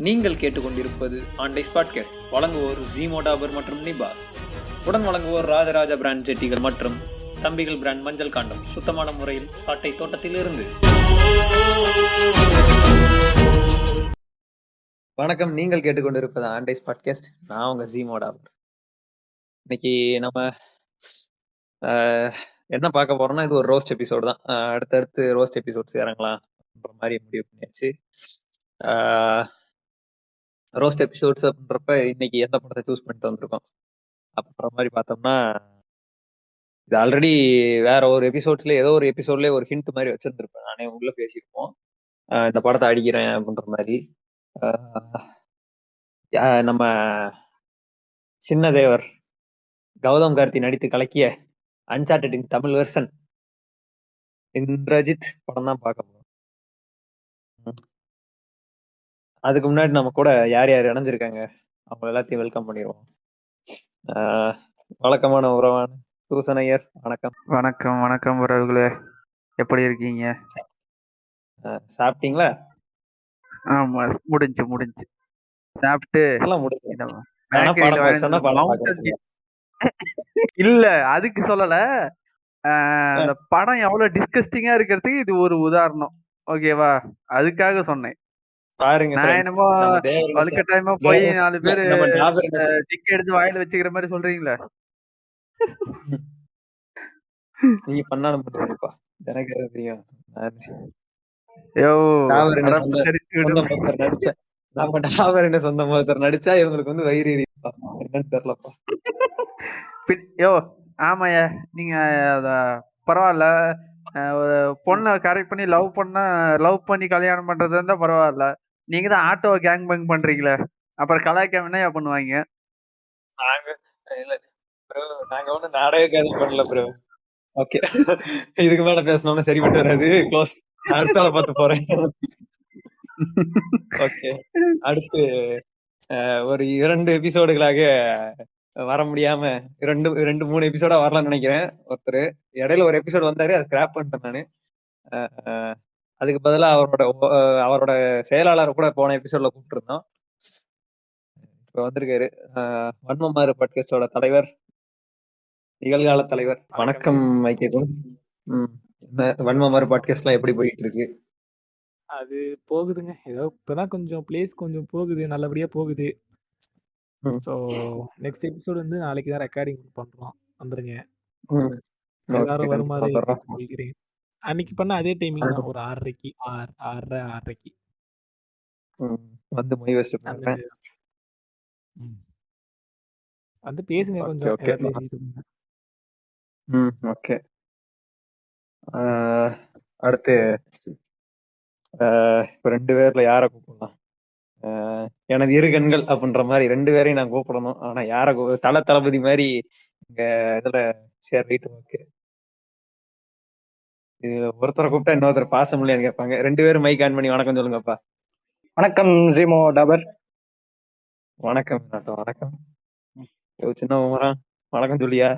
நீங்கள் கேட்டுக்கொண்டிருப்பது ஆண்டைஸ் பாட்காஸ்ட். வழங்குவோர் ஜீமோ டாபர் மற்றும் நிபாஸ். உடன் வழங்குவோர் ராஜராஜா பிராண்ட் ஜெட்டிகள் மற்றும் தம்பிகள் பிராண்ட் மஞ்சள் காண்டம், சுத்தமான முறையில் சாட்டை தோட்டத்தில் இருந்து. வணக்கம், நீங்கள் கேட்டுக்கொண்டிருப்பது ஆண்டைஸ் பாட்காஸ்ட். நான் உங்க ஜீமோ டாபர். இன்னைக்கு நம்ம என்ன பார்க்க போறோம்னா, இது ஒரு ரோஸ்ட் எபிசோடு தான். அடுத்தடுத்து ரோஸ்ட் எபிசோட்ஸ் இறங்கலாம்ன்ற மாதிரி முடிவு பண்ணியாச்சு. ரோஸ்ட் எபிசோட்ஸ் அப்படின்றப்ப இன்னைக்கு எந்த படத்தை சூஸ் பண்ணிட்டு வந்திருக்கோம் அப்படின்ற மாதிரி பார்த்தோம்னா, இது ஆல்ரெடி வேற ஒரு எபிசோட்ஸ்ல ஏதோ ஒரு எபிசோட்லயே ஒரு ஹிண்ட் மாதிரி வச்சிருந்திருப்பேன். நானே உள்ள பேசியிருப்போம் இந்த படத்தை அடிக்கிறேன் அப்படின்ற மாதிரி. நம்ம சின்னதேவர் கௌதம் கார்த்தி நடித்து கலக்கிய அன்சார்டடின் தமிழ் வெர்ஷன் இந்திரஜித் படம் தான் பார்க்க போறோம். அதுக்கு முன்னாடி நம்ம கூட யார் யார் இணைஞ்சிருக்காங்க அவங்க எல்லாத்தையும் வெல்கம் பண்ணிடுவோம். வழக்கமான உறவான சூசன் ஐயர், வணக்கம். வணக்கம் வணக்கம் உறவுகளே, எப்படி இருக்கீங்க? சாப்பிட்டீங்களா? ஆமா, முடிஞ்சு சாப்பிட்டு இல்ல அதுக்கு சொல்லல. அந்த படம் எவ்வளவு டிஸ்கஸ்டிங்கா இருக்கிறதுக்கு இது ஒரு உதாரணம், ஓகேவா? அதுக்காக சொன்னேன். பாருங்க, நான் என்னமோ வலுக்கட்டாயமா போய் 4 பேரு டிக் எடுத்து வாயில வச்சுக்கிற மாதிரி சொல்றீங்களா? நீங்க பண்ணாலும் பண்ணுப்பா, எனக்கு தெரியும். சொந்த ஒருத்தர் நடிச்சா இவங்களுக்கு வந்து வயிறு என்னன்னு தெரியலப்பா. யோ ஆமாயா, நீங்க பரவாயில்ல, ஒரு பொண்ணை கரெக்ட் பண்ணி லவ் பண்ணி கல்யாணம் பண்றது இருந்தா பரவாயில்ல. நீங்க தான் ஆட்டோ கேங் பேங் பண்றீங்களே, அப்புறம் கலாய்க்காம என்ன பண்ணுவாங்க? நாங்க ஒண்ணு நாடக கதை பண்ணல ப்ரோ. ஓகே, இதுக்கு மேல பேசணும்னு சரிப்பட்டு வராது. க்ளோஸ். அடுத்தால பார்த்து போறேன். ஓகே, அடுத்து ஒரு 2 எபிசோடுகளாக வர முடியாம 2-3 எபிசோடா வரலாம்னு நினைக்கிறேன். ஒருத்தர் இடையில ஒரு எபிசோடு வந்தாரு, அதை ஸ்கிராப் பண்ணிட்டேன் நானு. அதுக்கு பதிலா அவரோட செயலாளர் கூட போன எபிசோட்ல கூப்பிட்டு இருந்தோம். இப்ப வந்திருக்காரு வன்மமாறு பாட்காஸ்டோட தலைவர், நிகழ்கால தலைவர். வணக்கம் மைக்கேல். வன்மமாறு பாட்காஸ்ட் எல்லாம் எப்படி போயிட்டு இருக்கு? அது போகுதுங்க, ஏதோ இப்பதான் கொஞ்சம் பிளேஸ் கொஞ்சம் போகுது, நல்லபடியா போகுது. ஸோ நெக்ஸ்ட் எபிசோடு வந்து நாளைக்கு தான் ரெக்கார்டிங் பண்றோம், வந்துருங்க. எல்லாரும் வருமாறு சொல்கிறேன். அன்னைக்கு பண்ண அதே டைமிங் தான், ஒரு 6:30 6:30 வந்து மொய் வச்சுட்டு வந்து பேசுங்க கொஞ்சம். ஓகே, அடுத்து இப்ப 2 பேர்ல யார கூப்பிடலாம்? எனது இரு கண்கள் அப்படின்ற மாதிரி 2 பேரையும் நான் கூப்பிடணும். ஆனா யார தளபதி மாதிரி இங்க இதுல ரைட். ஓகே, இது ஒருத்தரை கூப்பிட்டா இன்னொருத்தர் பாசம் இல்லையான்னு கேட்பாங்க. 2 பேரும் மைக் ஆன் பண்ணி வணக்கம் சொல்லுங்கப்பா. வணக்கம் ஜீமோ டாபர். வணக்கம் நாட்டம். வணக்கம் சின்ன உமரா, வணக்கம் சொல்லியா.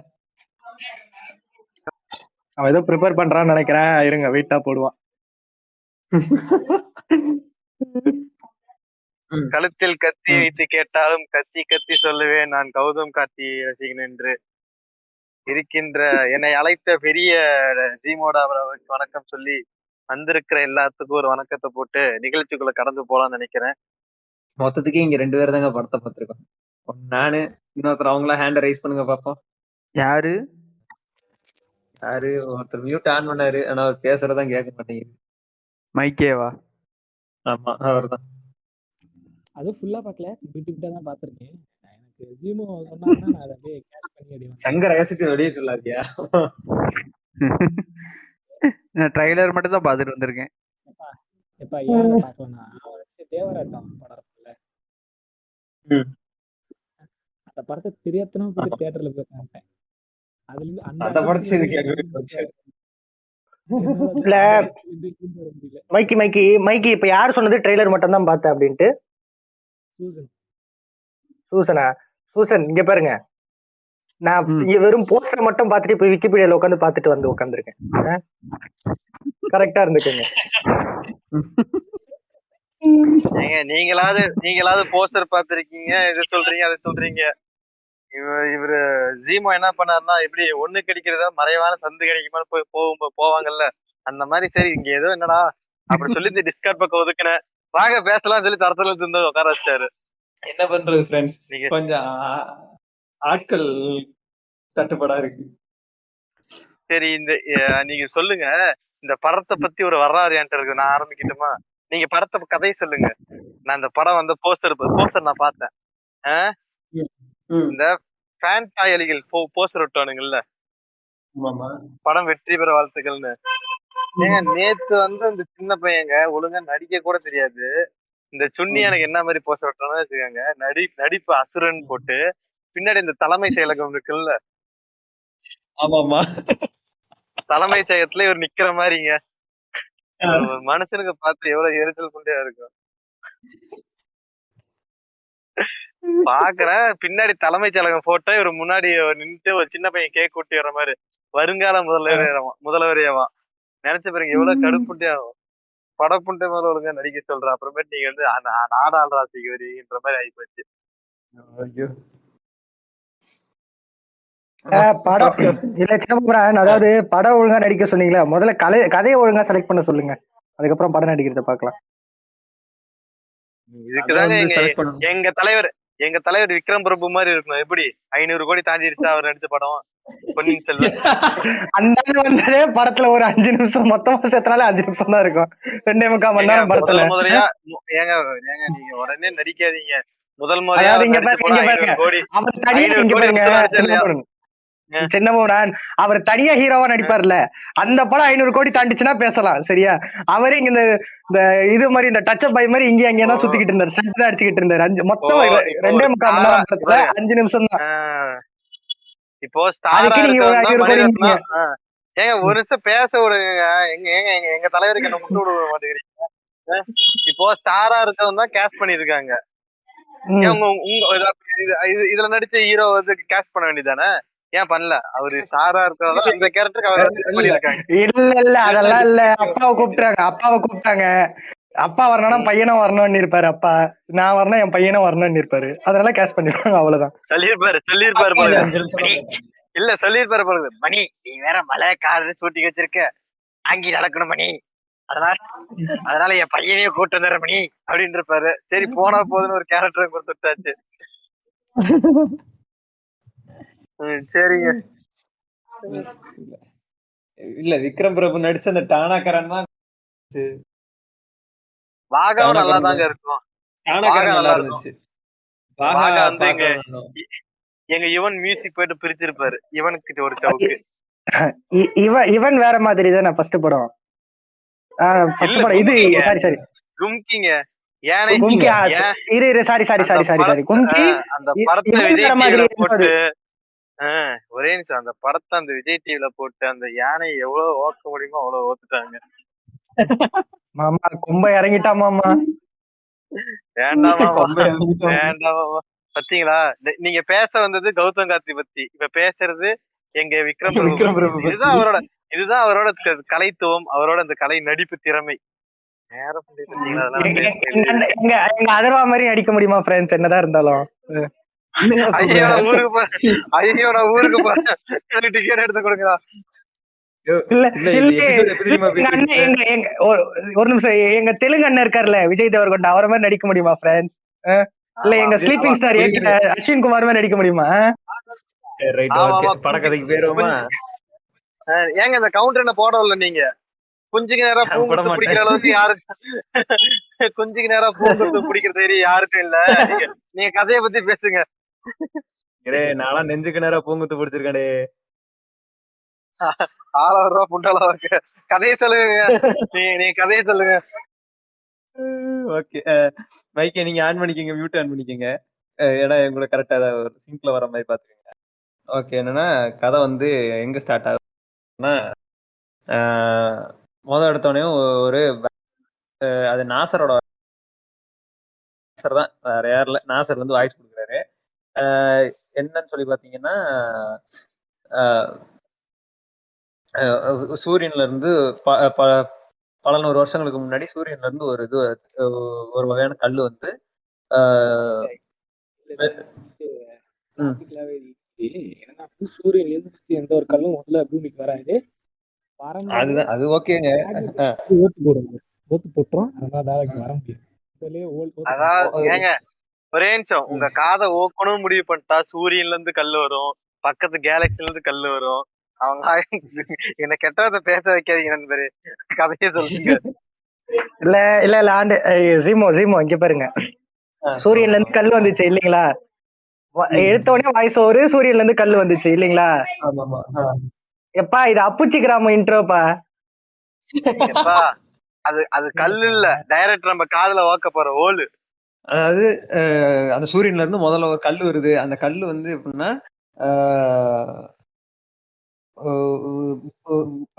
அவன் ஏதோ ப்ரிப்பேர் பண்றான்னு நினைக்கிறேன், இருங்க வெயிட்டா போடுவான். கழுத்தில் கத்தி வைத்து கேட்டாலும் கத்தி கத்தி சொல்லுவேன் நான் கௌதம் கார்த்தி ரசிகன் என்று இருக்கின்ற என்னை அழைத்த பெரிய ஜீமோடாவருக்கு வணக்கம் சொல்லி வந்திருக்கிற எல்லாத்துக்கும் ஒரு வணக்கத்தை போட்டு நிகழ்ச்சிக்குள்ள கடந்து போலாம்னு நினைக்கிறேன். மொத்தத்துக்கு இங்க 2 பேர் தாங்க படத்தை பார்த்திருக்கோம். நானு, இன்னொருத்தர். அவங்களா ஹேண்ட ரைஸ் பண்ணுங்க பாப்போம். யாரு? ஒருத்தர் மியூட் ஆன் பண்ணாரு, ஆனா அவர் பேசுறதான் கேட்க மாட்டேங்குது. மைக்கேவா? ஆமா, அவர்தான். அது ஃபுல்லா பார்க்கல, பிட்டு தான் பார்த்திருக்கேன். எனக்கு ஜீமோ சொன்னாங்கன்னா நான் அதை அப்படியே கேட்ச் பண்ணி அடிவேன். சங்க ரகசியத்தை வெளியே சொல்லாதியா? நான் ட்ரைலர் மட்டும் தான் பார்த்துட்டு வந்திருக்கேன். எப்பா ஏன் பார்க்கலன்னா, தேவராட்டம் படம் இருக்குல்ல, அந்த படத்தை தெரியாதனமா போய் தியேட்டர்ல போய் பார்த்தேன். அதுல இருந்து அந்த படத்தை மைக்கி இப்ப யார் சொன்னது ட்ரெய்லர் மட்டும் தான் பார்த்தேன் அப்படின்ட்டு? சூசன் இங்க பாருங்க, நான் வெறும் போஸ்டர் மட்டும் பார்த்துட்டு போய் விக்கிபீடியால உட்காந்து பார்த்துட்டு வந்து உட்காந்துருக்கேன். கரெக்டா இருந்துக்குங்க. ஏங்க நீங்களாவது போஸ்டர் பார்த்திருக்கீங்க, இது சொல்றீங்க அதை சொல்றீங்க. இவரு ஜீமோ என்ன பண்ணாருன்னா, எப்படி ஒண்ணு கிடைக்கிறதா மறைவான சந்து கிடைக்குமா போவாங்கல்ல, அந்த மாதிரி. சரி இங்க ஏதோ என்னடா அப்படி சொல்லி இந்த டிஸ்கார்ட் பக்கம் ஒதுக்குனேன், வாங்க பேசலாம் சொல்லி தரத்துல இருந்து உட்கார வச்சாரு. என்ன பண்றது ஃப்ரெண்ட்ஸ், நீங்க கொஞ்சம் ஆட்கள் தட்டுப்பாடா இருக்கு. சரி நீங்க சொல்லுங்க, இந்த படத்தை பத்தி ஒரு வரலாறு என்கிட்ட இருக்கு, நான் ஆரம்பிக்கட்டுமா? நீங்க படத்தை கதையை சொல்லுங்க. நான் இந்த படம் வந்து போஸ்டர் நான் பார்த்தேன். இந்த ஃபேன் தாயலிகள் போஸ்டர் விட்டானுங்கல்ல, படம் வெற்றி பெற வாழ்த்துக்கள்னு. ஏங்க நேத்து வந்து அந்த சின்ன பையங்க ஒழுங்கா நடிக்க கூட தெரியாது, இந்த சுன்னி எனக்கு என்ன மாதிரி போஸ்டர் விட்டானு வச்சுக்கோங்க. நடிப்பு அசுரன் போட்டு பின்னாடி இந்த தலைமை செயலகம் இருக்குல்ல, ஆமாமா, தலைமை செயலகத்துல இவர் நிக்கிற மாதிரிங்க. ஒரு மனுஷனுக்கு பார்த்து எவ்வளவு எரிச்சல் கொண்டே இருக்கும். பாக்குறேன் பின்னாடி தலைமை செயலகம் போட்டோ, இவர் முன்னாடி நின்னுட்டு ஒரு சின்ன பையன் கேக் கூட்டி வர்ற மாதிரி, வருங்கால முதல்வரையவன் நினைச்ச பாருங்க எவ்வளவு கடுப்புண்டே ஆகும். படப்புண்டை மேல ஒழுங்கா நடிக்க சொல்ற, அப்புறமேட்டு நீங்க வந்து நாடாள் ராசிகரின்ற மாதிரி ஆகி போச்சு. படம் இல்ல சிதம்பரம், அதாவது படம் ஒழுங்கா நடிக்க சொன்னீங்களா, முதல்ல கதையை ஒழுங்கா செலக்ட் பண்ண சொல்லுங்க, அதுக்கப்புறம் படம் நடிக்கிறத பாக்கலாம். இதுக்குதாங்க எங்க தலைவர் விக்ரம் பிரபு மாதிரி இருக்கணும். எப்படி 500 கோடி தாண்டிடுச்சா அவர் நடிச்ச படம் பொன்னியின் செல்வன்? அந்த வந்ததே படத்துல ஒரு 5 நிமிஷம், மொத்தமா சேர்த்தனால 5 நிமிஷம் தான் இருக்கும், 2.25 மணி நேரம் படத்துல. முதலையா ஏங்க நீங்க உடனே நடிக்காதீங்க. முதல் முறையா சின்னமோனான் அவர் தனியா ஹீரோவா நடிப்பார்ல, அந்த படம் 500 கோடி தாண்டிச்சுன்னா பேசலாம், சரியா? அவரே இங்க இந்த இது மாதிரி இந்த டச் அப் பை மாதிரி இங்கே அங்கே தான் சுத்திக்கிட்டு இருந்தாரு, சஞ்சு அடிச்சுக்கிட்டு இருந்தாரு. மொத்தம் 2.25 மணி நேரம் படத்துல 5 நிமிஷம் தான். இப்போ ஏங்க ஒரு நிமிஷம் பேச விடுங்க. எங்க தலைவருக்கு என்ன முட்டு விட மாட்டேங்கிறீங்க. இப்போ ஸ்டாரா இருக்கவங்க தான் கேஸ்ட் பண்ணிருக்காங்க. இதுல நடிச்ச ஹீரோ வந்து கேஸ்ட் பண்ண வேண்டியதானே, ஏன் பண்ணல? அவரு ஸ்டாரா இருக்கிறதா இந்த கேரக்டருக்கு அவர் பண்ணிருக்காங்க. இல்ல அதெல்லாம் இல்ல, அப்பாவை கூப்பிட்டாங்க. அப்பா வரணும்னா பையனும் வரணும்னு இருப்பாரு, அப்பா நான் வரணும் என் பையனும் வரணும்னு இருப்பாரு, அதனால கேஸ்ட் பண்ணிருப்பாங்க, அவ்வளவுதான். சொல்லிருப்பாரு போல, மணி நீ வேற மழை காரு சூட்டி வச்சிருக்க, அங்கி நடக்கணும் மணி, அதனால என் பையனையே கூட்டு வந்துடுற மணி அப்படின்னு இருப்பாரு. சரி போனா போதுன்னு ஒரு கேரக்டர் கொடுத்துட்டாச்சு. சரிங்க. இல்ல விக்ரம் பிரபு நடிச்ச அந்த டானாகரன் தான், வாகாவும் நல்லா தாங்க இருக்கும். நல்லா இருந்துச்சு. எங்க இவன் மியூசிக் போயிட்டு பிரிச்சிருப்பாரு, இவனுக்கு ஒரு சவுக்கு. இவன் வேற மாதிரி தானே ஃபர்ஸ்ட் படம். இது சாரி கும்கிங்க ஒரே நிமிஷம், அந்த படத்தை அந்த விஜய் டிவில போட்டு அந்த யானையை எவ்வளவு ஓக்க முடியுமோ அவ்வளவு ஓத்துட்டாங்க. மாமா கொம்ப இறங்கிட்டா மாமா, வேண்டாமா வேண்டாமா. பாத்தீங்களா, நீங்க பேச வந்தது கௌதம் கார்த்தி பத்தி, இப்ப பேசுறது எங்க விக்ரம் பிரபு. இதுதான் அவரோட கலைத்துவம், அவரோட அந்த கலை நடிப்பு திறமை. எங்க அதர்வா மாதிரி அடிக்க முடியுமா ஃப்ரெண்ட்ஸ், என்னதான் இருந்தாலும்? ஐயோ நான் ஊருக்கு போறேன், டிக்கெட் எடுத்து கொடுங்களா? ஒரு நிமிஷம், எங்க தெலுங்கு அண்ணன் இருக்காருல்ல விஜய் தேவர்கொண்டா, அவரை மாதிரி நடிக்க முடியுமா ஃப்ரெண்ட்ஸ்? இல்ல எங்க ஸ்லீப்பிங் ஸ்டார் அஸ்வின் குமார் மாதிரி நடிக்க முடியுமா? படக்கதைக்கு பேருமா? ஏங்க இந்த கவுண்டர் என்ன போடல நீங்க? குஞ்சுக்கு நேரம் பூங்குத்து பிடிக்கிற அளவுக்கு யாருக்கு குஞ்சுக்கு நேரம் பூங்குத்து பிடிக்கிற தெரியும் யாருக்கும் இல்ல. நீங்க கதையை பத்தி பேசுங்க. நானா நெஞ்சுக்கு நேரம் பூங்குத்து பிடிச்சிருக்கேன். 6000 ரூபா புண்டலா இருக்கு. கதையை சொல்லுங்க, நீங்க கதையை சொல்லுங்க. ஓகே மைக்கை நீங்க ஆன் பண்ணிக்கங்க, மியூட் ஆன் பண்ணிக்கங்க, ஏன்னா உங்களுக்கு கரெக்டா ஒரு சிங்க்ல வர மாதிரி பாத்துக்கங்க. ஓகே, என்னன்னா கதை வந்து எங்க ஸ்டார்ட் ஆகுதுன்னா, எடுத்தோடனே ஒரு அது நாசரோட தான், வேற யாருல நாசர் வந்து வாய்ஸ் கொடுக்குறாரு. என்னன்னு சொல்லி பாத்தீங்கன்னா, சூரியன்ல இருந்து பல நூறு வருஷங்களுக்கு முன்னாடி சூரியன்ல இருந்து ஒரு வகையான கல்லு வந்து லாஜிக்கலாவே ஏன்னா சூரியன்ல இருந்து எந்த ஒரு கல்லும் உள்ள பூமிக்கு வராது. அதுதான் அது ஓகேங்க. ஓத்து போட்டுரும், அதனால வேலைக்கு வர முடியாது. அதாவது ஏங்க ஒரே நிமிஷம், உங்க காதை ஓக்கணும் முடிவு பண்ணிட்டா சூரியன்ல இருந்து கல்லு வரும், பக்கத்து கேலக்சில இருந்து கல்லு வரும். அவங்க என்ன கெட்டதை பேச வைக்காதீங்க நண்பரு, கதையே சொல்லுங்க. இல்ல இல்ல இல்ல ஆண்டு ஜீமோ இங்க பாருங்க, சூரியன்ல இருந்து கல் வந்துச்சு இல்லைங்களா? எடுத்த உடனே வாய்ஸ் ஓவரு சூரியன்ல இருந்து கல் வந்துச்சு இல்லைங்களா? எப்பா இது அப்புச்சி கிராமம் இன்ட்ரோப்பா. அது கல்லு இல்ல, டைரக்ட் நம்ம காதுல ஓக்க போற ஓலு. அதாவது அந்த சூரியன்ல இருந்து முதல்ல ஒரு கல்லு வருது. அந்த கல்லு வந்து எப்படின்னா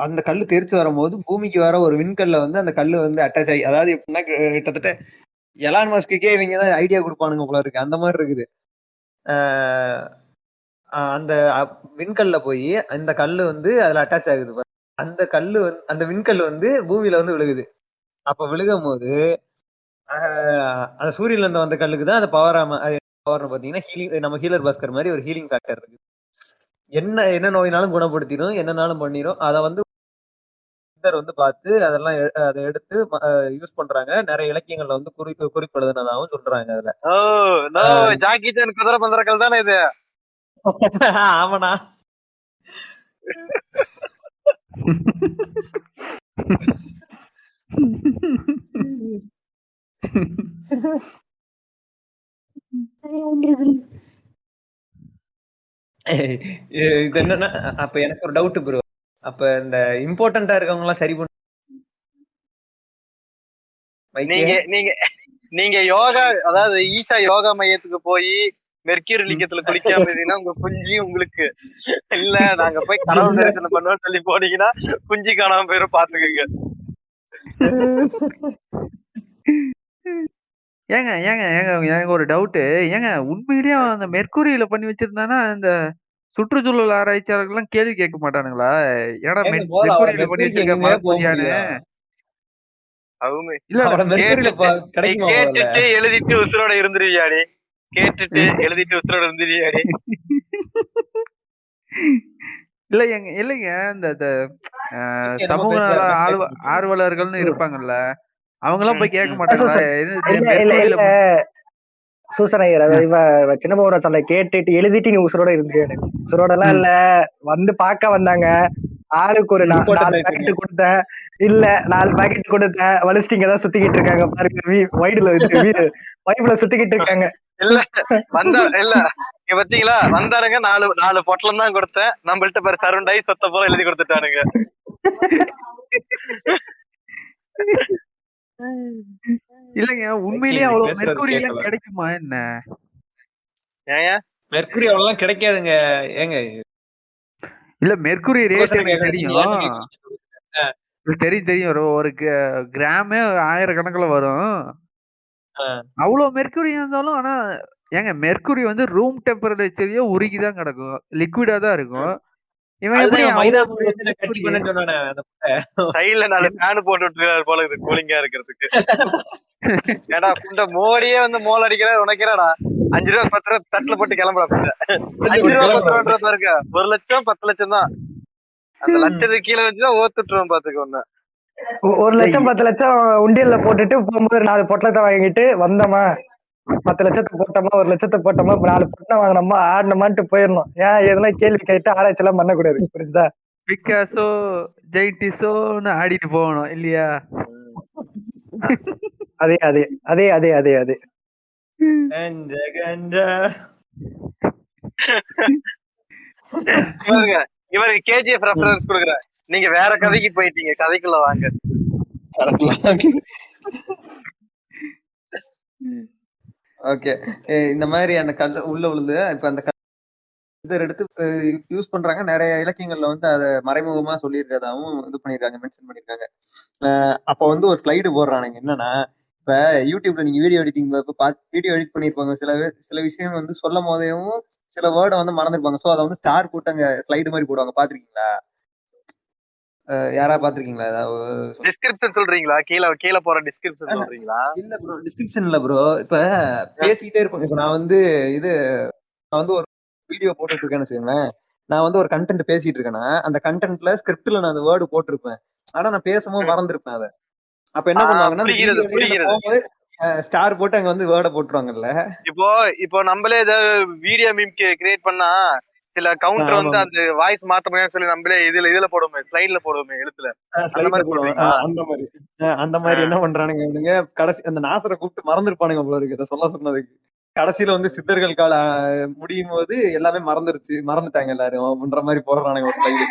அந்த கல்லு தெரிச்சு வரும்போது பூமிக்கு வர ஒரு விண்கல்ல வந்து அந்த கல்லு வந்து அட்டாச் ஆகி, அதாவது எப்படின்னா கிட்டத்தட்ட எலான் மஸ்குக்கே இவங்க தான் ஐடியா கொடுப்பானுங்க போல இருக்கு, அந்த மாதிரி இருக்குது. அந்த விண்கல்ல போய் அந்த கல்லு வந்து அதுல அட்டாச் ஆகுது. அந்த கல்லு வந்து அந்த விண்கல் வந்து பூமியில வந்து விழுகுது. அப்ப விழுகும் போது அந்த சூரியன்ல இருந்து வந்த கல்லுக்கு தான் அந்த பவர் பாத்தீங்கன்னா ஹீலிங், நம்ம ஹீலர் பாஸ்கர் மாதிரி ஒரு ஹீலிங் ஃபேக்டர் இருக்கு. என்ன நோயினாலும் குணப்படுத்திடும், என்னன்னாலும் பண்ணிடும். அதை வந்து வந்து பார்த்து அதெல்லாம் அதை எடுத்து யூஸ் பண்றாங்க. நிறைய இலக்கியங்கள்ல வந்து குறிப்பிடுதுனதாகவும் சொல்றாங்க. அதுல ஜாக்கி சான் குதிரை பந்தரக்கல் தானே இது? ஆமாண்ணா. இது என்னன்னா, அப்ப எனக்கு ஒரு டவுட் ப்ரோ, அப்ப இந்த இம்பார்ட்டண்டா இருக்கவங்க எல்லாம் சரி பண்ண நீங்க யோகா, அதாவது ஈசா யோகா மையத்துக்கு போய் மெர்க்யூரி லிங்கத்துல குளிக்காம இருந்தீங்கன்னா உங்க குஞ்சு உங்களுக்கு இல்ல, நாங்க போய் கடவுள் தரிசனம் பண்ணுவோம் சொல்லி போனீங்கன்னா குஞ்சு காணாம போயிரும், பாத்துக்கோங்க. ஏங்க ஏங்க ஏங்க எனக்கு ஒரு டவுட்டு, ஏங்க உண்மையிலேயே அந்த மெர்க்குரியில பண்ணி வச்சிருந்தானா இந்த சுற்றுச்சூழல் ஆராய்ச்சியாளர்கள் எல்லாம் கேள்வி கேட்க மாட்டானுங்களா? ஏன்னா மெர்க்குரியில பண்ணி வச்சிருக்க மரப்பொதியானு கேட்டுட்டு எழுதிட்டு உசுரோட இருந்துருவியாடி, கேட்டுட்டு எழுதிட்டு உசுரோட இருந்துருவியாடி. இல்லைங்க இந்த சமூக நல ஆர்வலர்கள்னு இருப்பாங்கல்ல, அவங்க எல்லாம் போய் கேட்க மாட்டாங்களா? சூசனையர் இவ சின்னமோட சொல்ல கேட்டுட்டு எழுதிட்டு நீ உசுரோட இருந்துரு. உசுரோட எல்லாம் இல்ல, வந்து பார்க்க வந்தாங்க. ஆளுக்கு ஒரு 4 பாக்கெட் கொடுத்தேன், இல்ல 4 பாக்கெட் கொடுத்தேன், வலிஸ்டிங்க தான் சுத்திக்கிட்டு இருக்காங்க பாருங்க, வைப்ல சுத்திக்கிட்டு இருக்காங்க. இல்ல இல்ல இங்க பாத்தீங்களா, வந்தாருங்க 4 பொட்டலம் தான் கொடுத்தேன், நம்மள்ட்ட பேர் சருண்டாய் சொத்த போல எழுதி கொடுத்துட்டானுங்க. இல்லங்க உண்மையிலேயே அவ்வளவு மெர்க்குரி எல்லாம் கிடைக்குமா என்ன? ஏங்க மெர்க்குரி அவ்வளவு கிடைக்காதுங்க. ஏங்க இல்ல மெர்க்குரி ரேட் எனக்கு தெரியும், ஒரு கிராமே 1000 வரும். அவ்வளவு மெர்க்குரி இருந்தாலும், ஆனா ஏங்க மெர்க்குரி வந்து ரூம் டெம்பரேச்சர்லயே உருகிதான் கிடக்கும், லிக்விடா தான் இருக்கும். இவன் எப்படி சைடுல 4 ஃபேன் போட்டு விட்டுருக்காரு போல இது கூலிங்கா இருக்கிறதுக்கு. ஏடா புண்ட மோடியே வந்து மோல் அடிக்கிறார், உனக்கிறடா 5 ரூபா 10 ரூபா தட்டுல போட்டு கிளம்புறா. 5 ரூபா 10 ரூபா பாருங்க, 1 லட்சம் 10 லட்சம் தான். அந்த லட்சத்துக்கு கீழே வச்சுதான் ஓத்துட்டுருவோம் பாத்துக்க. 1 லட்சம் 10 லட்சம் உண்டியல்ல போட்டுட்டு போகும்போது 4 பொட்டலத்தை வாங்கிட்டு வந்தோமா, 10 லட்சத்தை போட்டோமா, 1 லட்சத்தை போட்டோமா, 4 பொட்டலம் வாங்கினோமா, ஆடணுமான்ட்டு போயிடணும். ஏன் எதுனா கேள்வி கேட்டு ஆராய்ச்சி எல்லாம் பண்ணக்கூடாது, புரியுதா? பிக்காசோ ஜெயிட்டிசோன்னு ஆடிட்டு போகணும் இல்லையா? அதே அதே அதே அதே அதே அதே இவருக்கு கேஜிஎஃப் ரெஃபரன்ஸ் கொடுக்குறேன், நீங்க வேற கதைக்கு போயிட்டீங்க, கதைக்குள்ள வாங்க. ஓகே, இந்த மாதிரி அந்த கல் உள்ள விழுந்து இப்ப அந்த எடுத்து யூஸ் பண்றாங்க. நிறைய இலக்கியங்கள்ல வந்து அதை மறைமுகமா சொல்லியிருக்கதாவும் இது பண்ணிருக்காங்க, மென்ஷன் பண்ணிருக்காங்க. அப்ப வந்து ஒரு ஸ்லைடு போடுறானுங்க, என்னன்னா இப்ப யூடியூப்ல நீங்க வீடியோ எடிட்டிங் வீடியோ எடிட் பண்ணிருப்பாங்க, சில விஷயம் வந்து சொல்லும் போதையும் சில வேர்டை வந்து மறந்துருப்பாங்க. சோ அதை வந்து ஸ்டார் போட்டு அங்க ஸ்லைடு மாதிரி போடுவாங்க, பாத்திருக்கீங்களா? யாரா பாத்திருக்கீங்களா ஏதாவது? டிஸ்கிரிப்ஷன் சொல்றீங்களா? கீழ கீழ போற டிஸ்கிரிப்ஷன் சொல்றீங்களா? இல்ல ப்ரோ, டிஸ்கிரிப்ஷன் இல்ல ப்ரோ. இப்ப பேசிக்கிட்டே இருப்போம். இப்ப நான் வந்து ஒரு வீடியோ போட்டுட்டு இருக்கேன்னு வச்சுக்கோங்களேன். நான் வந்து ஒரு கண்டென்ட் பேசிட்டு இருக்கேன்னா அந்த கண்டென்ட்ல ஸ்கிரிப்ட்ல நான் அந்த வேர்டு போட்டிருப்பேன். ஆனா நான் பேசும்போது மறந்துருப்பேன் அதை. அப்ப என்ன பண்ணுவாங்கன்னா அந்த புரிகிறது வீடியோலயே புரிகிறது. போகும்போது ஸ்டார் போட்டு அங்க வந்து வேர்டை போட்டுருவாங்கல்ல. இப்போ நம்மளே ஏதாவது வீடியோ மீம் கிரியேட் பண்ணா சில கவுண்டர் வந்து அந்த வாய்ஸ் மாத்த முடியாதுன்னு சொல்லி நம்மளே இதுல போடுவோமே, ஸ்லைட்ல போடுவோமே, எழுத்துல அந்த மாதிரி சொல்றீங்களா? அந்த மாதிரி என்ன பண்றானுங்க இவனுங்க, கடைசி அந்த நாசரை கூப்பிட்டு மறந்துருப்பானுங்க போல இருக்கு இதை சொல்ல சொன்னதுக்கு. கடைசியில வந்து சித்தர்கள் கால முடியும் போது எல்லாமே மறந்துட்டாங்க எல்லாரும் அப்படின்ற மாதிரி போடுறானுங்க ஒரு ஸ்லைடு.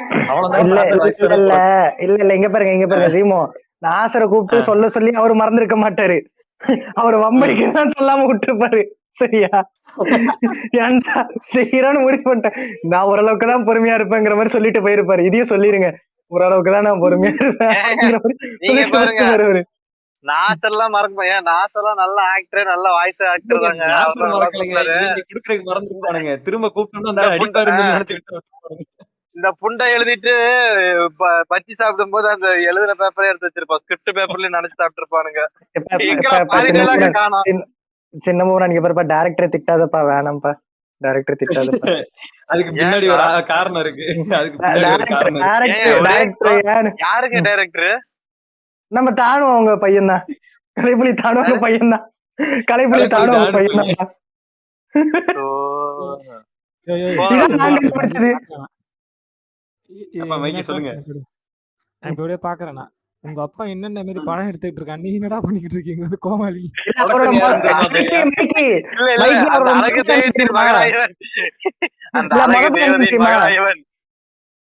இல்ல இல்ல இல்ல இல்ல இங்க பாருங்க சீமோ, நாசரை கூப்பிட்டு சொல்ல சொல்லி அவரு மறந்துருக்க மாட்டாரு. அவர் வம்படிக்கதான் சொல்லாம விட்டுருப்பாரு. சரியா? ஏன்டா செய்யறான்னு முடிவு பண்ணிட்டேன். நான் ஓரளவுக்கு தான் பொறுமையா இருப்பேங்கிற மாதிரி சொல்லிட்டு போயிருப்பாரு. இதையும் சொல்லிருங்க, ஓரளவுக்கு தான் நான் பொறுமையா இருப்பேன். நாசர்லாம் மறக்க, ஏன் நாசர்லாம் நல்ல ஆக்டர், நல்ல வாய்ஸ் ஆக்டர் தாங்க. மறந்துருப்பானுங்க. திரும்ப கூப்பிட்டு இந்த புண்டை எழுதிட்டு பச்சி சாப்பிடும் போது அந்த எழுதுன பேப்பரே எடுத்து வச்சிருப்பான். ஸ்கிரிப்ட் பேப்பர்லயும் நினைச்சு சாப்பிட்டு இருப்பானுங்க. சின்னமூரா நீங்க பாருப்பா, டைரக்டரை திட்டாதப்பா, வேணாம்ப்பா, டைரக்டர் திட்டாதப்பா. அதுக்கு பின்னாடி ஒரு காரணம் இருக்கு. யாருங்க டைரக்டர்? நம்ம தானு அவங்க பையன் தான், கலைப்புலி தானு அவங்க பையன் தான், கலைப்புலி தானு அவங்க பையன் தான். சொல்லுங்க. நான் இப்ப பாக்குறேன்னா உங்க அப்பா என்னென்ன மாதிரி படம் எடுத்துட்டு இருக்கான், நீங்க என்னடா பண்ணிக்கிட்டு இருக்கீங்க கோமாளி?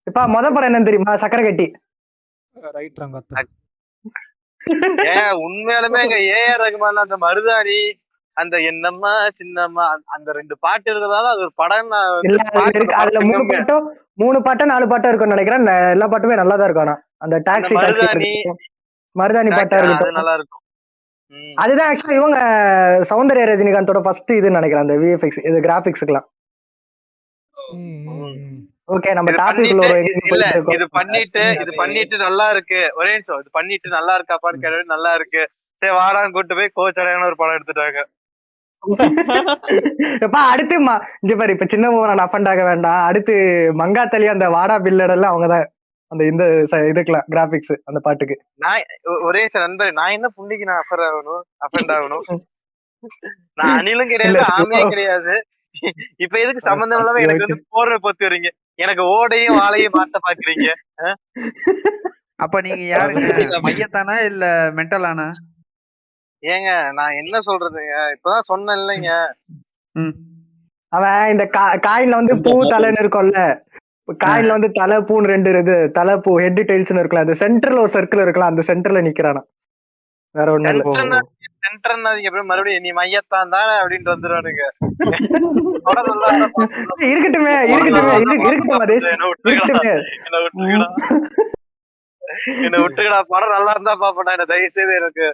இப்ப மொத படம் என்னன்னு தெரியுமா? சக்கரை கட்டி. உண்மையாலுமே எங்க ஏஆர் ரகுமான் அந்த மருதாணி, அந்த என்னம்மா சின்னம்மா, அந்த 2 பாட்டு இருக்கிறதால அது ஒரு படம். அதுல 3 பாட்டோ 4 பாட்டோ இருக்கும்னு நினைக்கிறேன். எல்லா பாட்டுமே நல்லா தான் இருக்கும். ஆனா அந்த டாக்ஸி மருதாணி பாட்டா இருக்கட்டும், நல்லா இருக்கும். அதுதான் ஆக்சுவலா இவங்க சௌந்தர்யா ரஜினிகாந்தோட ஃபர்ஸ்ட் இதுன்னு நினைக்கிறேன், அந்த விஎஃப்எக்ஸ் இது கிராபிக்ஸ்க்குலாம். ஓகே, நம்ம டாபிக் இல்ல, இது பண்ணிட்டு நல்லா இருக்கு, ஒரே நிமிஷம், இது பண்ணிட்டு நல்லா இருக்காப்பான்னு கேட்டு நல்லா இருக்கு, சரி வாடான்னு கூட்டு போய் கோச்சடையான ஒரு படம் எடுத்துட்டாங்க. அடுத்து இங்க பாரு, இப்ப சின்ன நான் அஃபண்ட் வேண்டாம், அடுத்து மங்காத்தலி அந்த வாடா பில்லடெல்லாம் அவங்கதான் அந்த இந்த இதுக்கெல்லாம் கிராபிக்ஸ் அந்த பாட்டுக்கு. நான் ஒரே நண்பர், நான் என்ன புண்டிக்கு நான் அஃபண்ட் ஆகணும்? நான் அணிலும் கிடையாது, ஆமையும் கிடையாது. இப்ப எதுக்கு சம்பந்தம் இல்லாம எனக்கு வந்து போடுற பத்தி வரீங்க? எனக்கு ஓடையும் வாழையும் மாத்த பாக்குறீங்க. அப்ப நீங்க யாருங்க, மையத்தானா இல்ல மென்டலானா? ஏங்க நான் என்ன சொல்றதுங்க, இப்பதான் சொன்னேன் இல்லைங்க, அவன் இந்த காயின்ல வந்து பூ தலைன்னு இருக்கும்ல, காயின்ல வந்து தலை பூன்னு 2 இது தலை பூ ஹெட் டைல்ஸ்னு இருக்குல்ல, அந்த சென்டர்ல ஒரு சர்க்கிள் இருக்கலாம், அந்த சென்டர்ல நிக்கிறானா, வேற ஒண்ணும் இல்ல. சென்டர்னா மறுபடியும் நீ மையத்தான் தானே அப்படின்ட்டு வந்துருவானுங்க. இருக்கட்டுமே என்ன விட்டுக்கடா, படம் நல்லா இருந்தா பாப்பா. என்ன தயவு செய்து எனக்கு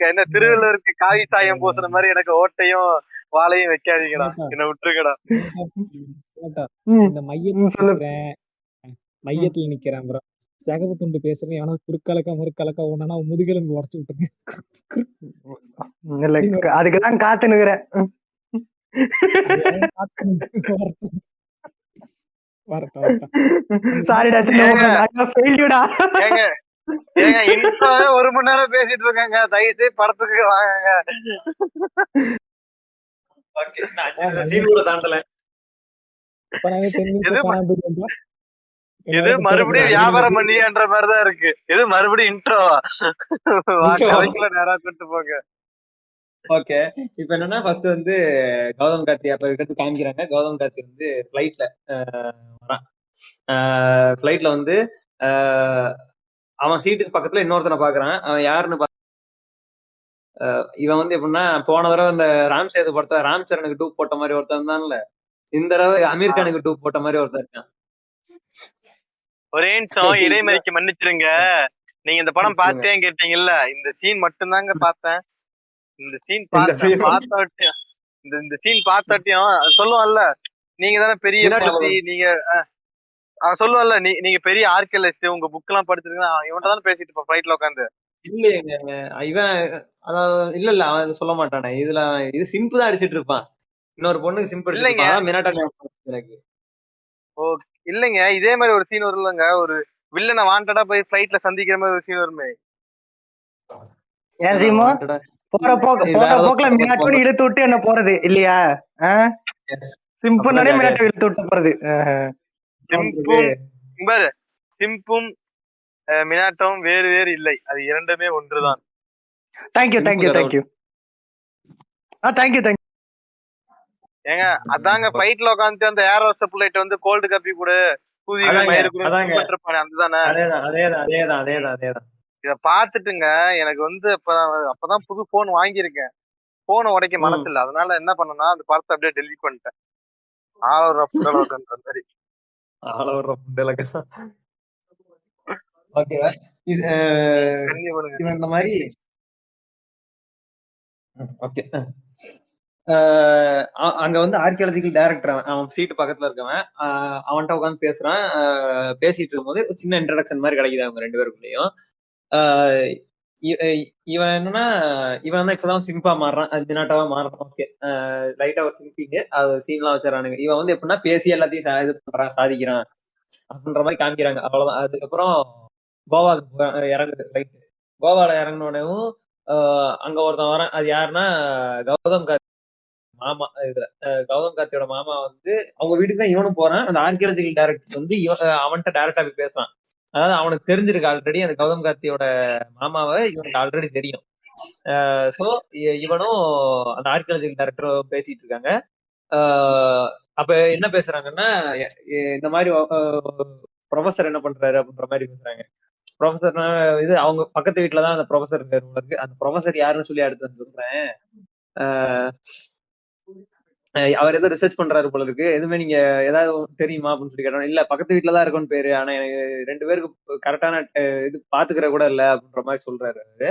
என்ன திருவள்ளுவருக்கு காவி சாயம் பூசுற மாதிரி எனக்கு ஓட்டையும் வாழையும் வைக்காதீங்கடா, என்ன விட்டுருக்கடா. இந்த மையத்துல நிக்கிறேன் ப்ரோ, சகப்பு துண்டு பேசுறேன், ஆனா குறுக்கலக்கா முறுக்கலக்கா ஒன்னா முதுகெலும்பு உடச்சு விட்டுருங்க. அதுக்குதான் காத்து நிக்கிறேன். ஒரு மணி நேரம் பேசிட்டு இருக்காங்க, தயவுசெய்து படத்துக்கு வாங்க. இது மறுபடியும் வியாபாரம் பண்ணின்ற மாதிரிதான் இருக்கு. இது மறுபடியும் இன்ட்ரோவா? நேரா கூட்டு போங்க. ஓகே, இப்ப என்னன்னா ஃபர்ஸ்ட் வந்து கௌதம் கார்த்தி அப்ப இருக்கிறது காமிக்கிறாங்க. கௌதம் கார்த்தி வந்து ஃபிளைட்ல வந்து அவன் சீட்டுக்கு பக்கத்துல இன்னொருத்தனை பாக்குறான். அவன் யாருன்னு இவன் வந்து எப்படின்னா, போன தடவை இந்த ராம் சேது படத்தை ராம் சரணுக்கு டூப் போட்ட மாதிரி ஒருத்தன் தான்ல, இந்த தடவை அமீர் கானுக்கு டூப் போட்ட மாதிரி ஒருத்தன் இருக்கான். ஒரே நிமிஷம் இடைமறிக்கு மன்னிச்சிருங்க, நீங்க இந்த படம் பார்த்தேன்னு கேட்டீங்கல்ல, இந்த சீன் மட்டும்தாங்க பார்த்தேன். இந்த சீன் பார்த்தாட்டியும் சொல்லுவான்ல, நீங்க தானே பெரிய நீங்க அவன் சொல்லுவான்ல, நீங்க பெரிய ஆர்கியலிஸ்ட், உங்க புக் எல்லாம் படிச்சிருக்கீங்க, இவன்ட்ட தான் பேசிட்டு இருப்பான் ஃபிளைட்ல உட்காந்து. இல்லையேங்க இவன், அதாவது இல்ல அவன் இதை சொல்ல மாட்டானே இதுல. இது சிம்பு தான் அடிச்சிட்டு இருப்பான், இன்னொரு பொண்ணுக்கு சிம்பு அடிச்சிட்டு இல்லைங்க, இருப்பான். அதான் மினாட்டா எனக்கு. ஓ இல்லைங்க, இதே மாதிரி ஒரு சீன் வரும்லங்க, ஒரு வில்லனை வாண்டடா போய் ஃபிளைட்ல சந்திக்கிற மாதிரி ஒரு சீன் வருமே. ஏன் சீமோ போற போக்குல மினாட்டோன்னு இழுத்து விட்டு என்ன போறது இல்லையா? சிம்புனாலே மினாட்டோ இழுத்து விட்டு போறது. சிம்பும் மினாட்டோவும் வேறு வேறு இல்லை, அது இரண்டுமே ஒன்றுதான். Thank you thank you thank you thank you thank you. ஏங்க அதாங்க ஃபிளைட்ல உட்காந்துட்டு அந்த ஏர் ஹோஸ்டஸ் பிள்ளைட்டு வந்து கோல்டு காப்பி கூட இத பாத்துட்டுங்க எனக்கு வந்து அப்பதான் புது போன் வாங்கியிருக்கேன். போனை உடைக்க மனசு இல்ல, அதனால என்ன பண்ணனா அந்த படத்தை அப்படியே டெலிட் பண்ணிட்டேன். மாதிரி இந்த மாதிரி அங்க வந்து ஆர்கியாலஜிக்கல் டைரக்டர் அவன் சீட்டு பக்கத்துல இருக்கவன் அவன்கிட்ட உட்காந்து பேசுறான். பேசிட்டு இருக்கும்போது சின்ன இன்ட்ரடக்ஷன் மாதிரி கிடைக்குது அவங்க ரெண்டு பேருக்குள்ளயும். இவன் என்னன்னா இவன் தான் இப்பதான் சிம்பா மாறுறான், அது மினாட்டாவா மாறுறான். ஓகே, லைட்டா ஒரு சிம்பிங்க அது சீன்லாம் வச்சிடறானுங்க. இவன் வந்து எப்படின்னா பேசி எல்லாத்தையும் இது பண்றான், சாதிக்கிறான் அப்படின்ற மாதிரி காமிக்கிறாங்க. அவ்வளவுதான். அதுக்கப்புறம் கோவாக்கு இறங்குது ரைட். கோவால இறங்கினோடனேவும் அங்க ஒருத்தன் வரான். அது யாருன்னா கௌதம் கார்த்தி மாமா. இதுல கௌதம் கார்த்தியோட மாமா வந்து அவங்க வீட்டுக்கு தான் இவனும் போறான். அந்த ஆர்கியாலஜிக்கல் டைரக்டர் வந்து அவன்கிட்ட டைரக்டா போய் பேசுறான். அதாவது அவனுக்கு தெரிஞ்சிருக்கு ஆல்ரெடி, அந்த கௌதம் கார்த்தியோட மாமாவை இவனுக்கு ஆல்ரெடி தெரியும். சோ இவனும் அந்த ஆர்கியாலஜிக்கல் டைரக்டரும் பேசிட்டு இருக்காங்க. அப்ப என்ன பேசுறாங்கன்னா, இந்த மாதிரி ப்ரொஃபசர் என்ன பண்றாரு அப்படின்ற மாதிரி பேசுறாங்க. ப்ரொஃபசர் இது அவங்க பக்கத்து வீட்டுலதான் அந்த ப்ரொஃபசர் இருக்கு. அந்த ப்ரொஃபசர் யாருன்னு சொல்லி அடுத்து சொல்றேன். அவர் ஏதோ ரிசர்ச் பண்றாரு போல இருக்கு, எதுவுமே நீங்க ஏதாவது தெரியுமா அப்படின்னு சொல்லி கேட்டோம். இல்ல பக்கத்து வீட்டுலதான் இருக்கும்னு பேரு, ஆனா எனக்கு ரெண்டு பேருக்கு கரெக்டான இது பாத்துக்கிற கூட இல்ல அப்படின்ற மாதிரி சொல்றாரு அவரு.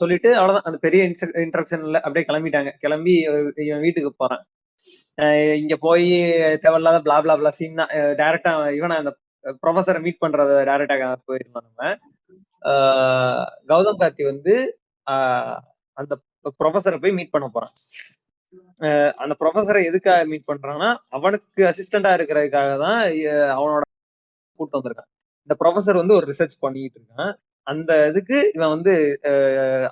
சொல்லிட்டு அவ்வளவுதான், அந்த பெரிய இன்ட்ரக்ஷன்ல அப்படியே கிளம்பிட்டாங்க. கிளம்பி இவன் வீட்டுக்கு போறான். இங்க போய் தேவையில்லாத பிளா பிளா பிளா சீன் தான். டைரக்டா இவனை அந்த ப்ரொஃபஸரை மீட் பண்றத டைரக்டா போயிருந்தோம் நம்ம. கௌதம் கார்த்தி வந்து அந்த ப்ரொஃபஸரை போய் மீட் பண்ண போறான். அந்த ப்ரொஃபஸரை எதுக்காக மீட் பண்றான்னா, அவனுக்கு அசிஸ்டண்டா இருக்கிறதுக்காக தான் அவனோட கூட்டம் வந்திருக்கான். இந்த ப்ரொஃபஸர் வந்து ஒரு ரிசர்ச் பண்ணிட்டு இருக்கான். அந்த இதுக்கு இவன் வந்து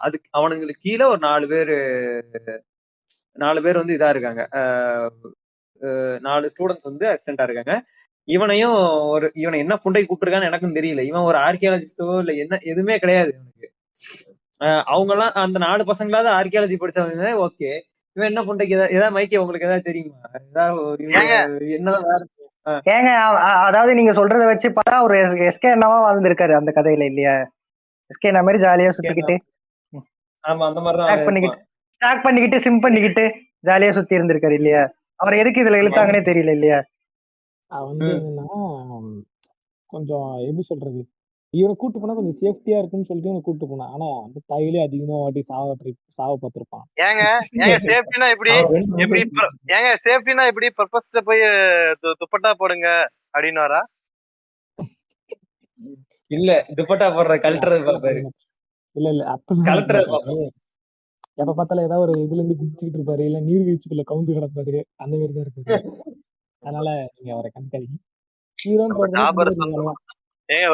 அதுக்கு அவனுங்களுக்கு கீழே ஒரு 4 பேர் வந்து இதா இருக்காங்க. 4 ஸ்டூடெண்ட்ஸ் வந்து அசிஸ்டண்டா இருக்காங்க. இவனை என்ன புண்டை கூப்பிட்டுருக்கான்னு எனக்கும் தெரியல. இவன் ஒரு ஆர்கியாலஜிஸ்டோ இல்ல என்ன எதுவுமே கிடையாது இவனுக்கு. அவங்க எல்லாம் அந்த 4 பசங்களாவது ஆர்கியாலஜி படிச்சவங்க. ஓகே, இவன் என்ன புண்டைக்கு ஏதாவது மைக்கே உங்களுக்கு ஏதாவது தெரியுமா? என்னதான் வேற ஏங்க அதாவது நீங்க சொல்றத வச்சு பார்த்தா ஒரு எஸ்கே என்னவா வாழ்ந்திருக்காரு அந்த கதையில இல்லையா? எஸ்கே என்ன மாதிரி ஜாலியா சுத்திக்கிட்டு, ஆமா அந்த மாதிரிதான் ஸ்டாக் பண்ணிக்கிட்டு சிம் பண்ணிக்கிட்டு ஜாலியா சுத்தி இருந்திருக்காரு இல்லையா? அவர் எதுக்கு இதுல இழுத்தாங்கன்னே தெரியல இல்லையா? வந்து என்னன்னா கொஞ்சம் எப்படி சொல்றது, இவனை கூட்டு போனா கொஞ்சம் சேஃப்டியா இருக்குன்னு சொல்லிட்டு இவனை கூட்டு போனான். ஆனா அந்த தாயிலே அதிகமா வாட்டி சாவ பார்த்திருப்பான். ஏங்க சேஃப்டினா எப்படி பர்பஸ்ல போய் துப்பட்டா போடுங்க அப்படின்னு வரா? இல்ல துப்பட்டா போடுற கல்ட்டுறது பாப்பாரு. இல்ல அப்ப எப்ப பார்த்தாலும் ஏதாவது ஒரு இதுல இருந்து குதிச்சுக்கிட்டு இருப்பாரு, இல்ல நீர்வீழ்ச்சிக்குள்ள கவுந்து கிடப்பாரு, அந்த மாதிரி தான் இருப்பாரு. அதனால நீங்க அவரை கண்காணிங்க.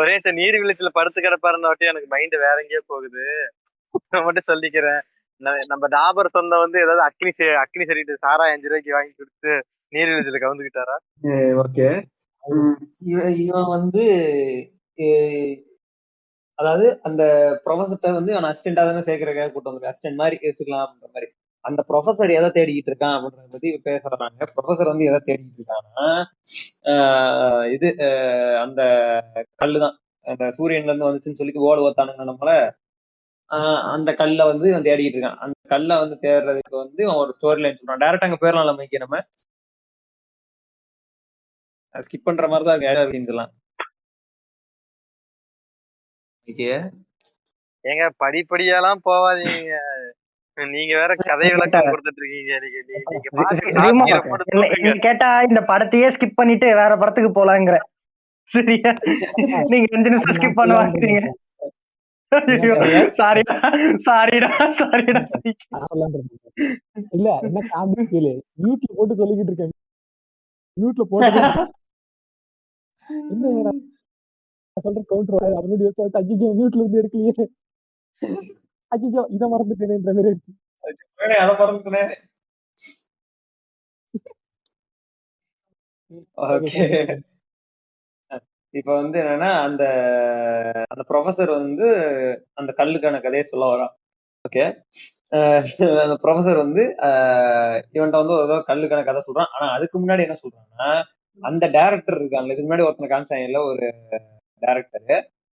ஒரே நீர்வீழ்ச்சியில படுத்து கிடப்பாருன்னு எனக்கு மைண்ட் வேற எங்கேயோ போகுது. நான் மட்டும் சொல்லிக்கிறேன், நம்ம டாபர் சொந்த வந்து ஏதாவது அக்னி சரிட்டு சாரா 5 ரூபாய்க்கு வாங்கி கொடுத்து நீர்வீழ்ச்சியில கவுந்துக்கிட்டாரா? ஓகே, இவன் வந்து அதாவது அந்த ப்ரொஃபஸர்ட்ட வந்து அவன் அசிஸ்டண்டா தானே சேர்க்கறதுக்காக கூட்டம் வந்து அசிஸ்டன்ட் மாதிரி வச்சுக்கலாம் அப்படின்ற மாதிரி. அந்த ப்ரொஃபஸர் எதை தேடிக்கிட்டு இருக்கான் அப்படின்றத பத்தி பேசுறாங்க. ப்ரொஃபஸர் வந்து எதை தேடிக்கிட்டு இருக்கான்னா, இது அந்த கல்லுதான் அந்த சூரியன்ல இருந்து வந்துச்சுன்னு சொல்லி ஓடு ஓத்தானுங்க நம்மள. அந்த கல்லை வந்து அவன் தேடிக்கிட்டு இருக்கான். அந்த கல்லை வந்து தேடுறதுக்கு வந்து அவன் ஒரு ஸ்டோரி லைன் சொல்றான். டைரக்டா அங்க போயிடலாம் மைக்கு, நம்ம ஸ்கிப் பண்ற மாதிரி தான் அப்படின்னு ஏங்க படிப்படியாலாம் போவாதீங்க, நீங்க வேற கதை விளக்கம் கொடுத்துட்டு இருக்கீங்க. கேட்டா இந்த படத்தையே ஸ்கிப் பண்ணிட்டு வேற படத்துக்கு போலாங்கிற சரியா? நீங்க 5 நிமிஷம் ஸ்கிப் பண்ண மாட்டீங்க. சாரிடா சாரிடா சாரிடா. இல்ல என்ன காமெடி கேளு, மியூட்ல போட்டு சொல்லிக்கிட்டு இருக்கேன். மியூட்ல போட்டு என்ன நான் சொல்ற கவுண்டர் அப்படி வச்சு அஜிஜோ மியூட்ல இருந்து எடுக்கலையே, அஜிஜோ இதை மறந்துட்டேன்ற மாதிரி ஆயிடுச்சு. அதை மறந்துட்டேன். ஓகே, இப்ப வந்து என்னன்னா அந்த அந்த ப்ரொஃபசர் வந்து அந்த கல்லுக்கான கதையை சொல்ல வரான். ஓகே, அந்த ப்ரொஃபசர் வந்து இவன்ட்ட வந்து ஏதோ கல்லுக்கான கதை சொல்றான். ஆனா அதுக்கு முன்னாடி என்ன சொல்றான்னா, அந்த டைரக்டர் இருக்காங்க, இதுக்கு முன்னாடி ஒருத்தனை காமிச்சாங்கல்ல ஒரு டைரக்டர்,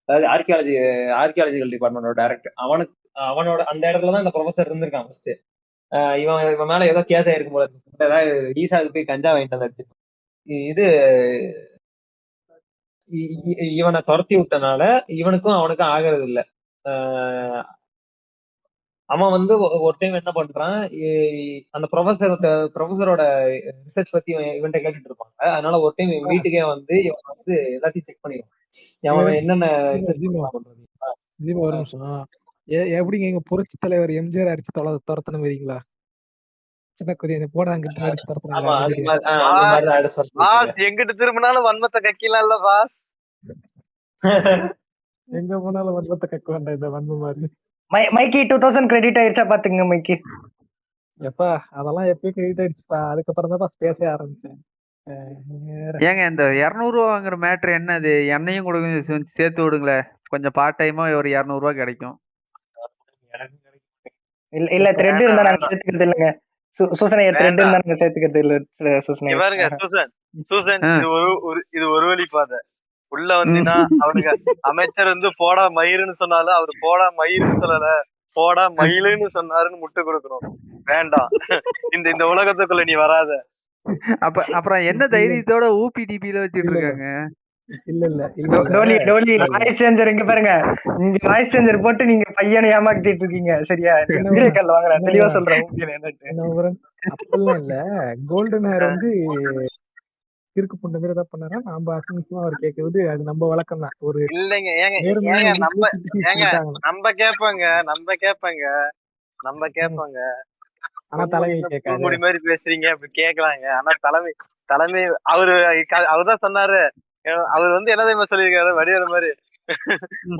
அதாவது ஆர்கியாலஜிக்கல் டிபார்ட்மெண்டோட டைரக்டர், அவனோட அந்த இடத்துலதான் இந்த ப்ரொஃபசர் இருந்திருக்கான் ஃபர்ஸ்ட். இவன் மேல ஏதோ கேஸ் ஆயிருக்கும் போல இருக்கு. ஏதாவது ஈசாவுக்கு போய் கஞ்சா வாங்கிட்டு வந்து இது இவனை துரத்தி விட்டனால இவனுக்கும் அவனுக்கும் ஆகிறது இல்ல. அவன் வந்து ஒரு டைம் என்ன பண்றான், அந்த ப்ரொஃபசரோட ரிசர்ச் பத்தி இவன்ட்ட கேட்டுட்டு இருப்பாங்க. அதனால ஒரு டைம் இவன் வீட்டுக்கே வந்து இவன் வந்து எல்லாத்தையும் செக் பண்ணிடுவான். அவன் என்னென்ன ஒரு நிமிஷம், எப்படிங்க எங்க புரட்சி தலைவர் எம்ஜிஆர் அடிச்சு துரத்தணும் வரீங்களா? சின்ன கொதிய போடாங்க அடிச்சு துரத்தணும். எங்கிட்ட திரும்பினாலும் வன்மத்தை கக்கலாம் இல்ல பாஸ், எங்க போனாலும் வன்மத்தை கக்க வேண்டாம். இந்த வன்ம மாதிரி மைக்கி 2000 கிரெடிட் ஆயிடுச்சா பாத்துங்க மைக்கி. எப்பா அதெல்லாம் எப்பயும் கிரெடிட் ஆயிடுச்சுப்பா, அதுக்கப்புறம் தான் ஸ்பேஸே ஆரம்பிச்சேன். ஏங்க இந்த 200 ரூபா வாங்குற மேட்ரு என்னது? என்னையும் கூட கொஞ்சம் சேர்த்து விடுங்களேன், கொஞ்சம் பார்ட் டைமா ஒரு 200 ரூபா கிடைக்கும். இல்ல த்ரெட் இருந்தா நாங்க சேர்த்துக்கிறது இல்லைங்க. சூசன் த்ரெட் இருந்தா நாங்க சேர்த்துக்கிறது இல்ல. சூசன் பாருங்க, சூசன் இது ஒரு வழி பாதை. உள்ள வந்தீங்கன்னா அவனுக்கு அமைச்சர் வந்து போடா மயிருன்னு சொன்னாலும் அவரு போடா மயிருன்னு சொல்லல, போடா மயிலுன்னு சொன்னாருன்னு முட்டு கொடுக்கணும். வேண்டாம், இந்த உலகத்துக்குள்ள நீ வராத. அப்புறம் என்ன தைரியத்தோட ஊபிடிபில வச்சிட்டு இருக்காங்க? டோலி வாய்ஸ் சேஞ்சர் இங்க பாருங்க, இங்க வாய்ஸ் சேஞ்சர் போட்டு நீங்க பையனை ஏமாத்திட்டு இருக்கீங்க. சரியா? தெளிவா சொல்றேன். அப்படிலாம் இல்ல, கோல்டன் ஹேர் வந்து இருக்கு பொண்ணு மாதிரி ஏதாவது பண்ணாரா, நம்ம அசிங்கமா அவர் கேட்கறது அது நம்ம வழக்கம் தான். ஒரு இல்லைங்க, நம்ம கேட்பாங்க ஆனா தலைமை கேட்காது. முடி மாதிரி பேசுறீங்க அப்படி கேட்கலாங்க. ஆனா தலைமை அவருதான் சொன்னாரு. அவர் வந்து என்ன தெரியுமா சொல்லியிருக்காரு, வடிவேற மாதிரி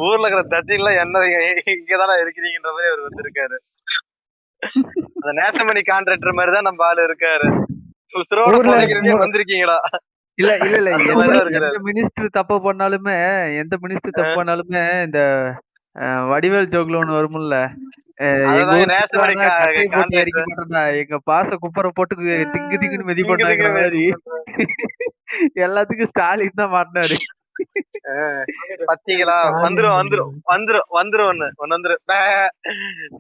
ஊர்ல இருக்கிற தத்திலாம் என்ன இங்கதானே இருக்கிறீங்கன்ற மாதிரி அவர் வந்திருக்காரு. அந்த நேசமணி கான்ட்ராக்டர் மாதிரிதான் நம்ம ஆளு இருக்காரு. வந்திருக்கீங்களா? இல்ல எந்த மினிஸ்டர் தப்பு பண்ணாலுமே இந்த வடிவேல் ஜோக்ல ஒண்ணு வரும்ல, எங்க பாச குப்பரை போட்டு திங்கு திங்குன்னு மிதி பண்ணாங்கிற மாதிரி எல்லாத்துக்கும் ஸ்டாலின் தான் மாட்டினாரு. பாத்தீங்களா? வந்துரும்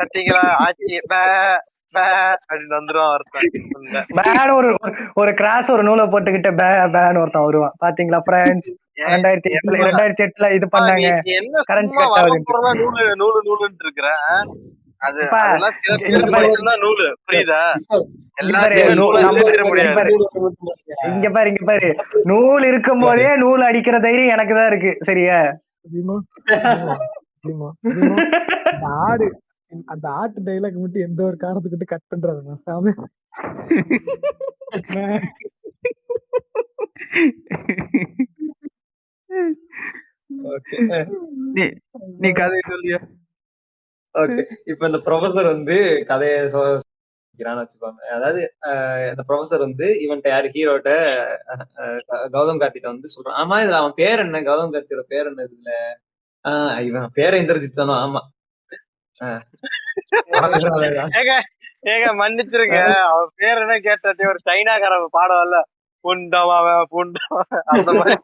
பாத்தீங்களா? ஆட்சி ஒரு கிராஸ் ஒரு நூலை போட்டுக்கிட்டு பேன்னு ஒருத்தன் வருவான். பாத்தீங்களா பிரான்ஸ் 2008 இது பண்ணாங்க. நூலுன்னு இருக்கிற இங்க பாரு நூல் இருக்கும் போதே நூல் அடிக்கிற தைரியம் எனக்குதான் இருக்கு. சரியா? அந்த ஆட்டு டைலாக் மட்டும் எந்த ஒரு காரணத்துக்கிட்ட கட் பண்றது சாமி. நீ கதை சொல்லியா? ஓகே, இப்ப இந்த ப்ரொஃபசர் வந்து கதையை வச்சுக்கோங்க. அதாவது இந்த ப்ரொஃபசர் வந்து இவன்ட்ட யாரு ஹீரோட்ட கௌதம் கார்த்திட்ட வந்து சொல்றான், ஆமா இதுல அவன் பேர் என்ன, கௌதம் கார்த்தியோட பேர் என்ன இதுல? இவன் பேரை இந்திரஜித் தானோ? ஆமா. ஏங்க மன்னிச்சிருங்க, அவன் பேர் என்ன கேட்டாட்டி ஒரு சைனாக்கார பாடம் இல்ல, புண்டமா அந்த மாதிரி.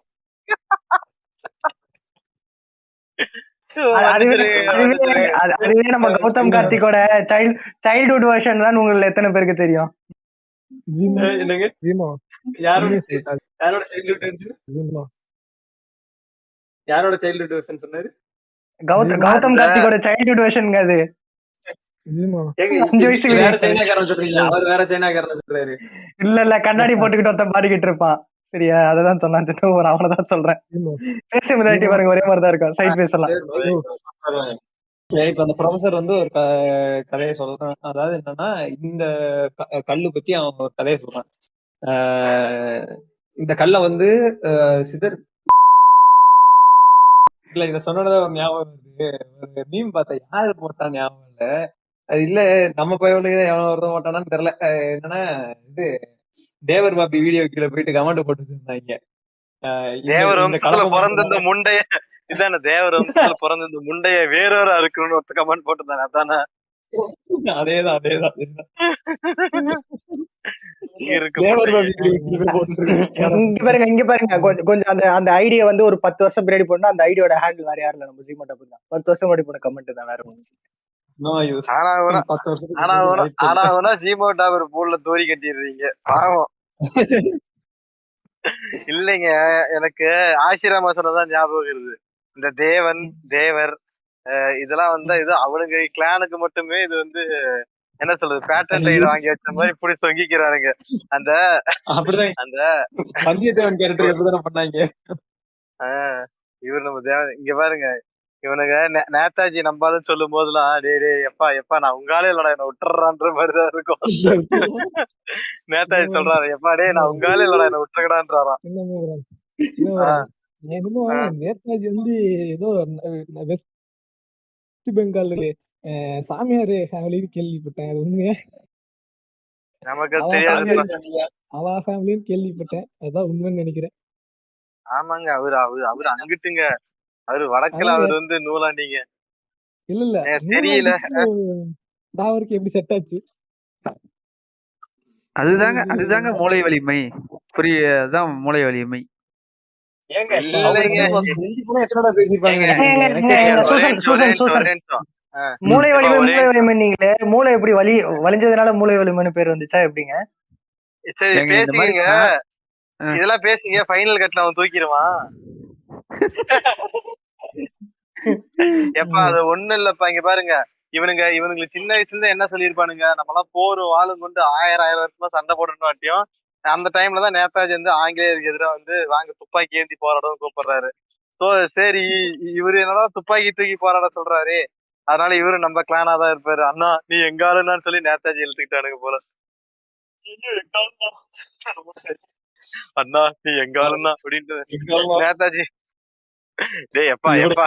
அதுவே நம்ம கௌதம் கார்த்திகோட சைல்ட்ஹுட் வெர்ஷன் தான். உங்களை எத்தனை பேருக்கு தெரியும்? யாரோட சைல்ட்ஹுட் வெர்ஷன் சொன்னாரு? கௌதம் கார்த்திகோட சைல்ட்ஹுட் வெர்ஷன் அது. இல்ல கண்ணாடி போட்டுக்கிட்டு ஒருத்தன் பாடிக்கிட்டு இருப்பான். சரியா? அததான் சொன்னான் ஒரு அவனதான் சொல்றேன். இல்ல, ஃபேஸ் சிமிலாரிட்டி பாருங்க ஒரே மாதிரி தான் இருக்கும். சைட் ஃபேஸ் எல்லாம். இப்ப அந்த ப்ரொஃபசர் வந்து ஒரு கதையை சொல்றான். அதாவது என்னன்னா, இந்த கல்லு பத்தி அவன் ஒரு கதையை சொல்றான். இந்த கல்லை வந்து சிதர் இல்ல இத சொன்னதான் ஒரு ஞாபகம் வருது. ஒரு மீம் பார்த்தேன், யாரு போட்டா ஞாபகம் இல்ல. அது இல்ல நம்ம பையனுக்கு எவனோ ஒருத்தன் போட்டானான்னு தெரியல. என்னன்னா இது தேவர் பாப்பி வீடியோ கீழே போயிட்டு கமெண்ட் போட்டு இருந்தாங்க. தேவர் வம்சத்துல பிறந்த இந்த முண்டைய இதான தேவர் வம்சத்துல பிறந்த இந்த முண்டைய வேறொரு அறுக்கணும்னு ஒருத்த கமெண்ட் போட்டுதானே அதானே? அதேதான் அதேதான் இங்க பாருங்க கொஞ்சம் அந்த ஐடியா வந்து ஒரு 10 வருஷம் பின்னாடி போனா அந்த ஐடியோட ஹேண்டில் வேற யாரும் இல்ல, நம்ம ஜி மட்டும் தான் 10 வருஷம் முன்னாடி போன கமெண்ட் தான் வேற ஒண்ணு. ஆனா ஜிமோ டாபர் பூல்ல தோரி கட்டிடுறீங்க பாவம். இல்லைங்க, எனக்கு ஆசிராமா சொன்னதான் ஞாபகம் வருது. இந்த தேவன் தேவர் இதெல்லாம் வந்து இது அவனுங்க கிளானுக்கு மட்டுமே இது வந்து என்ன சொல்றது பேட்டன் ரைடு வாங்கி வச்ச மாதிரி இப்படி தொங்கிக்கிறானுங்க. அந்த அந்த வந்தியத்தேவன் கேரக்டர் எப்படிதானே பண்ணாங்க. இவர் நம்ம தேவன் இங்க பாருங்க, இவனுங்க நேதாஜி நம்பாலும் சொல்லும் போதெல்லாம் டே எப்பா எப்பா நான் உங்காலே இல்லடா என்ன விட்டுறான்ற மாதிரிதான் இருக்கும். நேதாஜி சொல்றாரு, எப்பா டே நான் உங்காலே இல்லடா என்ன விட்டுறடான்றாராம். என்னமோ நேதாஜி வந்து ஏதோ வெஸ்ட் பெங்கால் சாமியார் ஃபேமிலின்னு கேள்விப்பட்டேன். அது உண்மையா? நமக்கு தெரியாது, அவா ஃபேமிலின்னு கேள்விப்பட்டேன். அதான் உண்மைன்னு நினைக்கிறேன். ஆமாங்க, அவரு அங்கிட்டுங்க, அவரு வடக்குல, அவர் வந்து நூலாண்டிங்க. இல்ல தெரியல தாவருக்கு எப்படி செட் ஆச்சு? அதுதாங்க மூளை வலிமை. அதான் மூளை வலிமை. மூளை வலிமை நீங்களே மூளை எப்படி வலிஞ்சதுனால மூளை வலிமைன்னு பேர் வந்துச்சா எப்படிங்க? சரி பேசுங்க, இதெல்லாம் பேசுங்க. ஃபைனல் கட்ல அவன் தூக்கிடுவான். எப்பா அது ஒண்ணு இல்லப்பா, இங்க பாருங்க, இவனுங்களுக்கு சின்ன வயசுல இருந்து என்ன சொல்லிருப்பானுங்க, நம்ம எல்லாம் போரும் வாழும் கொண்டு ஆயிரம் வருஷமா சண்டை போடணும் வாட்டியும். அந்த டைம்லதான் நேதாஜி வந்து ஆங்கிலேயருக்கு எதிராக வந்து வாங்க துப்பாக்கி ஏந்தி போராடவும் கூப்பிடுறாரு. சோ சரி, இவரு என்னதான் துப்பாக்கி தூக்கி போராட சொல்றாரு, அதனால இவரு நம்ம கிளானா தான் இருப்பாரு. அண்ணா நீ எங்க ஆளுன்னு சொல்லி நேதாஜி இழுத்துக்கிட்டானுங்க போல. அண்ணா நீ எங்க ஆளுன்னா அப்படின்ட்டு நேதாஜி டேய் எப்பா எப்பா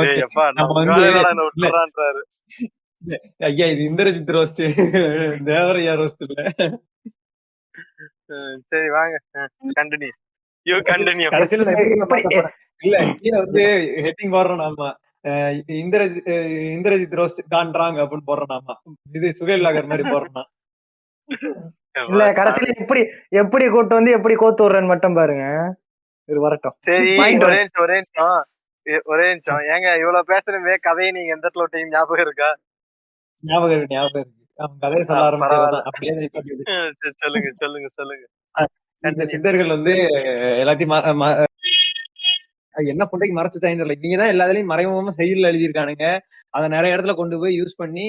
டேய் எப்பா நான் விட்டுறான்றாரு. ஐயா இது இந்திரஜித் ரோஸ்ட், தேவரையா ரோஸ்ட் இல்ல. சரி வாங்க கண்டினியூ, யூ கண்டினியூ. இல்ல கீழ வந்து ஹெட்டிங் போடுறோம் நாம, இந்திரஜித் ரோஸ்ட் காண்றாங்க அப்படின்னு போடுறோம் நாம. இது சுகேல் நகர் மாதிரி போடுறோம். இல்ல கடைசியில எப்படி கூட்டு வந்து எப்படி கோத்து விடுறேன்னு மட்டும் பாருங்க, இது வரட்டும். சரி ஒரே நிமிஷம் ஏங்க இவ்வளவு பேசுறமே, கதையை நீங்க எந்த இடத்துல விட்டீங்க ஞாபகம் இருக்கா? ஞாபகம் இருக்கு அவன் கதையை சொல்ல ஆரம்பிச்சு. சொல்லுங்க. இந்த சித்தர்கள் வந்து எல்லாத்தையும் என்ன பண்றதுக்கு மறைச்சுட்டாங்க தெரியல. நீங்கதான் எல்லாத்துலயும் மறைமுகமா செயல் எழுதியிருக்கானுங்க. அதை நிறைய இடத்துல கொண்டு போய் யூஸ் பண்ணி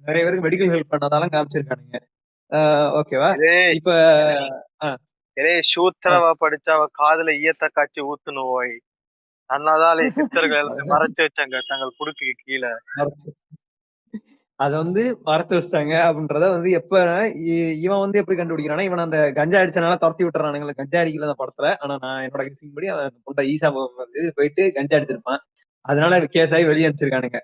நிறைய பேருக்கு மெடிக்கல் ஹெல்ப் பண்ணதாலும் காமிச்சிருக்கானுங்க. ஓகேவா? இப்ப சூத்திரவா படிச்சா அவ காதுல ஈயத்த காய்ச்சி ஊத்துணும் போய், அதனாலதான் சித்தர்கள் மறைச்சு வச்சாங்க தங்கள் குடுக்கு கீழே. அத வந்து மறைச்சு வச்சிட்டாங்க அப்படின்றத வந்து எப்ப இவன் வந்து எப்படி கண்டுபிடிக்கிறானா, இவன் அந்த கஞ்சா அடிச்சனால துரத்தி விட்டுறானுங்களா. கஞ்சா அடிக்கல அந்த படத்துல, ஆனா நான் என்னோட கெஸிங் படி அவன் ஈசா வந்து போயிட்டு கஞ்சா அடிச்சிருப்பான். அதனால கேஸ் ஆகி வெளியே அனுப்பிச்சிருக்கானுங்க.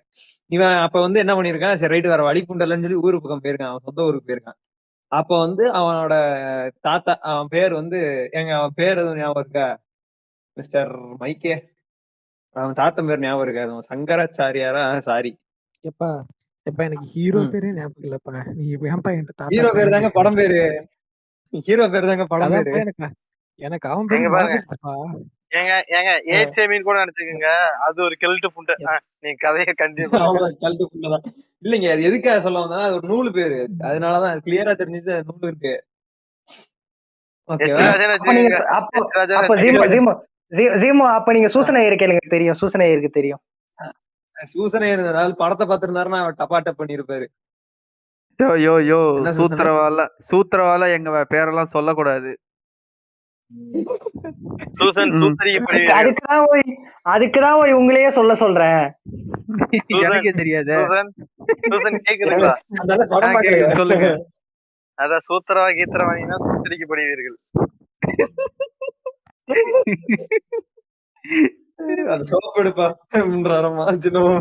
இவன் அப்ப வந்து என்ன பண்ணிருக்கான், சரி ரைட்டு வேற வழி புண்டலன்னு சொல்லி ஊரு பக்கம் போயிருக்கான், அவன் சொந்த ஊருக்கு போயிருக்கான். அப்ப வந்து அவனோட தாத்தா, அவன் பேர் வந்து அவன் பேர் எதுவும் ஞாபகம் இருக்கா? மிஸ்டர் மைக்கே, அவன் தாத்தன் பேர் ஞாபகம் இருக்கா? அவன் சங்கராச்சாரியாரா? சாரி எப்பா எனக்கு ஹீரோ பேரே ஞாபகம் இல்லப்பா. நீ ஏன்பா என்கிட்ட ஹீரோ பேர் தாங்க படம் பேரு, ஹீரோ பேர் தாங்க படம் பேரு. எனக்கு அவன் பேர் ஏங்க ஏசேமின் கூட நினைச்சுக்கோங்க, அது ஒரு கெல்ட்டு புண்டை. நீ கதையை கண்டிப்பா கெல்ட்டு புண்டைதான். இல்லைங்க அது எதுக்காக சொல்ல வந்தா, அது ஒரு நூல் பேரு, அதனாலதான் கிளியரா தெரிஞ்சது நூல் இருக்கு. அப்ப நீங்க சூசனையர் கேளுங்க, தெரியும் சூசனையருக்கு தெரியும். சூசனையர் படத்தை பார்த்திருந்தாருன்னா அவர் டப்பா டப் பண்ணிருப்பாரு. யோ யோ யோ என்ன சூசனை? சூத்திரவால எங்க பேரெல்லாம் சொல்லக்கூடாது. சூசன் ம். சூத்தரிக்கப்படுவீர்கள். அதுக்குதான் போய் உங்களையே சொல்றேன். எனக்கே தெரியாதே. சூசன் கேக்குதுங்களா? அதனால படம் கேக்குது, பார்க்கலையா? சொல்லுங்க. அதான் சூத்திரவா கீத்திரவாணினா சூத்தரிக்கப்படுவீர்கள். அது சோப்பு எடுப்பான்றாரமா சின்னமா.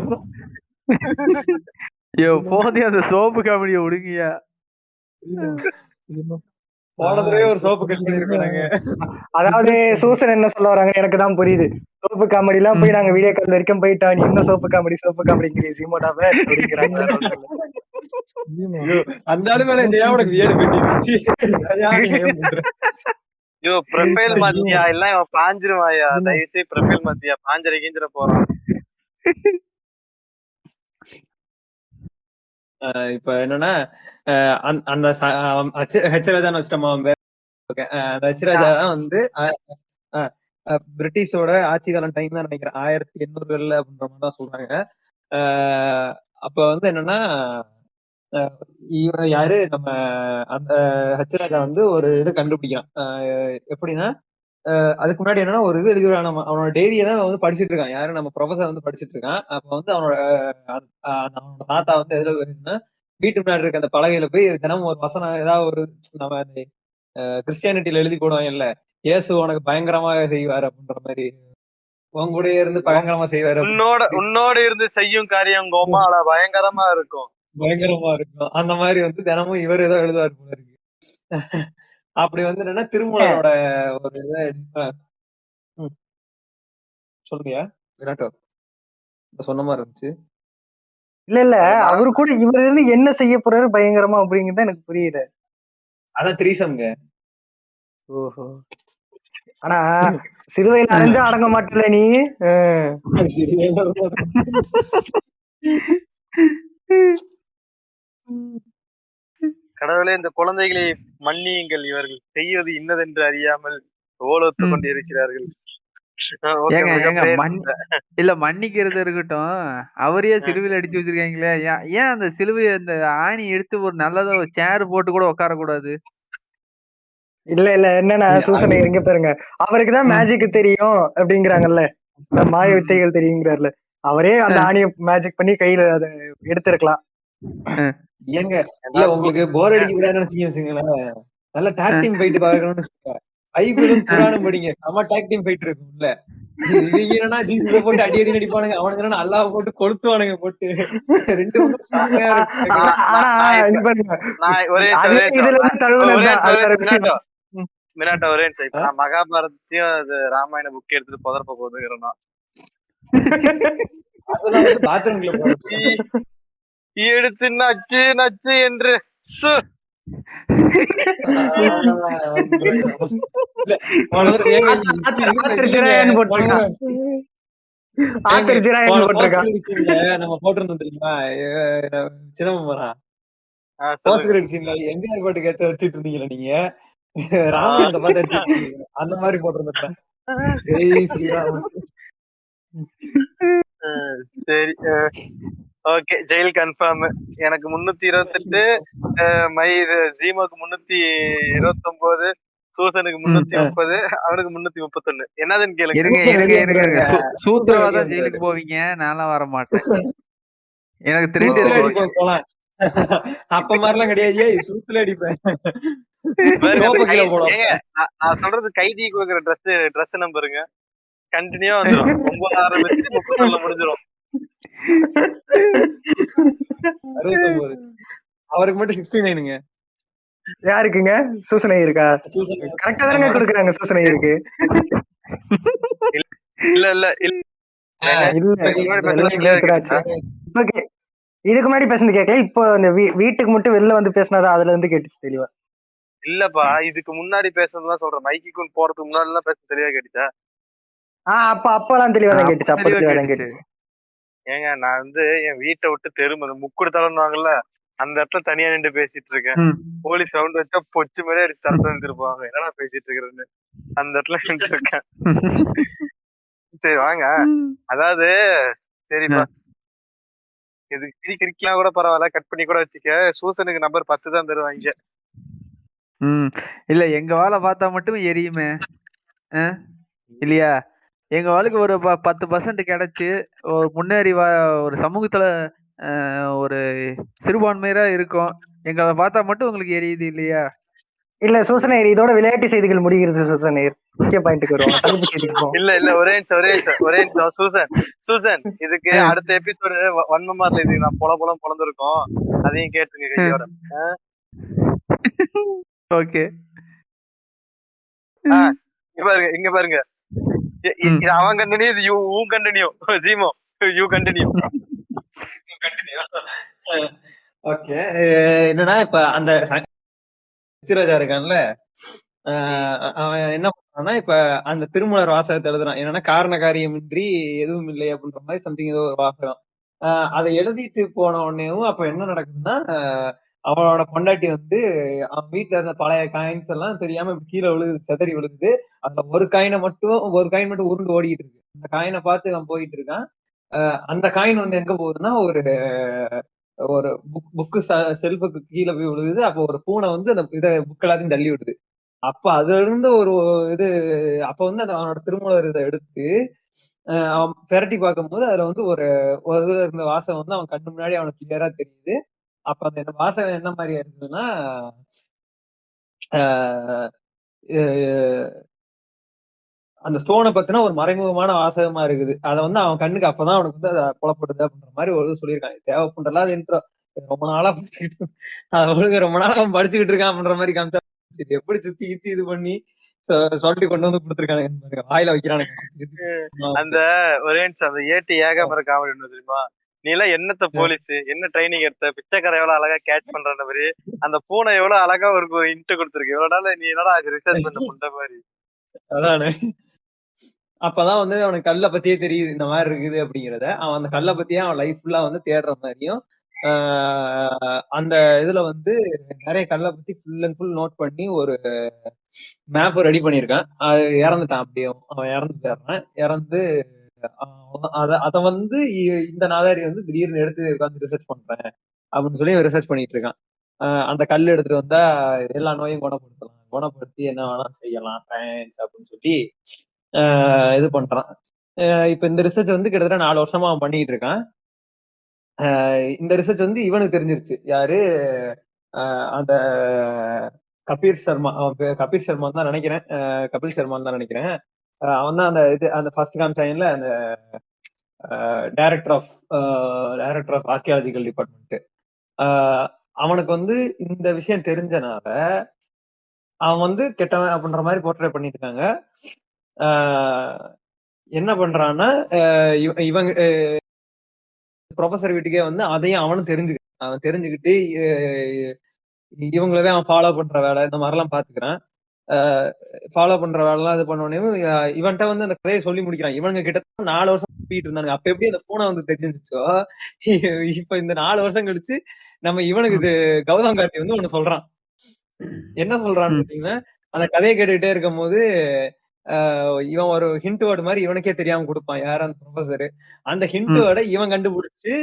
யோ போதே அந்த சோப்பு காமெடியை விடுங்கயா. போன தடவை ஒரு சோப்பு கட் பண்ணிருக்கோம் நாங்க. அதாவது சூசன் என்ன சொல்ல வராங்கன்னு எனக்கு தான் புரியுது. சோப்பு காமெடி எல்லாம் போய் நாங்க வீடியோ கால் வரைக்கும் போயிட்டா நீ என்ன சோப்பு காமெடிங்கிறீ சீமோடாவே அப்படிங்கிறாங்க. அந்த ஆளு மேல இந்த உனக்கு வியடு பெட்டி. ஐயோ ப்ரொஃபைல் மாத்தியா எல்லாம் இவன் பாஞ்சிருவாயா, தயவுசெய்து ப்ரொஃபைல் மாத்தியா, பாஞ்சரை கீஞ்சிர போறான். இப்ப என்னன்னா அந்த ஹெச்ராஜான்னு வச்சிட்டோமா அவன் பேர். அந்த ஹெச்ராஜா தான் வந்து பிரிட்டிஷோட ஆட்சி காலம் டைம் தான் நினைக்கிறேன் 1800 அப்படின்ற மாதிரி தான் சொல்றாங்க. அப்ப வந்து என்னன்னா இவன் யாரு நம்ம அந்த ஹெச்ராஜா வந்து ஒரு இது கண்டுபிடிக்கிறான். எப்படின்னா அதுக்கு முன்னாடி என்னன்னா ஒரு இது எழுதுறான். நம்ம அவனோட டைரியை தான் வந்து படிச்சுட்டு இருக்கான். யாரு நம்ம ப்ரொஃபசர் வந்து படிச்சுட்டு இருக்கான். அப்ப வந்து அவனோட தாத்தா வந்து எதுல வருதுன்னா வீட்டு முன்னாடி இருக்க அந்த பலகையில போய் தினமும் ஒரு வசனம் ஏதாவது ஒரு நம்ம அந்த கிறிஸ்டியானிட்டியில எழுதி போடுவாங்க இல்ல, இயேசு உனக்கு பயங்கரமா செய்வாரு அப்படின்ற மாதிரி, உன் கூட இருந்து பயங்கரமா செய்வாரு, உன்னோட இருந்து செய்யும் காரியம் கோமால பயங்கரமா இருக்கும். அந்த மாதிரி வந்து தினமும் இவர் ஏதோ எழுதுவாரு போல இருக்கு. அப்படி வந்து என்னன்னா திருமூலரோட ஒரு இதை சொல்லுங்கயா விராட்டோ சொன்ன மாதிரி இருந்துச்சு. இல்ல அவரு கூட இவர் இருந்து என்ன செய்ய போறாரு பயங்கரமா அப்படிங்கிறது எனக்கு புரியல. அதான் த்ரீசம்ங்க. ஓஹோ. ஆனா சிறுவையில அரைஞ்சா அடங்க மாட்டல நீ. கடவுளே இந்த குழந்தைகளை மன்னியுங்கள், இவர்கள் செய்வது இன்னதென்று அறியாமல் ஓலோத்து கொண்டிருக்கிறார்கள். இல்ல மன்னிக்கிறது இருக்கட்டும், அவரையே சிலுவையில் அடிச்சு வச்சிருக்காங்களே, ஏன் அந்த சிலுவையை அந்த ஆணி எடுத்து ஒரு நல்லதா ஒரு சேர் போட்டு கூட உட்கார கூடாது? இல்ல என்னன்னா சூசனை எங்க பாருங்க, அவருக்குதான் மேஜிக் தெரியும் அப்படிங்கிறாங்கல்ல, மாய வித்தைகள் தெரியுங்கிறாருல, அவரே அந்த ஆணியை மேஜிக் பண்ணி கையில அதை எடுத்திருக்கலாம். ஏங்க இல்ல உங்களுக்கு போர் அடிக்க கூடாதுன்னு வச்சுங்களேன், நல்ல டாக் டீம் ஃபைட் பார்க்கணும்னு பைபிளும் குரானும் படிங்க, செம டாக் டீம் ஃபைட் இருக்கும்ல. இவங்க என்னன்னா ஜீசஸ போட்டு அடி நடிப்பானுங்க, அவனுங்க என்னன்னா அல்லாஹ் போட்டு கொளுத்துவானுங்க போட்டு. ரெண்டு மினாட்டோ ஒரே நான் மகாபாரதத்தையும் அது ராமாயண புக் எடுத்துட்டு புதற்ப போதுங்கிறோம். எடுத்து நச்சு நச்சு என்று நம்ம போட்டிருந்தோம் தெரியுமா சிதம்பரா எம்ஜிஆர் பாட்டு கேட்டு வச்சுட்டு இருந்தீங்களா நீங்க, ராமாயணத்தை பார்த்து அந்த மாதிரி போட்டிருந்தேன். சரி ஓகே, ஜெயில் கன்ஃபார்ம். எனக்கு 328, மயிர் ஜீமோக்கு 329, சூசனுக்கு 330, அவனுக்கு 331. என்னதுன்னு கேளுங்க. சூத்திரவாதான் ஜெயிலுக்கு போவீங்க, நான்லாம் வர மாட்டேன். எனக்கு தெரிஞ்சு போலாம். அப்ப மாதிரிலாம் கிடையாது, சூத்துல அடிப்பேன். நான் சொல்றது கைதி கொடுக்குற ட்ரெஸ் நம்பருங்க, கண்டினியூ வந்துடும். 9 ஆரம்பிச்சு 30 முடிஞ்சிடும். அவருக்கு மட்டும் 69ங்க. யாருக்குங்க சூசனை இருக்கா? கரெக்டா தானே கொடுக்குறாங்க சூசனை இருக்கு. இல்ல இதுக்கு முன்னாடி பேசுனது கேட்கல, இப்போ இந்த வீட்டுக்கு மட்டும் வெளில வந்து பேசினதா அதுல இருந்து கேட்டுச்சு தெளிவா. இல்லப்பா, இதுக்கு முன்னாடி பேசுனதுலாம் சொல்றேன், மைக்குன்னு போறதுக்கு முன்னாடி எல்லாம் பேச தெளிவா கேட்டுச்சா? அப்பெல்லாம் தெளிவா தான் கேட்டுச்சு, அப்ப தெளிவா தான் கேட்டுச்சு. ஏங்க நான் வந்து என் வீட்டை விட்டு தெரும்பு முக்குடுத்தாலும்வாங்கல்ல, அந்த இடத்துல தனியா நின்று பேசிட்டு இருக்கேன். போலீஸ் சவுண்ட் வச்சா பொச்சு மாதிரி அடிச்சு தரத்து வந்துருப்பாங்க, என்னடா பேசிட்டு இருக்கிறேன்னு அந்த இடத்துல நின்று இருக்கேன். சரி வாங்க, அதாவது சரிப்பா இது கிரிக்கலாம் கூட பரவாயில்ல, கட் பண்ணி கூட வச்சுக்க. சூசனுக்கு நம்பர் 10 தான் தருவாங்க. இல்ல எங்க வாழை பார்த்தா மட்டும் எரியுமே. இல்லையா? எங்க வாளுக்கு ஒரு 10% கிடைச்சு ஒரு முன்னேறி ஒரு சமூகத்துல ஒரு சிறுபான்மையரா இருக்கும். எங்களை பார்த்தா மட்டும் உங்களுக்கு எரியுது இல்லையா? இல்ல சூசனேர், இதோட விளையாட்டு செய்திகள் முடிகிறது சூசனேர். முக்கிய பாயிண்ட்டுக்கு வருவோம், தலைப்பு செய்திக்கு போவோம். இல்ல ஒரே நிமிஷம் சூசன் இதுக்கு அடுத்த எபிசோடு வன்மமார்ல இது நான் பொல பொழந்திருக்கோம், அதையும் கேட்டுங்க கையோட. ஓகே, இங்க பாருங்க, அவன் கண்டினியூ, இது யூ கண்டினியூ, ஜீமோ யூ கண்டினியூ. ஓகே, என்னன்னா இப்ப அந்த சிராஜா இருக்கான்ல, அவன் என்ன பண்றான்னா இப்ப அந்த திருமலர் வாசகத்தை எழுதுறான். என்னன்னா காரண காரியமின்றி எதுவும் இல்லை அப்படின்ற மாதிரி சம்திங் ஏதோ ஒரு வாசகம். அதை எழுதிட்டு போன உடனேவும் அப்ப என்ன நடக்குதுன்னா, அவனோட பொண்டாட்டி வந்து அவன் வீட்டுல இருந்த பழைய காயின்ஸ் எல்லாம் தெரியாம கீழே விழுகுது, செதறி விழுகுது. அந்த ஒரு காயின் மட்டும் உருண்டு ஓடிட்டு இருக்கு. அந்த காயினை பார்த்து அவன் போயிட்டு இருக்கான். அந்த காயின் வந்து எங்க போகுதுன்னா ஒரு புக்கு செல்ஃபுக்கு கீழே போய் விழுகுது. அப்போ ஒரு பூனை வந்து அந்த புக் எல்லாத்தையும் தள்ளி விடுது. அப்ப அதுல இருந்து அப்ப வந்து அவனோட திருமூலர் இதை எடுத்து அவன் பெரட்டி பார்க்கும்போது அதுல வந்து ஒரு இதுல இருந்த வாசகம் வந்து அவன் கண்ணு முன்னாடி அவனுக்கு கிளியரா தெரியுது. அப்ப அந்த வாசகம் என்ன மாதிரியா இருக்குதுன்னா, அந்த ஸ்டோனை பத்தின ஒரு மறைமுகமான வாசகமா இருக்குது. அதை வந்து அவன் கண்ணுக்கு அப்பதான் அவனுக்கு வந்து அதை புலப்படுது அப்படின்ற மாதிரி ஒரு இது சொல்லியிருக்காங்க. தேவைப்படுறல அது இன்ட்ரோ ரொம்ப நாளா படிச்சுக்கிட்டு அவனுக்கு ரொம்ப நாளா அவன் படிச்சுக்கிட்டு இருக்கான் அப்படின்ற மாதிரி காமிச்சா எப்படி சுத்தி கித்தி இது பண்ணி சொல்லி கொண்டு வந்து கொடுத்துருக்கானுங்க, வாயில வைக்கிறானுங்க. அந்த ஒரே அந்த ஏட்டு ஏகாம்பர காமெடி தெரியுமா? நீ எல்லாம் என்னத்த போலீஸ், என்ன ட்ரைனிங் எடுத்த, பிச்சைக்கார எவ்வளவு அழகா கேட்ச் பண்ற மாதிரி அந்த பூனை எவ்வளவு அழகா ஒரு இன்ட்டு கொடுத்துருக்கு. எவ்வளவு நாள் நீ என்னடா ரிசர்ச் பண்ண புண்ட மாதிரி. அதானே, அப்பதான் வந்து அவனுக்கு கல்லை பத்தியே தெரியுது இந்த மாதிரி இருக்குது அப்படிங்கிறத. அவன் அந்த கல்லை பத்தியே அவன் லைஃப் ஃபுல்லா வந்து தேடுற மாதிரியும், அந்த இதுல வந்து நிறைய கல்லை பத்தி ஃபுல் அண்ட் ஃபுல் நோட் பண்ணி ஒரு மேப் ரெடி பண்ணியிருக்கான். அது இறந்துட்டான், அப்படியும் அவன் இறந்து போயிடுறான். இறந்து அத வந்து இந்த நாதாரி வந்து திடீர்னு எடுத்து உட்காந்து ரிசர்ச் பண்றேன் அப்படின்னு சொல்லி ரிசர்ச் பண்ணிட்டு இருக்கான். அந்த கல் எடுத்துட்டு வந்தா எல்லா நோயும் குணப்படுத்தலாம், குணப்படுத்தி என்ன வேணா செய்யலாம் சயின்ஸ் அப்படின்னு சொல்லி இது பண்றான். இப்ப இந்த ரிசர்ச் வந்து கிட்டத்தட்ட 4 வருஷமா அவன் பண்ணிட்டு இருக்கான். இந்த ரிசர்ச் வந்து இவனுக்கு தெரிஞ்சிருச்சு. யாரு? அந்த கபீர் சர்மா தான் நினைக்கிறேன், கபில் சர்மான்னு தான் நினைக்கிறேன். அவன் தான் அந்த ஃபர்ஸ்ட் காமிச்சாங்கல்ல, அந்த டைரக்டர் ஆஃப் ஆர்கியாலஜிக்கல் டிபார்ட்மெண்ட். அவனுக்கு வந்து இந்த விஷயம் தெரிஞ்சனால அவன் வந்து கெட்டவன் அப்படின்ற மாதிரி போர்ட்ரே பண்ணிட்டு இருக்காங்க. என்ன பண்றான்னா, இவங்க ப்ரொஃபசர் வீட்டுக்கே வந்து அதையும் அவன் தெரிஞ்சுக்கிட்டு இவங்களவே அவன் ஃபாலோ பண்ற வேலை இந்த மாதிரிலாம் பாத்துக்கிறான். ஃபாலோ பண்ற வேலை எல்லாம் இது பண்ண உடனே இவன்கிட்ட வந்து அந்த கதையை சொல்லி முடிக்கிறான். இவங்க கிட்ட 4 வருஷம் போயிட்டு இருந்தாங்க. அப்ப எப்படி அந்த பூனை வந்து தெரிஞ்சிருச்சோ, இப்ப இந்த 4 வருஷம் கழிச்சு நம்ம இவனுக்கு இது கௌதம் கார்த்தி வந்து ஒண்ணு சொல்றான். என்ன சொல்றான்னு பாத்தீங்கன்னா, அந்த கதையை கேட்டுக்கிட்டே இருக்கும் போது இவன் ஒரு ஹிண்ட் வேர்டு மாதிரி இவனுக்கே தெரியாம கொடுப்பான், யார் அந்த ப்ரொஃபசரு. அந்த ஹிண்ட் வேர்டை இவன் கண்டுபிடிச்சு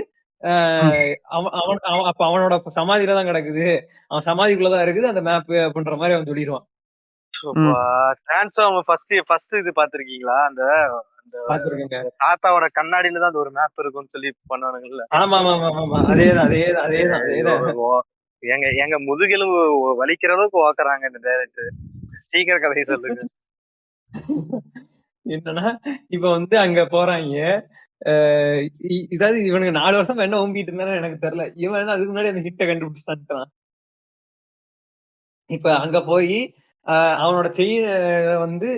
அப்ப அவனோட சமாதியில தான் கிடக்குது, அவன் சமாதிக்குள்ளதான் இருக்குது அந்த மேப் அப்படின்ற மாதிரி அவன் சொல்லிடுவான். ஃபர்ஸ்ட் இது பாத்திருக்கீங்களா? அந்த தாத்தாவோட கண்ணாடியில தான் அந்த ஒரு மேப் இருக்கும்னு சொல்லி பண்ணுவானுங்கல்ல. ஆமா ஆமா ஆமா, அதேதான். எங்க முதுகெலும்பு வலிக்கிற அளவுக்கு ஓக்குறாங்க இந்த டைரக்டர். சீக்கிரம் கதையை சொல்லுங்க. என்னன்னா இப்ப வந்து அங்க போறாங்க. இதாவது இவனுக்கு 4 வருஷம் என்ன ஓம்பிட்டு இருந்தானு எனக்கு தெரியல. இவன் அதுக்கு முன்னாடி அந்த ஹிட்ட கண்டுபிடிச்சான். இப்ப அங்க போய் அவனோட செயின் வந்து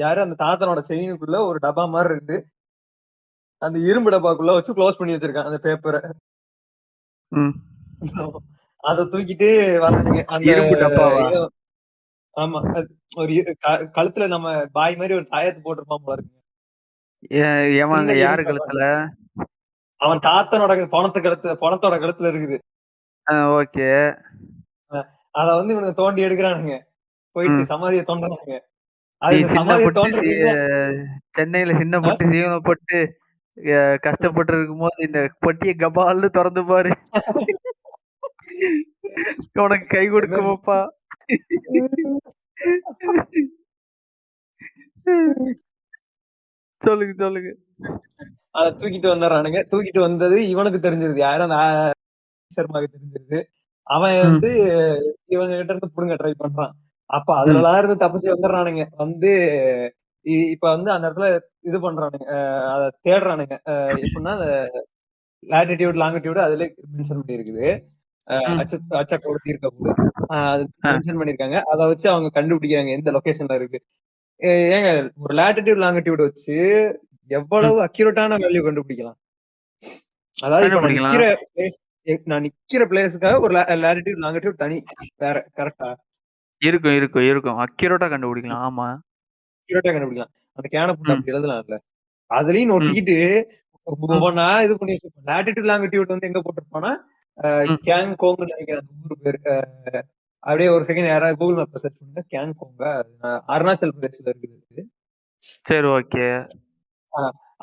யாரு அந்த தாத்தனோட செயினுக்குள்ள ஒரு டப்பா மாதிரி இருக்கு. அந்த இரும்பு டப்பாக்குள்ள வச்சு க்ளோஸ் பண்ணி வச்சிருக்கான் அந்த பேப்பரை. அத தூக்கிட்டு வந்தாங்க. அந்த ஆமா, ஒரு கழுத்துல நம்ம பாய் மாதிரி ஒரு தாயத்து போட்டிருப்பான் போல இருக்கு. யாரு கழுத்துல? அவன் தாத்தனோட பணத்தோட கழுத்துல இருக்குது. ஓகே. அத வந்து இவனுக்கு தோண்டி எடுக்கிறானுங்க, போயிட்டு சமாதியை தோன்றானுங்க. சென்னையில சின்ன போட்டு சீவனப்பட்டு கஷ்டப்பட்டு இருக்கும்போது இந்த பொட்டியை கபால்னு திறந்து பாரு, உனக்கு கை கொடுக்குமாப்பா. சொல்லுங்க சொல்லுங்க. அத தூக்கிட்டு வந்துடுறானுங்க. தூக்கிட்டு வந்தது இவனுக்கு தெரிஞ்சிருது, யாரும் சர்மாவுக்கு தெரிஞ்சிருது. அவன் வந்து இவங்க கிட்ட இருந்து புடுங்க ட்ரை பண்றான். அப்ப அதுலலாம் இருந்து தப்பிச்சு வந்துடுறானுங்க. வந்து இப்ப வந்து அந்த இடத்துல இது பண்றானுங்க, அத தேடுறானுங்க. எப்படின்னா லாட்டிடியூட் லாங்கிடியூட் அதுல மென்ஷன் பண்ணி இருக்குது. அச்சக்கோடு தீர்க்கக்கூடு அது மென்ஷன் பண்ணிருக்காங்க. அதை வச்சு அவங்க கண்டுபிடிக்கிறாங்க எந்த லொகேஷன்ல இருக்கு. ஏங்க ஒரு லாட்டிடியூட் லாங்கிடியூட் வச்சு எவ்வளவு அக்யூரேட்டான வேல்யூ கண்டுபிடிக்கலாம். அதாவது இப்ப நான் நிக்கிற பிளேஸ்க்காக ஒரு லாட்டிடியூட் லாங்கிடியூட் தனி வேற, கரெக்டா? இருக்கும் இருக்கும் இருக்கும், அக்யூரேட்டா கண்டுபிடிக்கலாம். ஆமா, அக்யூரேட்டா கண்டுபிடிக்கலாம். அந்த கேன புட் அப்படி எழுதலாம்ல. அதுலயும் ஒட்டிக்கிட்டு ஒவ்வொன்னா இது பண்ணி வச்சிருப்போம். லாட்டிடியூட் லாங்கிடியூட் வந்து எங்க போட்டிருப்பானா கேங் கோங்னு நினைக்கிறேன் அந்த ஊர் பேரு. அப்படியே ஒரு செகண்ட் யாராவது கூகுள் மேப் சர்ச் பண்ணுங்க. கேங் கோங்க அருணாச்சல் பிரதேஷ்ல இருக்குது. சரி, ஓகே.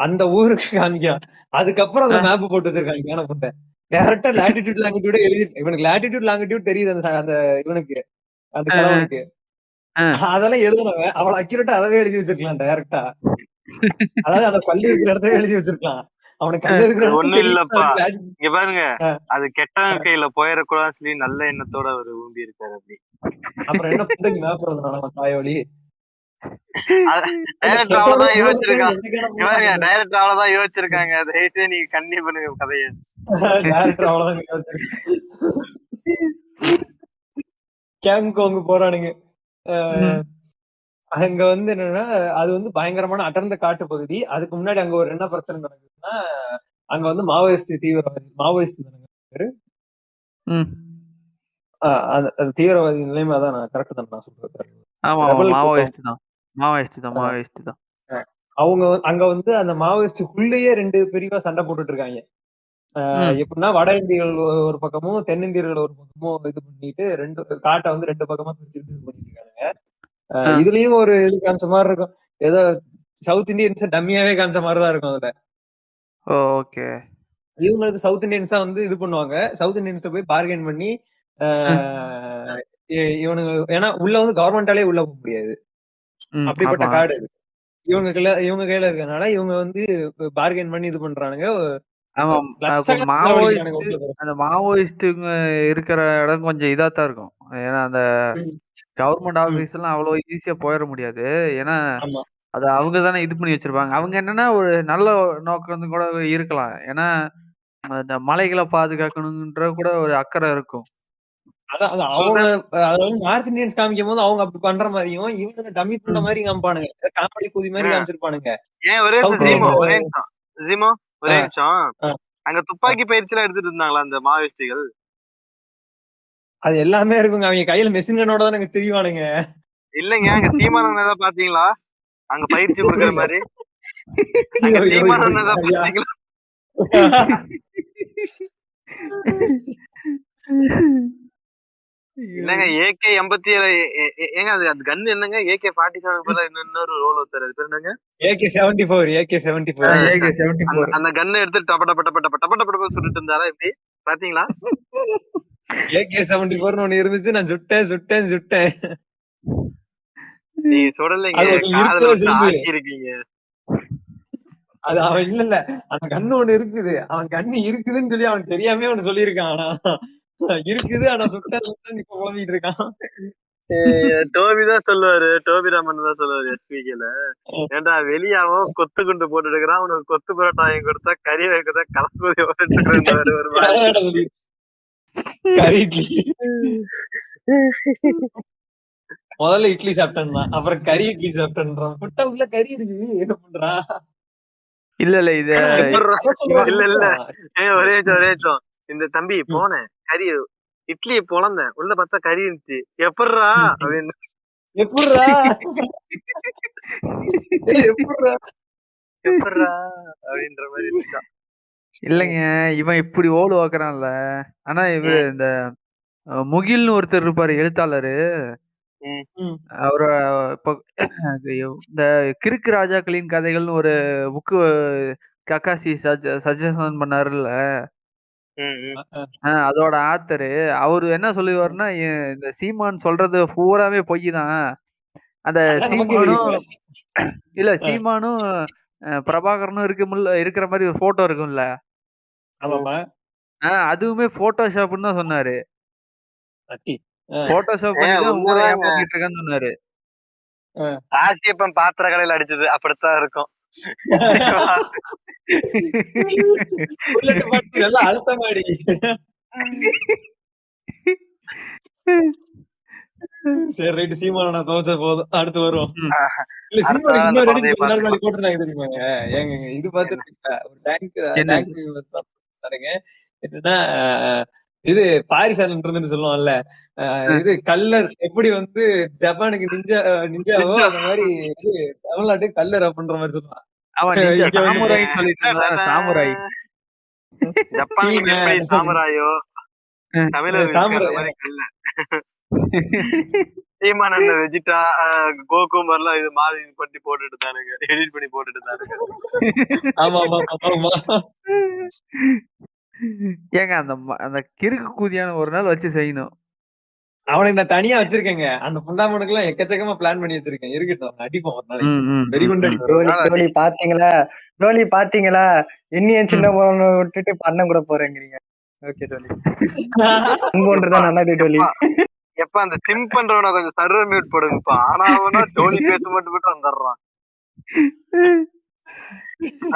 அந்த ஊருக்கு காமிக்கலாம். அதுக்கப்புறம் அந்த மேப் போட்டு வச்சிருக்காங்க கேன புட்டை. டேரக்டா லாட்டிடியூட் லாங்கிடியூட எழுதி, இவனுக்கு லாட்டிடியூட் லாங்கிடியூட் தெரியுது அந்த இவனுக்கு, அந்த கிழவனுக்கு. அதெல்லாம் எழுதுனவன் அவ்வளவு அக்யூரேட்டா அதவே எழுதி வச்சிருக்கலாம் டைரக்டா. அதாவது அந்த பள்ளி இருக்கிற இடத்துல எழுதி வச்சிருக்கலாம். அவனுக்கு ஒண்ணும் இல்லப்பா, இங்க பாருங்க, அது கெட்டவன் கையில போயிடக்கூடாதுன்னு சொல்லி நல்ல எண்ணத்தோட அவர் ஊம்பி இருக்காரு. அப்படி அப்புறம் என்ன பண்றீங்க மேப் எழுதுனா தாயோலி டைரக்டர் அவ்வளவுதான் யோசிச்சிருக்கான். டைரக்டர் அவ்வளவுதான் யோசிச்சிருக்காங்க. தயவுசெய்து நீங்க கண்டினியூ பண்ணுங்க கதையை. டைரக்டர் அவ்வளவுதான் யோசிச்சிருக்காங்க. கேங்கோங்க போறானுங்க. அங்க வந்து என்னன்னா அது வந்து பயங்கரமான அடர்ந்த காட்டு பகுதி. அதுக்கு முன்னாடி அங்க ஒரு என்ன பிரச்சனை நடக்குதுன்னா, அங்க வந்து மாவோயிஸ்ட் தீவிரவாதி, மாவோயிஸ்ட் பேரு, அந்த தீவிரவாதி நிலைமை தான். நான் கரெக்ட் தான் நான் சொல்றது. அவங்க அங்க வந்து அந்த மாவோயிஸ்டுக்குள்ளேயே 2 பிரிவா சண்டை போட்டுட்டு இருக்காங்க. எப்படின்னா வட இந்தியர்கள் ஒரு பக்கமும் தென்னிந்தியர்கள் ஒரு பக்கமும் இது பண்ணிட்டு காட்டை வந்து 2 பக்கமா பிரிச்சுட்டு இது பண்ணிட்டு இருக்காங்க. இதுலயும் ஒரு இது காமிச்ச மாதிரி இருக்கும். ஏதோ சவுத் இந்தியன்ஸ் டம்மியாவே காமிச்ச மாதிரிதான் இருக்கும் அதுல. ஓகே. இவங்களுக்கு சவுத் இந்தியன்ஸ் தான் வந்து இது பண்ணுவாங்க. சவுத் இந்தியன்ஸ் போய் பார்கெயின் பண்ணி இவனுங்க, ஏன்னா உள்ள வந்து கவர்மெண்டாலே உள்ள போக முடியாது, அப்படிப்பட்ட காடு இவங்க கையில இருக்கனால இவங்க வந்து பார்கெயின் பண்ணி இது பண்றானுங்க. அந்த மாவோயிஸ்டுங்க இருக்கிற இடம் கொஞ்சம் இதாத்தான் இருக்கும். ஏன்னா அந்த கவர்மெண்ட் ஆபீஸ் எல்லாம் அவ்வளவு ஈஸியா போயிட முடியாது. ஏன்னா அது அவங்க தானே இது பண்ணி வச்சிருப்பாங்க. அவங்க என்னன்னா ஒரு நல்ல நோக்கம் கூட இருக்கலாம். ஏன்னா அந்த மலைகளை பாதுகாக்கணும்ன்ற கூட ஒரு அக்கறை இருக்கும். அதான் அவங்க அதாவது நார்த் இந்தியன்ஸ் காமிக்கும் போது அவங்க அப்படி பண்ற மாதிரியும் இவங்க டம்மி பண்ற மாதிரி காமிப்பானுங்க. காமெடி கூதி மாதிரி காமிச்சிருப்பானுங்க. ஏன் ஒரே நிமிஷம் அங்க துப்பாக்கி பயிற்சி எல்லாம் எடுத்துட்டு இருந்தாங்களா அந்த மாவோயிஸ்டுகள்? அது எல்லாமே இருக்குங்க. அவங்க கையில மெஷின் கன்னோட தான் எனக்கு தெரியுவானுங்க. இல்லங்க, அங்க சீமானன் ஏதாவது பாத்தீங்களா அங்க பயிற்சி கொடுக்கற மாதிரி? சீமானன் ஏதாவது பாத்தீங்களா? இல்லங்க, AK-87 ஏங்க அது கன் என்னங்க? AK-47 போல இன்னொரு ரோல் வச்சாரு, அது பேர் என்னங்க? AK-74. அந்த கன்னை எடுத்து டப டப டப டப டப டப சுட்டுட்டு இருந்தாரா எப்படி பாத்தீங்களா? AK-74 ஒண்ணு இருந்துச்சு. நான் சுட்டேன். நீ சுடலைங்க, காதுல ஆக்கி இருக்கீங்க. அது அவன் இல்ல அந்த கண்ணு ஒண்ணு இருக்குது. அவன் கண்ணு இருக்குதுன்னு சொல்லி அவனுக்கு தெரியாம ஒண்ணு சொல்லியிருக்கான். ஆனா இருக்குது, ஆனா சுட்டேன் இப்ப ஓடிட்டு இருக்கான். டோபிதான் சொல்லுவாரு, டோபி ராமன் தான் சொல்லுவாரு SPK-ல. ஏன்டா வெளியாவும் கொத்து குண்டு போட்டு இருக்கிறான், உனக்கு கொத்து பரோட்டாயும் கொடுத்தா கறி வைக்கிறதா கலப்பூதி ஒரு கறி இட்லி. முதல்ல இட்லி சாப்பிட்டேன், அப்புறம் கறி இட்லி சாப்பிட்டேன்றான். புட்டா உள்ள கறி இருக்கு, என்ன பண்றான்? இல்ல இது இல்ல ஒரே நிமிஷம். இந்த தம்பி போனேன் கறி இட்லி பொழந்தேன், உள்ள பார்த்தா கறி இருந்துச்சு, எப்பட்றா அப்படின்னு. எப்பட்றா அப்படின்ற மாதிரி இருந்துச்சான். இல்லைங்க, இவன் இப்படி ஓடு வாக்குறான்ல. ஆனா இவரு இந்த முகில்னு ஒருத்தர் இருப்பாரு, எழுத்தாளரு. அவரு இப்ப இந்த கிறுக்கு ராஜாக்களின் கதைகள்னு ஒரு புக்கு கக்காசி சஜஷன் பண்ணாருல்ல, ம், ம். அதோட ஆத்தரு அவரு என்ன சொல்லுவாருன்னா, இந்த சீமான் சொல்றது பூராவே பொய் தான். அந்த அதான் நமக்கே சீமானும் தெரியுமே. இல்ல சீமானும் பிரபாகரனும் இருக்கிற மாதிரி ஒரு போட்டோ இருக்கும்ல, ஆமாமா. அதுவுமே போட்டோஷாப்னு தான் சொன்னாரு. அட்டி. போட்டோஷாப் பண்ணி தான் ஊரை உண்மைதாங்க. ஏமாத்திட்டு இருக்கான்னு சொன்னாரு. ஆசியப்பன் பாத்திர கடையில அடிச்சது அப்படித்தான் இருக்கும். புல்லட் பாட்டு நல்லா அழுத்தமாடி. சரி ரைட், சீமான தோச்ச போதும், அடுத்து வருவோம். இல்ல சீமான அடுத்த இன்னொரு குழந்தைய கொஞ்ச நாள் முன்னாடி போட்டுருந்தாங்க தெரியுமாங்க? ஏங்க இது பார்த்துருக்கீங்களா? ஒரு டேங்க் என்னன்னா, இது பாரிசாலன் இருந்துன்னு சொல்லுவோம்ல, இது கல்லர் எப்படி வந்து ஜப்பானுக்கு நிஞ்சாவோ அந்த மாதிரி இது தமிழ்நாட்டுக்கு கல்லர் அப்படின்ற மாதிரி சொல்லுவான். அவன் இங்க வந்து சாமுராய்ன்னு சொல்லிட்டு இருந்தான், சாமுராய். ஜப்பானுக்கு எப்படி சாமுராயோ தமிழர் சாமுராய். மாதிரி கல்ல சீமான் அந்த வெஜிடா கோகு மாதிரிலாம் இது மாதிரி பண்ணி போட்டுட்டு தானுங்க, எடிட் பண்ணி போட்டுட்டு தானுங்க. ஆமா ஆமா ஆமா. ஏங்க அந்த கிறுக்கு கூதியான ஒரு நாள் வச்சு செய்யணும். அவனுக்கு நான் தனியா வச்சிருக்கேங்க, அந்த புண்டாமனுக்கு எல்லாம் எக்கச்சக்கமா பிளான் பண்ணி வச்சிருக்கேன். இருக்கட்டும், அடிப்போம் ஒரு நாளைக்கு, வெறிகுண்டு அடிப்போம். டோலி பாத்தீங்களா, டோலி பாத்தீங்களா, என்னையும் சின்ன பொண்ணு விட்டுட்டு பண்ண கூட போறேங்கிறீங்க. ஓகே டோலி, அன்புன்றதான் நல்லது டோலி. எப்ப அந்த சிம் பண்றவன கொஞ்சம் சர்வர் மியூட் போடுங்கப்பா. ஆனா அவனா டோலி பேச மட்டும் வந்துடுறான்.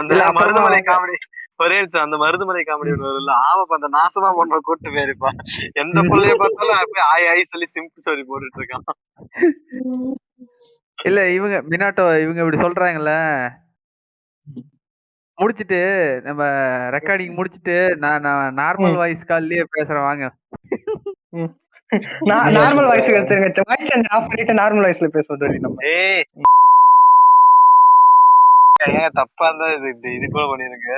அந்த மருதுமலை காமெடி ஒரே நிமிஷம், அந்த மருதுமலை காமெடி ஒண்ணு வரும்ல, ஆமாப்பா அந்த நாசமா பொண்ணை கூட்டு போயிருப்பா, எந்த பிள்ளைய பார்த்தாலும் அப்படியே ஆய் சொல்லி சிம்பிள் ஸ்டோரி போட்டுட்டு இருக்கான். இல்ல இவங்க மினாட்டோ இவங்க இப்படி சொல்றாங்கல்ல, முடிச்சிட்டு நம்ம ரெக்கார்டிங் முடிச்சிட்டு நான் நார்மல் வாய்ஸ் கால்லயே பேசுறேன் வாங்க. நார்மல் வாய்ஸ் எடுத்துங்க, வாய்ஸ் ஆஃப் பண்ணிட்டு நார்மல் வாய்ஸ்ல பேசுவோம் டோலி நம்ம. ஏய் ஏன் தப்பா இருந்தா இது கூட பண்ணிருங்க.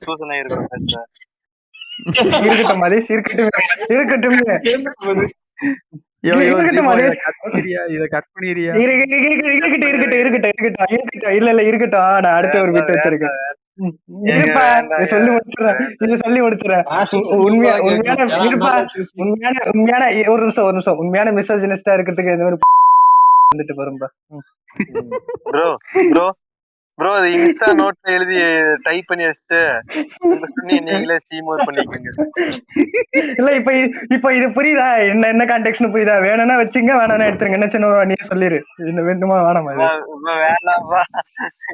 சூசனை இருக்கும் பேசுறேன். இருக்கட்டும் மதேஷ், இருக்கட்டும் இருக்கட்டும் இருக்கட்டும் இத கட் பண்ணிரியா? இருக்கட்டும் இருக்கட்டும். இல்ல இல்ல இருக்கட்டும், நான் அடுத்த ஒரு பிட் வச்சிருக்கேன். சொல்லி முடிச்சுறேன். உண்மையான ஒரு நிமிஷம் உண்மையான மிஸ்ஜினிஸ்டா இருக்கிறதுக்கு இந்த மாதிரி வந்துட்டு வரும்பா. ப்ரோ ப்ரோ ப்ரோ இது இன்ஸ்டா நோட்ல எழுதி டைப் பண்ணி வச்சுட்டு நீங்களே சீமோர் பண்ணிக்கோங்க. இல்ல இப்ப இது புரியுதா, என்ன கான்டெக்ட்னு புரியுதா? வேணும்னா வச்சுங்க, வேணாம்னா எடுத்துருங்க. என்ன சின்ன நீ சொல்லிரு, இன்னும் வேணுமா வேணாமா? வேண்டாம்ப்பா,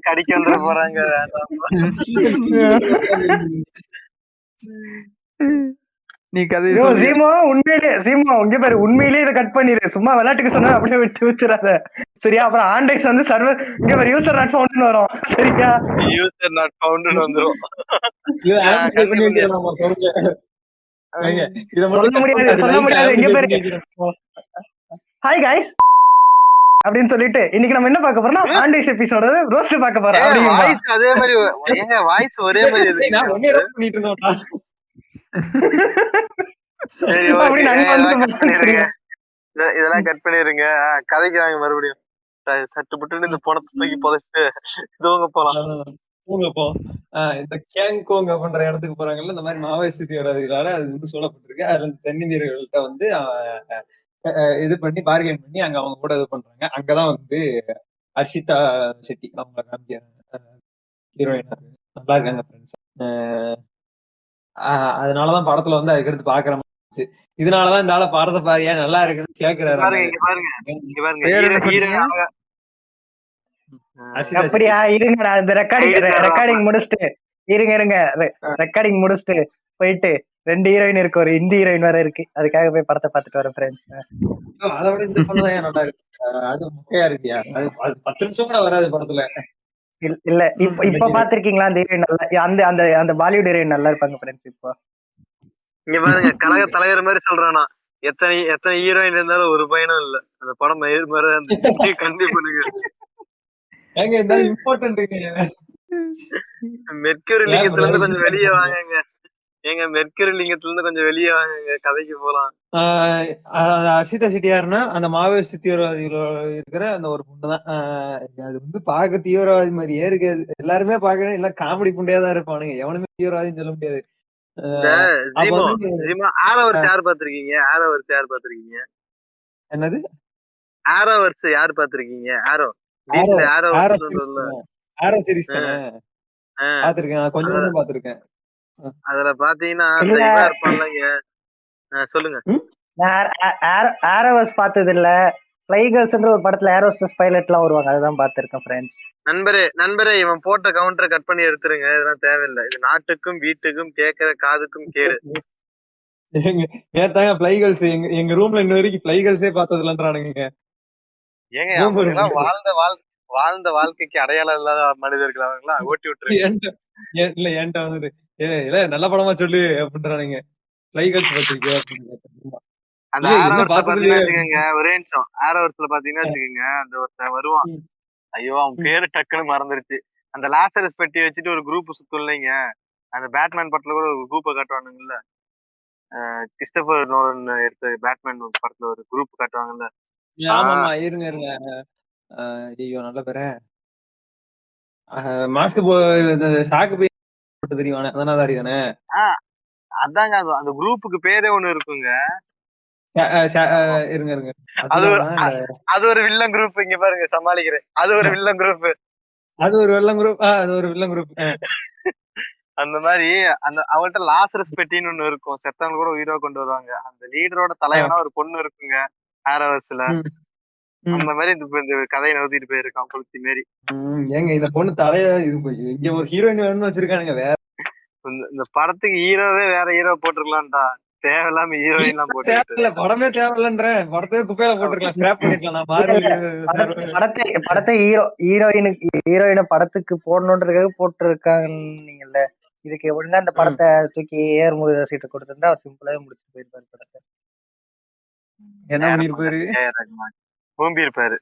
கடிக்க வந்துட போறாங்க, வேண்டாம்ப்பா. நீ கதை சீமோ உங்க பேரு உண்மையிலேயே இதை கட் பண்ணிரு. சும்மா விளையாட்டுக்கு சொன்னா அப்படியே விட்டு வச்சிடாத சரியா? அப்புறம் ஆண்டைஸ் வந்து சர்வர் இங்க பேரு யூசர் நாட் ஃபவுண்ட் வரும் சரியா? யூசர் நாட் ஃபவுண்ட் வந்துரும். சொல்ல முடியாது. எங்க பேரு ஹாய் காய்ஸ் அப்படின்னு சொல்லிட்டு இன்னைக்கு நம்ம என்ன பார்க்க போறோம்னா ஆண்டைஸ் எபிசோட ரோஸ்ட் பார்க்க போறோம். வாய்ஸ் அதே மாதிரி, எங்க வாய்ஸ் ஒரே மாதிரி இருக்கு. நான் ஒண்ணே ரோஸ்ட் பண்ணிட்டு இருந்தேன்டா. சரி ஓகே, இதெல்லாம் கட் பண்ணிருங்க. கதைக்கு வாங்க மறுபடியும். சட்டு புட்டு இந்த பணத்தை தூக்கி புதைச்சிட்டு தூங்க போலாம். இந்த கேங்கோங் அப்படின்ற இடத்துக்கு போறாங்கல்ல, இந்த மாதிரி மாவோயிஸ்ட் தீவிரவாதிகளால அது வந்து சொல்லப்பட்டிருக்கு. அதுல இருந்து தென்னிந்தியர்கள்ட்ட வந்து இது பண்ணி பார்கெயின் பண்ணி அங்க அவங்க கூட இது பண்றாங்க. அங்கதான் வந்து அர்ஷிதா செட்டி அவங்க ஹீரோயின் நல்லா இருக்காங்க ஃப்ரெண்ட்ஸ். அதனாலதான் படத்துல வந்து அதுக்கடுத்து பாக்குற மாதிரி. இதனாலதான் இந்த ஆள படத்தை பாரியா நல்லா இருக்குன்னு கேக்குறாரு. அப்படியா? இருங்கடா, இந்த ரெக்கார்டிங் முடிச்சுட்டு ரெக்கார்டிங் முடிச்சுட்டு போயிட்டு 2 ஹீரோயின் இருக்கு, ஒரு ஹிந்தி ஹீரோயின் வேற இருக்கு, அதுக்காக போய் படத்தை பார்த்துட்டு வரேன் ஃப்ரெண்ட்ஸ். அதை விட இந்த பொண்ணு தான் நல்லா இருக்கு. அது முக்கையா இருக்கியா, அது 10 நிமிஷம் கூட வராது படத்துல. இல்ல இப்ப பாத்திருக்கீங்களா அந்த ஹீரோயின் நல்லா, அந்த அந்த பாலிவுட் ஹீரோயின் நல்லா இருப்பாங்க ஃப்ரெண்ட்ஸ். இப்போ இங்க பாருங்க, கழக தலைவர் மாதிரி சொல்றானா, எத்தனை ஹீரோயின் இருந்தாலும் ஒரு பையனும் இல்ல. அந்த படம் மயிர் மாதிரி கண்டிப்பா பண்ணுங்க. ஏங்க இருந்தாலும் இம்பார்ட்டன்ட் மெர்க்யூரி லிங்கத்துல இருந்து கொஞ்சம் வெளியே வாங்க. ஏங்க மெர்க்கரி லிங்கத்துல இருந்து கொஞ்சம் வெளியே வாங்க, கதைக்கு போலாம். அர்ஷிதா செட்டியார்னா அந்த மாவோயிஸ்ட் தீவிரவாதிகளோட இருக்கிற அந்த ஒரு பொண்ணு தான். அது வந்து பாக்க தீவிரவாதி மாதிரியே இருக்காது. எல்லாருமே பாக்க எல்லாம் காமெடி புண்டையா தான் இருப்பானுங்க. எவனுமே தீவிரவாதின்னு சொல்ல முடியாது. இந்த அப்ப ஜீமோ வந்து ஜீமோ ஆரோவர்ஸ் யார் பாத்திருக்கீங்க? ஆரோவர்ஸ் யார் பாத்திருக்கீங்க? என்னது ஆரோவர்ஸ் யார் பாத்திருக்கீங்க? ஆரோ ஆரோ வீட்டுல ஆரோ ஆரோவர்ஸ் சீரிஸ் சொல்ல. தானே? ஆரோ சீரிஸ் தானே பாத்திருக்கேன். நான் கொஞ்சம் கொஞ்சம் பாத்திருக்கேன். அதுல பாத்தீங்கன்னா அந்த இல்ல. இவன் இருப்பான்லங்க. சொல்லுங்க. நான் ஏரோவஸ் பார்த்தது இல்ல. ஃப்ளை கேர்ள்ஸ்ன்ற ஒரு படத்துல ஏரோஸ்டஸ் பைலட் எல்லாம் வருவாங்க, அதுதான் பார்த்திருக்கேன் ஃப்ரெண்ட்ஸ். நண்பரே இவன் போட்ட கவுண்டரை கட் பண்ணி எடுத்துருங்க. இதெல்லாம் தேவையில்லை. இது நாட்டுக்கும் வீட்டுக்கும் கேட்கிற காதுக்கும் கேடு. ஏத்தாங்க பிளைகல்ஸ் எங்க ரூம்ல இன்ன வரைக்கும் பிளைகல்ஸே பார்த்தது இல்லன்றானுங்க. ஏங்க அவங்கெல்லாம் வாழ்ந்த வாழ்க்கைக்கு அடையாளம் இல்லாத மனிதர்கள் அவங்களா ஓட்டி விட்டுருங்க. இல்ல என்கிட்ட வந்தது இல்ல நல்ல படமா சொல்லு அப்படின்றானுங்க. பிளைகல்ஸ் பாத்திருக்கேன். அந்த ஆரோவர்ஸ்ல பாத்தீங்கன்னா வச்சுக்கோங்க, ஒரே நிமிஷம். ஆரோவர்ஸ்ல பாத்தீங்கன்னா வச்சுக்கோங்க, அந்த ஒருத்தன் வருவான். ஐயோ அவன் பேரு டக்குன்னு மறந்துருச்சு. அந்த லாசரஸ் பெட்டி வச்சுட்டு ஒரு குரூப் சுத்தும் இல்லைங்க. அந்த பேட்மேன் படத்துல கூட ஒரு குரூப்பை காட்டுவானுங்கல்ல. கிறிஸ்டபர் நோலன் எடுத்த பேட்மேன் படத்துல ஒரு குரூப் காட்டுவாங்கல்ல. ஆமாமா இருங்க ஐயோ நல்ல பேர மாஸ்க் சாக்கு போட்டு தெரியும் அதனாதாரி தானே. அதாங்க அந்த குரூப்புக்கு பேரே ஒண்ணு இருக்குங்க. இருங்க அது ஒரு வில்லன் குரூப். இங்க பாருங்க சமாளிக்கிறேன். அது ஒரு வில்லன் குரூப். அது ஒரு வில்லன் குரூப். அந்த மாதிரி அந்த அவங்கள்ட்ட லாசரஸ் பெட்டின்னு ஒண்ணு இருக்கும். செத்தவங்க கூட உயிரோ கொண்டு வருவாங்க. அந்த லீடரோட தலைவனா ஒரு பொண்ணு இருக்குங்க ஆரோவர்ஸ்ல. அந்த மாதிரி இந்த கதையை நோத்திட்டு போயிருக்கான் புளுத்தி மாரி. ஏங்க இந்த பொண்ணு தலைய இங்க ஒரு ஹீரோயின் வேணும்னு வச்சிருக்கானுங்க. வேற இந்த படத்துக்கு ஹீரோவே வேற ஹீரோ போட்டுருக்கலாம்டா. தேவையில்லாம ஹீரோயின் எல்லாம் போட்டு படமே தேவையில்லன்றேன். படத்தையே குப்பையில போட்டுருக்கலாம், ஸ்கிராப் பண்ணிருக்கலாம். படத்தை ஹீரோயினை படத்துக்கு போடணுன்றதுக்காக போட்டிருக்காங்கல்ல. இதுக்கு ஒழுங்கா இந்த படத்தை தூக்கி ஏர் முருகா சீட்டை கொடுத்திருந்தா அவர் சிம்பிளாவே முடிச்சு போயிருப்பாரு படத்தை. என்ன பண்ணிருப்பாரு? பூம்பி இருப்பாரு.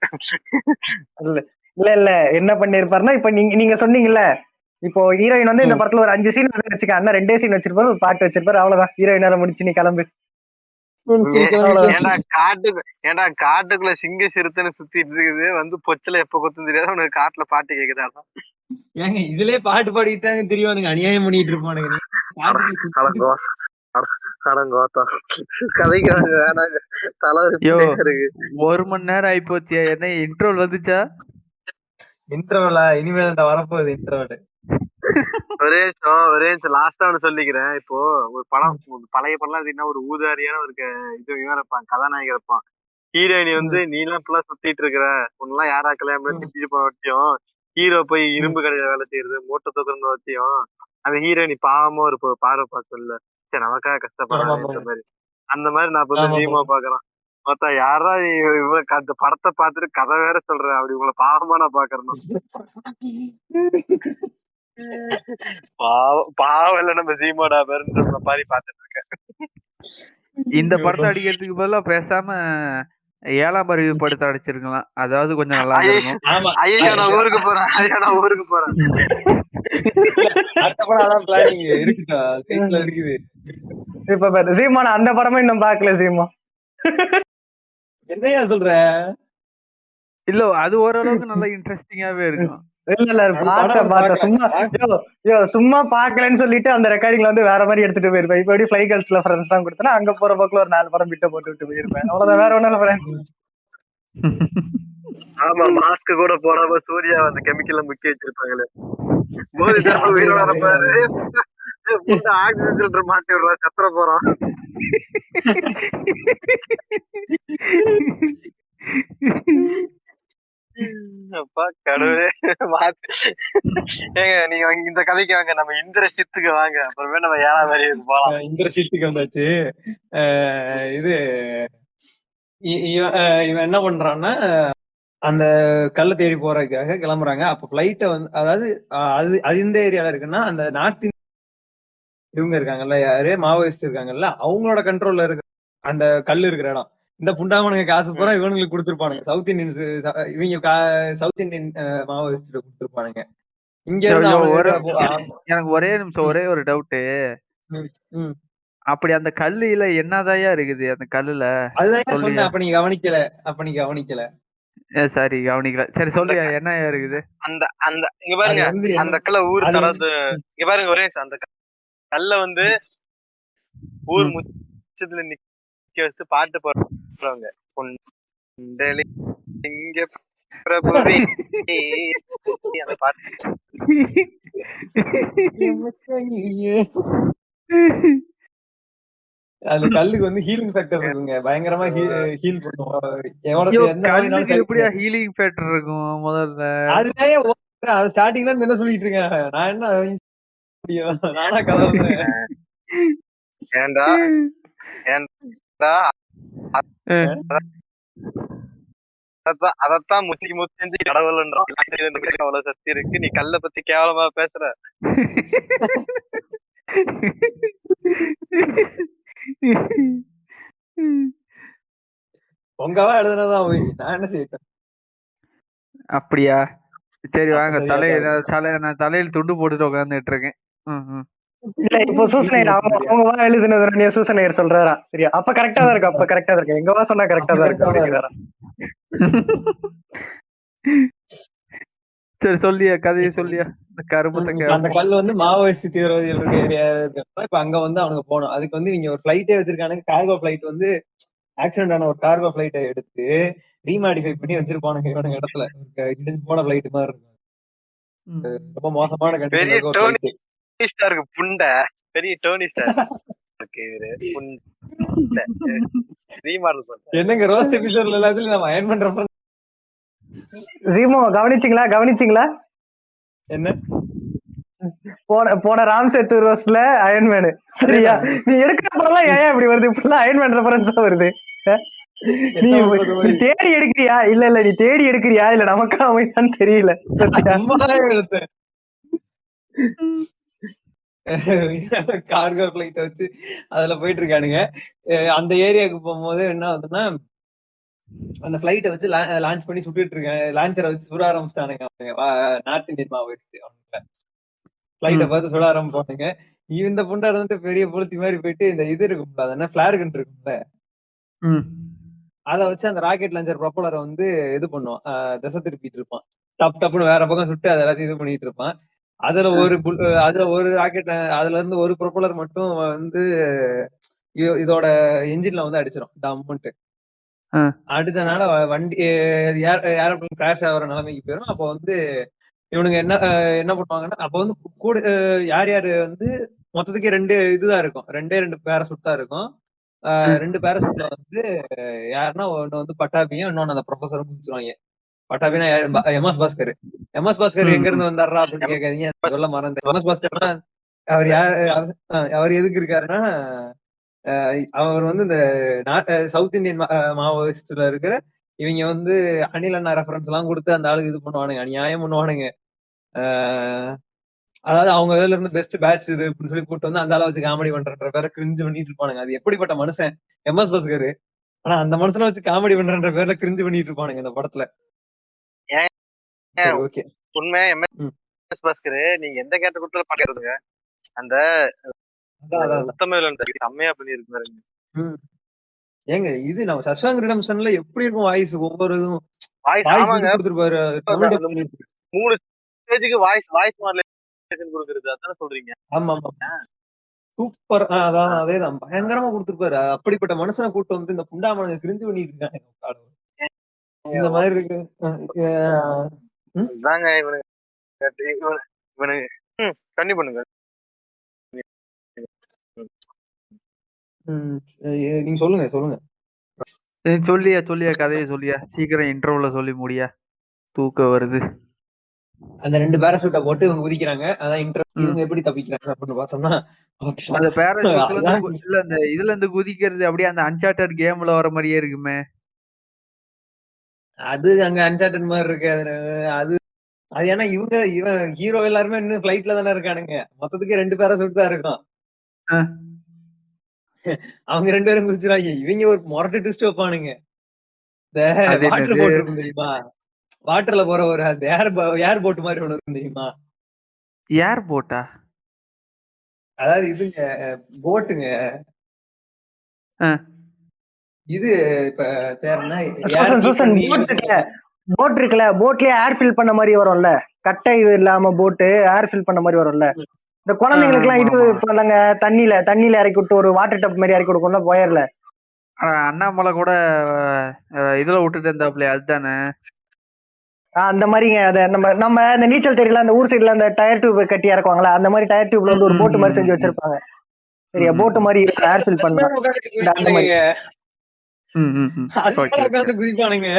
இல்ல என்ன பண்ணிருப்பாருன்னா, இப்ப நீங்க சொன்னீங்கல்ல, இப்போ ஹீரோயின் வந்து இந்த படத்துல ஒரு 5 சீன் வச்சுக்க, அண்ணா 2 சீன் வச்சிருப்பாரு, ஒரு பாட்டு வச்சிருப்பாரு, அவ்வளவுதான். ஹீரோயினால முடிச்சு நீ கிளம்பு. ஏன்டா காட்டுக்குள்ள சிங்க சிறுத்தைன்னு சுத்திட்டு இருக்குது, வந்து பொச்சல எப்ப கொத்துன்னு தெரியாது உனக்கு காட்டுல பாட்டு கேக்குதாடா? ஏங்க இதுலயே பாட்டு பாடிட்டாங்க தெரியும். அநியாயம் பண்ணிட்டு இருப்பானுங்க. ஒரு மணி நேரம் ஆயிப்போச்சு. என்ன இன்ட்ரோல் வந்துச்சா? இன்ட்ரோவலா? இனிமேல் வரப்போகுது இன்ட்ரோவல். ஒரே நிமிஷம் லாஸ்டா ஒண்ணு சொல்லிக்கிறேன். இப்போ ஒரு படம், பழைய படம் எடுத்தீங்கன்னா ஒரு ஊதாரியான ஒரு இது இவன் இருப்பான், கதாநாயகர் இருப்பான். ஹீரோயினி வந்து நீ எல்லாம் ஃபுல்லா சுத்திட்டு இருக்கிற, உன்னெல்லாம் யாரா கல்யாணம் திட்டிட்டு போன வச்சியும், ஹீரோ போய் இரும்பு கடையில வேலை செய்யறது, மூட்டை தூக்குறத வச்சியும், அந்த ஹீரோயினி பாவமா ஒரு பார்வை பார்க்க இல்ல, சரி நமக்காக கஷ்டப்படுறாங்க மாதிரி. அந்த மாதிரி நான் இப்ப வந்து ஜீமா பாக்குறேன். மொத்தம் யாரா அந்த படத்தை பார்த்துட்டு கதை வேற சொல்றேன், அப்படி உங்களை பாவமா நான் பாக்குறேன். பாவம் இல்ல நம்ம ஜீமோடா பேருன்ற மாதிரி பாத்துட்டு இருக்கேன். இந்த படத்தை அடிக்கிறதுக்கு பதிலா பேசாம 7ஆம் அறிவு படத்தை அடிச்சிருக்கலாம். அதாவது கொஞ்சம் நல்லா இருக்கும். ஐயோ நான் ஊருக்கு போறேன். அடுத்த படம் அதான் பிளானிங் இருக்குடா, சைட்ல இருக்குது. இப்ப ஜீமா அந்த படமே இன்னும் பாக்கல. ஜீமா என்னையா சொல்ற? இல்ல அது ஓரளவுக்கு நல்லா இன்ட்ரெஸ்டிங்காவே இருக்கும். சும்மா பாக்கலன்னு சொல்லிட்டு அந்த ரெக்கார்டிங்ல வந்து வேற மாதிரி எடுத்துட்டு போயிருப்பேன். இப்ப எப்படி ஃப்ளை கேர்ள்ஸ்ல ஃப்ரெண்ட்ஸ் தான் கொடுத்தனா, அங்க போற பக்கம் ஒரு 4 படம் விட்டு போட்டு போயிருப்பேன். அவ்வளவுதான், வேற ஒண்ணும் இல்ல. ஆமா, மாஸ்க் கூட போடாம சூர்யா அந்த கெமிக்கல்ல முக்கி வச்சிருப்பாங்களே, ஆக்சிஜன் சிலிண்டர் மாட்டி விடுறா, கத்துற போறான். அப்பா கடவுளே. ஏங்க நீங்க இந்த கதைக்கு வாங்க, நம்ம இந்திரசித்துக்கு வாங்க, அப்புறமே நம்ம 7ஆம் அறிவுக்கு போலாம். இந்திரசித்துக்கு வந்தாச்சு. இது இவன் என்ன பண்றான்னா, அந்த கல்ல தேடி போறதுக்காக கிளம்புறாங்க. அப்ப பிளைட்ட வந்து, அதாவது அது இந்த ஏரியால இருக்குன்னா, அந்த நார்த் இவங்க இருக்காங்கல்ல, யாரு மாவோயிஸ்ட் இருக்காங்கல்ல, அவங்களோட கண்ட்ரோல்ல இருக்கு அந்த கல் இருக்கிற இடம். இந்த புண்டாமனுங்க காசு பூரா இவனுங்களுக்கு கொடுத்துருப்பானுங்க. சவுத் இந்தியன்ஸ், இவங்க சவுத் இந்தியன் மாவோயிஸ்ட் கொடுத்துருப்பானுங்க. இங்க எனக்கு ஒரே நிமிஷம், ஒரே ஒரு டவுட். ம், ம். அப்படி அந்த கல்லுல என்னதாயா இருக்குது அந்த கல்லுல? அதுதான் சொல்லியா? சொன்னேன். அப்ப நீ கவனிக்கல. சாரி கவனிக்கல. சரி அந்த சொல்லியா என்னயா இருக்குது? அந்த அந்த இங்க அது பாருங்க, வந்து அந்த கல்ல ஊர் அது தரது. இங்க பாருங்க ஒரே நிமிஷம். அந்த கல்ல வந்து ஊர் ம். முச்சத்துல நிக்க வச்சு பாட்டு பாடுறவங்க. குண்டலிங்க பிரபுவே அந்த பாட்டு. அந்த கல்லுக்கு வந்து ஹீலிங் ஃபேக்டர் இருக்குங்க. பயங்கரமா ஹீல் பண்ணும். ஐயோ, எந்த நோயினாலும் கல்லுக்கு சரி எப்படியா ஹீலிங் ஃபேக்டர் இருக்கும் முதல்ல? அதுதான் அது ஸ்டார்டிங்ல இருந்து என்ன சொல்லிட்டு இருக்கேன். நான் என்ன முடியும்? நானா கதை ஏண்டா ஏண்டா அதத்தான் முத்தி முத்தி கடவுள்ன்றான். அவ்வளவு சக்தி இருக்கு, நீ கல்ல பத்தி கேவலமா பேசுற. உங்கவா எழுதுனதான் போய் நான் என்ன செய்யட்டேன். அப்படியா? சரி வாங்க, சரியா நான் தலையில் துண்டு போட்டுட்டு உட்காந்துட்டு இருக்கேன். இல்ல இப்போ சூசனையர் அவங்க வா எழுதுனது நீ சூசனையர் சொல்றாரா? சரியா? அப்ப கரெக்டா தான் இருக்கு. அப்ப கரெக்டா தான் இருக்கு. எங்க வா சொன்னா கரெக்டா தான் இருக்கு அப்படிங்கிறாரா? சரி சொல்லியா, கதையை சொல்லியா. இந்த கருமத்தை அந்த கல் வந்து மாவோயிஸ்ட் தீவிரவாதிகள் இருக்க ஏரியா இருக்கிறப்ப இப்ப அங்க வந்து அவனுக்கு போகணும். அதுக்கு வந்து இவங்க ஒரு பிளைட்டே வச்சிருக்கானுங்க. கார்கோ பிளைட் வந்து ஆக்சிடென்ட் ஆன ஒரு கார்கோ பிளைட்டை எடுத்து ரீமாடிஃபை பண்ணி வச்சிருப்பானுங்க இவனுங்க இடத்துல. இடிஞ்சு போன பிளைட் மாதிரி இருக்கும். ரொம்ப மோசமான பெரிய கண்டிஷன்ல டோனி பிளைட். ஸ்டார் புண்டை, பெரிய டோனி ஸ்டார் இருக்கு இவரு. புண்டை ரீமாடல் பண்ற. என்னங்க ரோஸ் எபிசோட்ல எல்லாத்துலயும் நம்ம அயன் பண்றோம். ஜீமோ கவனிச்சிங்களா? என்ன போன ராம் சேத்து ரோஸ்ல அயன்மேனு. சரியா? நீ எடுக்கிற படம் ஏன் இப்படி வருது? இப்பெல்லாம் அயன்மேன் ரெஃபரன்ஸ் தான் வருது. நீ தேடி எடுக்கிறியா இல்ல நீ தேடி எடுக்கிறியா இல்ல நமக்கு அமைதான் தெரியல. எடுத்தேன் கார்கோ பிளைட் வச்சு அதுல போயிட்டு இருக்கானுங்க. அந்த ஏரியாவுக்கு போகும்போது என்ன ஆகுதுன்னா, அந்த பிளைட்டை வச்சு லான்ச் பண்ணி சுட்டுட்டு இருக்காங்க. லான்ச்சரை வச்சு சுட ஆரம்பிச்சிட்டானுங்க. நார்த் இந்தியன் மாவோயிஸ்ட் அவங்க பிளைட்டை பார்த்து சுட ஆரம்பிப்பானுங்க. இந்த புண்டா வந்து பெரிய புளுத்தி மாதிரி போயிட்டு இந்த இது இருக்கும்ல, அது என்ன பிளார் கன் இருக்கும்ல, அதை வச்சு அந்த ராக்கெட் லான்ச்சர் ப்ரொப்பலரை வந்து இது பண்ணுவான், திசை திருப்பிட்டு இருப்பான். டப் டப்புன்னு வேற பக்கம் சுட்டு அதை எல்லாத்தையும் இது பண்ணிட்டு இருப்பான். அதுல ஒரு ராக்கெட், அதுல இருந்து ஒரு ப்ரொப்பலர் மட்டும் வந்து இதோட என்ஜின்ல வந்து அடிச்சிடும் டம்முன்ட்டு. அடிச்சனால வண்டி ஏரோப்ளேன் கிராஷ் ஆகிற நிலைமைக்கு போயிடும். அப்போ வந்து இவனுங்க என்ன பண்ணுவாங்கன்னா, அப்போ வந்து கூட யார் யாரு வந்து மொத்தத்துக்கே 2 இதுதான் இருக்கும். 2 பேராசூட் தான் இருக்கும். 2 பேராசூட்ல வந்து யாருன்னா ஒண்ணு வந்து பட்டாபியும் இன்னொன்னு அந்த ப்ரொஃபஸரும் முடிச்சிருவாங்க. பட்டாபினா எம்எஸ் பாஸ்கர். எம்எஸ் பாஸ்கர் எங்க இருந்து வந்தாரா அப்படின்னு கேட்காதீங்க, சொல்ல மறந்தேன். எம்எஸ் பாஸ்கர்னா அவர் எதுக்கு இருக்காருன்னா, அவர் வந்து இந்த சவுத் இந்தியன் மாவோயிஸ்ட்ல இருக்கிற இவங்க வந்து அனில் அண்ணா ரெஃபரன்ஸ் எல்லாம் கொடுத்து அந்த ஆளுக்கு இது பண்ணுவானுங்க, அநியாயம் பண்ணுவானுங்க. அதாவது அவங்க இதுல இருந்து பெஸ்ட் பேட்ச் இது அப்படின்னு சொல்லி கூப்பிட்டு வந்து அந்த ஆளை வச்சு காமெடி பண்ற பேரை கிரிஞ்சு பண்ணிட்டு இருப்பானுங்க. அது எப்படிப்பட்ட மனுஷன் எம்எஸ் பாஸ்கர். ஆனா அந்த மனுஷனை வச்சு காமெடி பண்ற பேர்ல கிரிஞ்சு பண்ணிட்டு இருப்பானுங்க இந்த படத்துல. உண்மை எம்எஸ் பாஸ்கர் நீங்க எந்த கேட்ட கூட்டத்துல பாக்குறதுங்க, அந்த செம்மையா பண்ணிருக்காரு. ஏங்க இது நம்ம சஸ்வாங் ரிடம்ஷன்ல எப்படி இருக்கும் வாய்ஸ், ஒவ்வொரு இதுவும் கொடுத்துருப்பாரு. 3 ஸ்டேஜுக்கு வாய்ஸ் மாடுலேஷன் கொடுக்குறது, அதானே சொல்றீங்க? ஆமா ஆமா சூப்பர். அதான் அதேதான் பயங்கரமா கொடுத்துருப்பாரு. அப்படிப்பட்ட மனுஷனை கூட்டு வந்து இந்த புண்டாமனுங்க கிரிஞ்சு பண்ணிட்டு இருக்காங்க. இந்த மாதிரி இருக்கு இவனுக்கு கண்ணி பண்ணுங்க. நீங்க சொல்லுங்க. சொல்லியா கதையை சொல்லியா, சீக்கிரம் இன்டர்வியூல சொல்லி முடியா, தூக்கம் வருது. அந்த 2 பேராசூட்டை போட்டு இவங்க குதிக்கிறாங்க. அதான் இவங்க எப்படி தப்பிக்கிறாங்க அப்படின்னு பார்த்தோம்னா, அந்த பேராசூட்ல இல்ல அந்த இதுல இருந்து குதிக்கிறது அப்படியே அந்த அன்சார்ட்டட் கேம்ல வர மாதிரியே இருக்குமே. அது அங்க அன்சார்ட்டட் மாதிரி இருக்கு. அது ஏன்னா இவன் ஹீரோ எல்லாருமே இன்னும் பிளைட்ல தானே இருக்கானுங்க. மொத்தத்துக்கு 2 பேராசூட் தான் இருக்கும். அவங்க 2 பேரும் குதிச்சுறாங்க. இவங்க ஒரு மொரட்டு ட்விஸ்ட் வைப்பானுங்க. இந்த வாட்டர் போட் இருக்கும் தெரியுமா, வாட்டர்ல போற ஒரு அந்த ஏர் போட் மாதிரி ஒண்ணு இருக்கும் தெரியுமா? ஏர் போட்டா? அதாவது இதுங்க போட்டுங்க ஆ. இது இப்ப பேர் என்ன சூசன் சூசன் போட் இருக்குல்ல, போட்லயே ஏர் ஃபில் பண்ண மாதிரி வரும்ல, கட்டை இது இல்லாம போட்டு ஏர் ஃபில் பண்ண மாதிரி வரும்ல. இந்த குழந்தைங்களுக்கு எல்லாம் இது பண்ணலங்க, தண்ணியில இறக்கி விட்டு ஒரு வாட்டர் டப் மாதிரி இறக்கி கொடுக்கும்ல போயர்ல. அண்ணாமலை கூட இதுல விட்டுட்டு இருந்தாப்லையே அதுதானே? அந்த மாதிரிங்க. அதை நம்ம இந்த நீச்சல் தெரியல, அந்த ஊர் சைடுல அந்த டயர் டியூப் கட்டி இறக்குவாங்களா, அந்த மாதிரி டயர் டியூப்ல வந்து ஒரு போட்டு மாதிரி செஞ்சு வச்சிருப்பாங்க. சரியா, போட்டு மாதிரி ஏர் ஃபில் பண்ணலாம். அந்த மாதிரி குதிப்பானுங்க.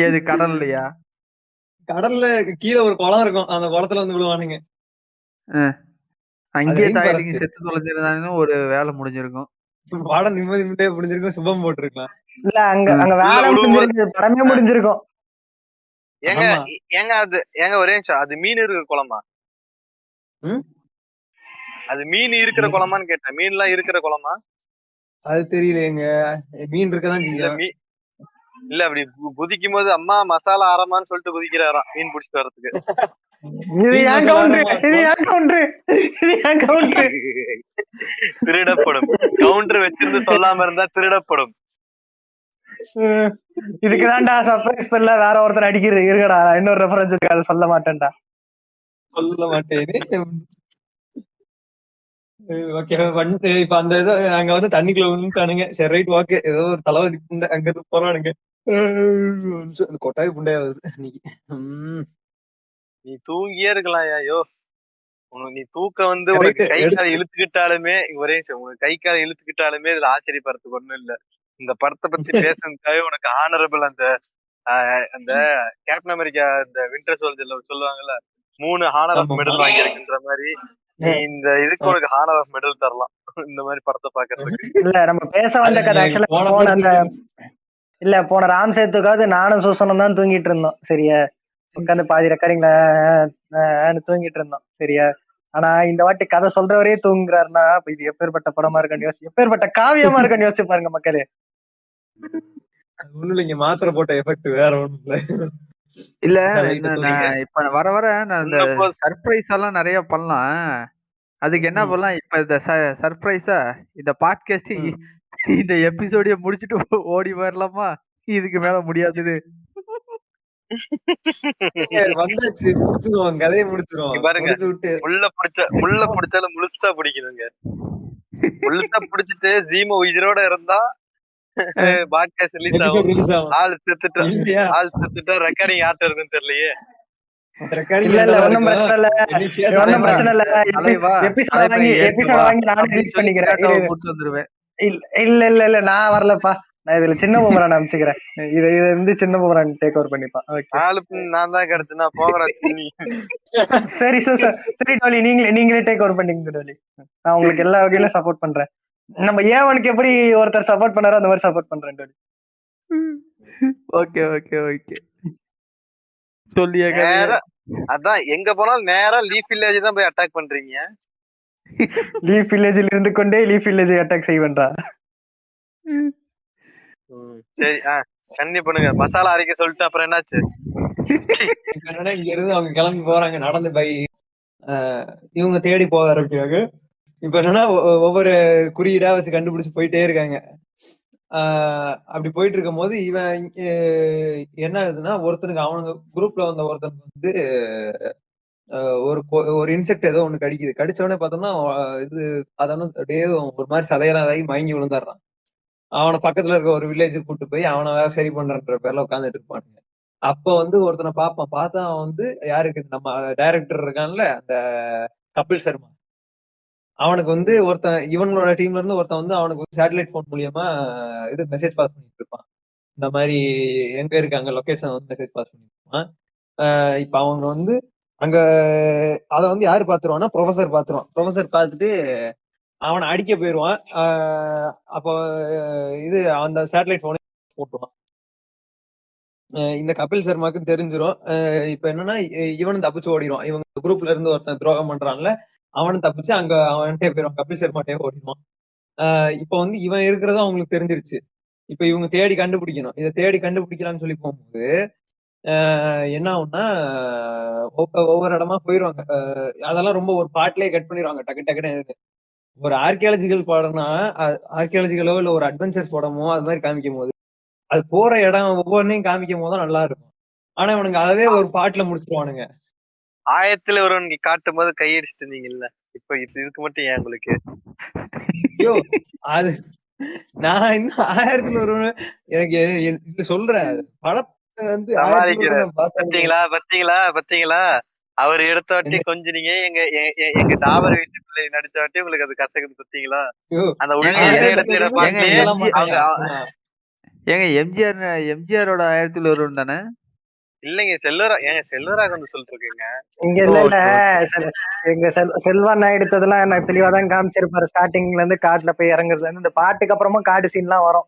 எது கடல்லையா? கடல்ல கீழே ஒரு குளம் இருக்கும், அந்த குளத்துல வந்து விழுவானுங்க. அங்கேயே தாயிலிங்க செத்து தொலைஞ்சிருந்தாங்க, ஒரு வேலை முடிஞ்சிருக்கும். படம் நிம்மதி நிம்மதியா முடிஞ்சிருக்கும், சுபம் போட்டிருக்கலாம். இல்ல அங்க வேலை முடிஞ்சிருக்கு, படமே முடிஞ்சிருக்கும். ஏங்க அது ஒரே நிமிஷம், அது மீன் இருக்கிற குளமா? அது மீன் இருக்கிற குளமான்னு கேட்டேன். மீன் எல்லாம் இருக்கிற குளமா? அது தெரியலையேங்க, மீன் இருக்கதான் செய்யும். இல்ல அப்படி குதிக்கும் போது அம்மா மசாலா ஆரமான்னு சொல்லிட்டு குதிக்கிறாராம் மீன் பிடிச்சிட்டு வர்றதுக்கு. திருடப்படும். கவுண்டர் வச்சிருந்து சொல்லாம இருந்தா திருடப்படும். இதுக்குதான்டா சர்ப்ரைஸ் பண்ணல, வேற ஒருத்தர் அடிக்கிறது இருக்கடா, இன்னொரு ரெஃபரன்ஸ் இருக்கு, அதை சொல்ல மாட்டேன்டா. சொல்ல மாட்டேன். ஓகே, வந்துட்டு இப்ப அந்த இது அங்க வந்து தண்ணிக்குள்ள விழுந்துட்டானுங்க. சரி ரைட், ஓகே, ஏதோ ஒரு தளபதி புண்டை அங்க இருந்து போறானுங்க. கொட்டாய் புண்டையாவது இன்னைக்கு. நீ தூங்கியே இருக்கலாம். ஐயோ, நீ தூக்க வந்து உனக்கு கை காலை இழுத்துக்கிட்டாலுமே, ஒரே உனக்கு கை காலை இழுத்துக்கிட்டாலுமே இதுல ஆச்சரியப்படுறதுக்கு ஒண்ணும் இல்ல. இந்த படத்தை பத்தி பேசுறதுக்காக உனக்கு ஆனரபிள் அந்த கேப்டன் அமெரிக்கா இந்த வின்டர் சோல்ஜர்ல சொல்லுவாங்கல்ல, 3 ஹானர் ஆஃப் மெடல் வாங்கியிருக்குன்ற மாதிரி நீ இந்த இதுக்கு உனக்கு ஹானர் ஆஃப் மெடல் தரலாம் இந்த மாதிரி படத்தை பாக்குறதுக்கு. இல்ல நம்ம பேச வந்த கதை ஆக்சுவலா போன ராம் சேத்துக்காவது நானும் சூசனும் தான் தூங்கிட்டு இருந்தோம். சரியா, உட்காந்து பாதி ரெக்கார்டிங்ல தூங்கிட்டு இருந்தோம். சரியா, ஆனா இந்த வாட்டி கதை சொல்றவரே தூங்குறாருன்னா இது எப்பேற்பட்ட படமா இருக்குன்னு யோசிச்சு, எப்பேற்பட்ட காவியமா இருக்குன்னு யோசிச்சு பாருங்க மக்களே. ஒண்ணும் இல்லைங்க, மாத்திரை போட்ட எஃபெக்ட், வேற ஒண்ணும் இல்ல. இல்ல இப்ப வர வர நான் இந்த சர்ப்ரைஸ் எல்லாம் நிறைய பண்ணலாம். அதுக்கு என்ன பண்ணலாம், இப்ப இந்த சர்ப்ரைஸா இந்த பாட்காஸ்ட் இந்த எபிசோடிய முடிச்சுட்டு ஓடி வரலாமா? இதுக்கு மேல முடியாது. வந்தாச்சு, முடிச்சிருவோம், கதையை முடிச்சிருவோம். பாருங்க, முள்ள பிடிச்சாலும் முழுசா பிடிக்கணுங்க. முழுசா பிடிச்சிட்டு ஜீமோ உயிரோட இருந்தா பாட்காஸ்ட் ரிலீஸ் ஆகும். ஆள் செத்துட்டா ரெக்கார்டிங் யார்ட்ட இருக்குன்னு தெரியலையே. இல்ல ஒண்ணும் பிரச்சனை இல்ல, எபிசோட் வாங்கி நானே ரிலீஸ் பண்ணிக்கிறேன். இல்ல நான் வரலப்பா, நான் இதுல சின்ன பொம்மரான் அனுப்பிச்சுக்கிறேன். இது வந்து சின்ன பொம்மரான் டேக் ஓவர் பண்ணிப்பான். நான் தான் கிடைச்சுனா போகிறேன். சரி சரி டோலி, நீங்களே டேக் ஓவர் பண்ணிங்க டோலி. நான் உங்களுக்கு எல்லா வகையிலும் சப்போர்ட் பண்றேன். நம்ம ஏவனுக்கு எப்படி ஒருத்தர் சப்போர்ட் பண்ணாரோ அந்த மாதிரி சப்போர்ட் பண்றேன் டோலி. ஓகே ஓகே ஓகே, சொல்லியே. அதான் எங்க போனாலும் நேரா லீஃப் வில்லேஜ் தான் போய் அட்டாக் பண்றீங்க. லீஃப் வில்லேஜில் இருந்து கொண்டே லீஃப் வில்லேஜ் அட்டாக் செய்வன்றா. சரி, கண்ணி பண்ணுங்க. மசாலா அரைக்க சொல்லிட்டு அப்புறம் என்னாச்சு? இங்க இருந்து அவங்க கிளம்பி போறாங்க நடந்து, பை இவங்க தேடி போக ஆரம்பிக்கிறாங்க. இப்ப என்னன்னா ஒவ்வொரு குறியீடா வச்சு கண்டுபிடிச்சு போயிட்டே இருக்காங்க. அப்படி போயிட்டு இருக்கும் போது இவன் என்ன ஆகுதுன்னா, ஒருத்தனுக்கு அவனுங்க குரூப்ல வந்த ஒருத்தனுக்கு வந்து ஒரு இன்செக்ட் ஏதோ ஒண்ணு கடிக்குது. கடிச்ச உடனே பார்த்தோம்னா இது அதெல்லாம் அப்படியே ஒரு மாதிரி சதையராதாகி மயங்கி விழுந்துடுறான். அவனை பக்கத்துல இருக்க ஒரு வில்லேஜுக்கு கூட்டு போய் அவனை சரி பண்றன்ற பேர்ல உட்காந்துட்டு இருப்பானுங்க. அப்ப வந்து ஒருத்தனை பார்த்தா அவன் வந்து யாருக்கு, நம்ம டைரக்டர் இருக்கான்ல அந்த கபில் சர்மா, அவனுக்கு வந்து ஒருத்தன் இவனோட டீம்ல இருந்து ஒருத்தன் வந்து அவனுக்கு சேட்டலைட் போன் மூலியமா இது மெசேஜ் பாஸ் பண்ணிட்டு இருப்பான். இந்த மாதிரி எங்க இருக்காங்க லொகேஷன் வந்து மெசேஜ் பாஸ் பண்ணிட்டு இருப்பான். இப்ப அவங்க வந்து அங்க அத வந்து யாரு பாத்துருவான்னா ப்ரொஃபசர் பாத்துருவான். ப்ரொஃபசர் பார்த்துட்டு அவனை அடிக்க போயிருவான். அப்போ இது அந்த சேட்டலைட் போனே போட்டுருவான். இந்த கபில் சர்மாக்கு தெரிஞ்சிரும். இப்ப என்னன்னா இவனும் தப்பிச்சு ஓடிடுவான். இவங்க குரூப்ல இருந்து ஒருத்தன் துரோகம் பண்றான்ல, அவனும் தப்பிச்சு அங்க அவன்கிட்டே போயிடுவான், கபில் சர்மாட்டே ஓடிடுவான். இப்ப வந்து இவன் இருக்கிறதும் அவங்களுக்கு தெரிஞ்சிருச்சு. இப்ப இவங்க தேடி கண்டுபிடிக்கணும். இதை தேடி கண்டுபிடிக்கலாம்னு சொல்லி போகும்போது என்ன ஆகும்னா ஒவ்வொரு இடமா போயிருவாங்க. அதெல்லாம் ரொம்ப ஒரு பாட்டிலே கட் பண்ணிடுவாங்க டக்கு டக்குன்னு. ஒரு ஆர்கியாலஜிக்கல் படம்னா ஆர்கியாலஜிக்கலோ இல்ல ஒரு அட்வென்ச்சர்ஸ் படமோ அது மாதிரி காமிக்கும் போது அது போற இடம் ஒவ்வொன்றையும் காமிக்கும் போது தான் நல்லா இருக்கும். ஆனா இவனுங்க அதவே ஒரு பாட்டுல முடிச்சிருவானுங்க. ஆயத்துல ஒருவன் காட்டும் போது கையடிச்சுட்டு இருந்தீங்கல்ல, இப்ப இதுக்கு மட்டும் ஏன் உங்களுக்கு? ஐயோ அது நான் இன்னும் 1000த்துல ஒரு எனக்கு இது சொல்றேன். படத்தை வந்து 1000த்துல ஒரு நான் பார்த்தேன். பாத்தீங்களா அவர் எடுத்த வாட்டி கொஞ்சம் நீங்க எங்க டாபர் வீட்டு பிள்ளை நடிச்ச வாட்டி உங்களுக்கு அது கசக்குது பாத்தீங்களா? ஐயோ, அந்த உள்ள இடத்துல பார்த்து இதெல்லாம் மாட்டாங்க. ஏங்க எம்ஜிஆரோட 1000ல் ஒருவன் தானே? இல்லைங்க செல்வராக வந்து சொல்லிட்டு இருக்கீங்க. இங்க இல்ல இல்ல எங்க செல்வா எடுத்ததெல்லாம் எனக்கு தெளிவாதான் காமிச்சிருப்பாரு. ஸ்டார்டிங்ல இருந்து காட்டுல போய் இறங்குறது இந்த பாட்டுக்கு அப்புறமா காடு சீன் எல்லாம் வரும்.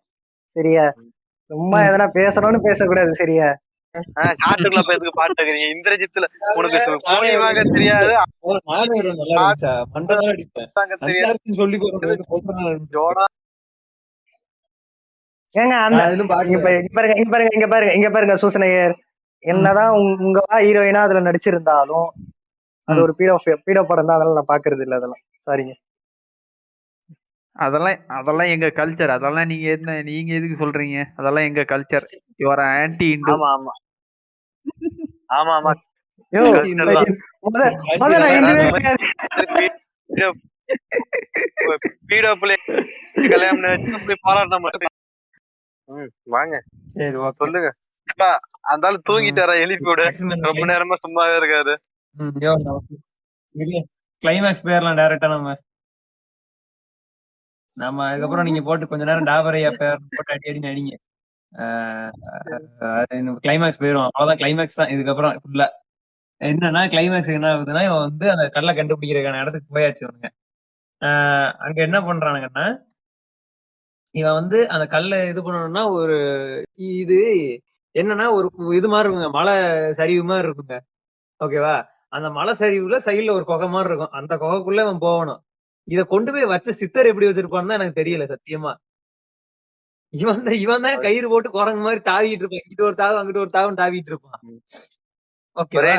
சரியா? சும்மா எதனா பேசணும்னு பேசக்கூடாது. சரியா? காட்டுக்குள்ள போய் எதுக்கு பாட்டு இருக்கிறீங்க? இந்திரஜித்துல உனக்கு பூர்ணிமாக தெரியாது, ஜோடா ஏங்க அந்த இங்க பாருங்க சூசனையர் என்னதான் உங்க ஹீரோயினா அதுல நடிச்சிருந்தாலும் அது ஒரு பீடோ படம் தான். அதெல்லாம் நான் பாக்குறது இல்ல. அதெல்லாம் சாரிங்க. அதெல்லாம் எங்க கல்ச்சர். அதெல்லாம் நீங்க எதுக்கு சொல்றீங்க? அதெல்லாம் எங்க கல்ச்சர். Your anti Hindu. ஆமா பீடோ பிள்ளை கல்யாணம் போய் பாராட்டம் வாங்க சொல்லுங்க. அந்த தூங்கிட்டாரா? எழுப்பி விட ரொம்ப நேரமா சும்மாவே இருக்காரு. கிளைமேக்ஸ் பேர்லாம் டைரக்டா நம்ம அதுக்கப்புறம் நீங்க போட்டு கொஞ்ச நேரம் டாபரையா பேர் போட்டு அடி அடிங்க. கிளைமேக்ஸ் போயிடும். அவ்வளவுதான், கிளைமேக்ஸ் தான் இதுக்கப்புறம் ஃபுல்லா. என்னன்னா கிளைமேக்ஸ் என்ன ஆகுதுன்னா, இவன் வந்து அந்த கல்லை கண்டுபிடிக்கிறதுக்கான இடத்துக்கு போயாச்சு. அவனுங்க அங்க என்ன பண்றானுங்கன்னா, இவன் வந்து அந்த கல்லை இது பண்ணணும்னா ஒரு இது என்னன்னா ஒரு இது மாதிரி இருக்குங்க, மலை சரிவு மாதிரி இருக்குங்க. ஓகேவா? அந்த மலை சரிவுல சைடுல ஒரு குகை மாதிரி இருக்கும். அந்த குகைக்குள்ள இவன் போகணும். இத கொண்டு போய் வச்ச சித்தர் எப்படி வச்சிருப்பான்னு எனக்கு தெரியல சத்தியமா. இவன் தான் கயிறு போட்டு குரங்கு மாதிரி தாவிட்டு இருப்பான். இங்கிட்டு ஒரு தாவு அங்கிட்டு ஒரு தாவும் தாவிட்டு இருப்பான். ஓகேவா?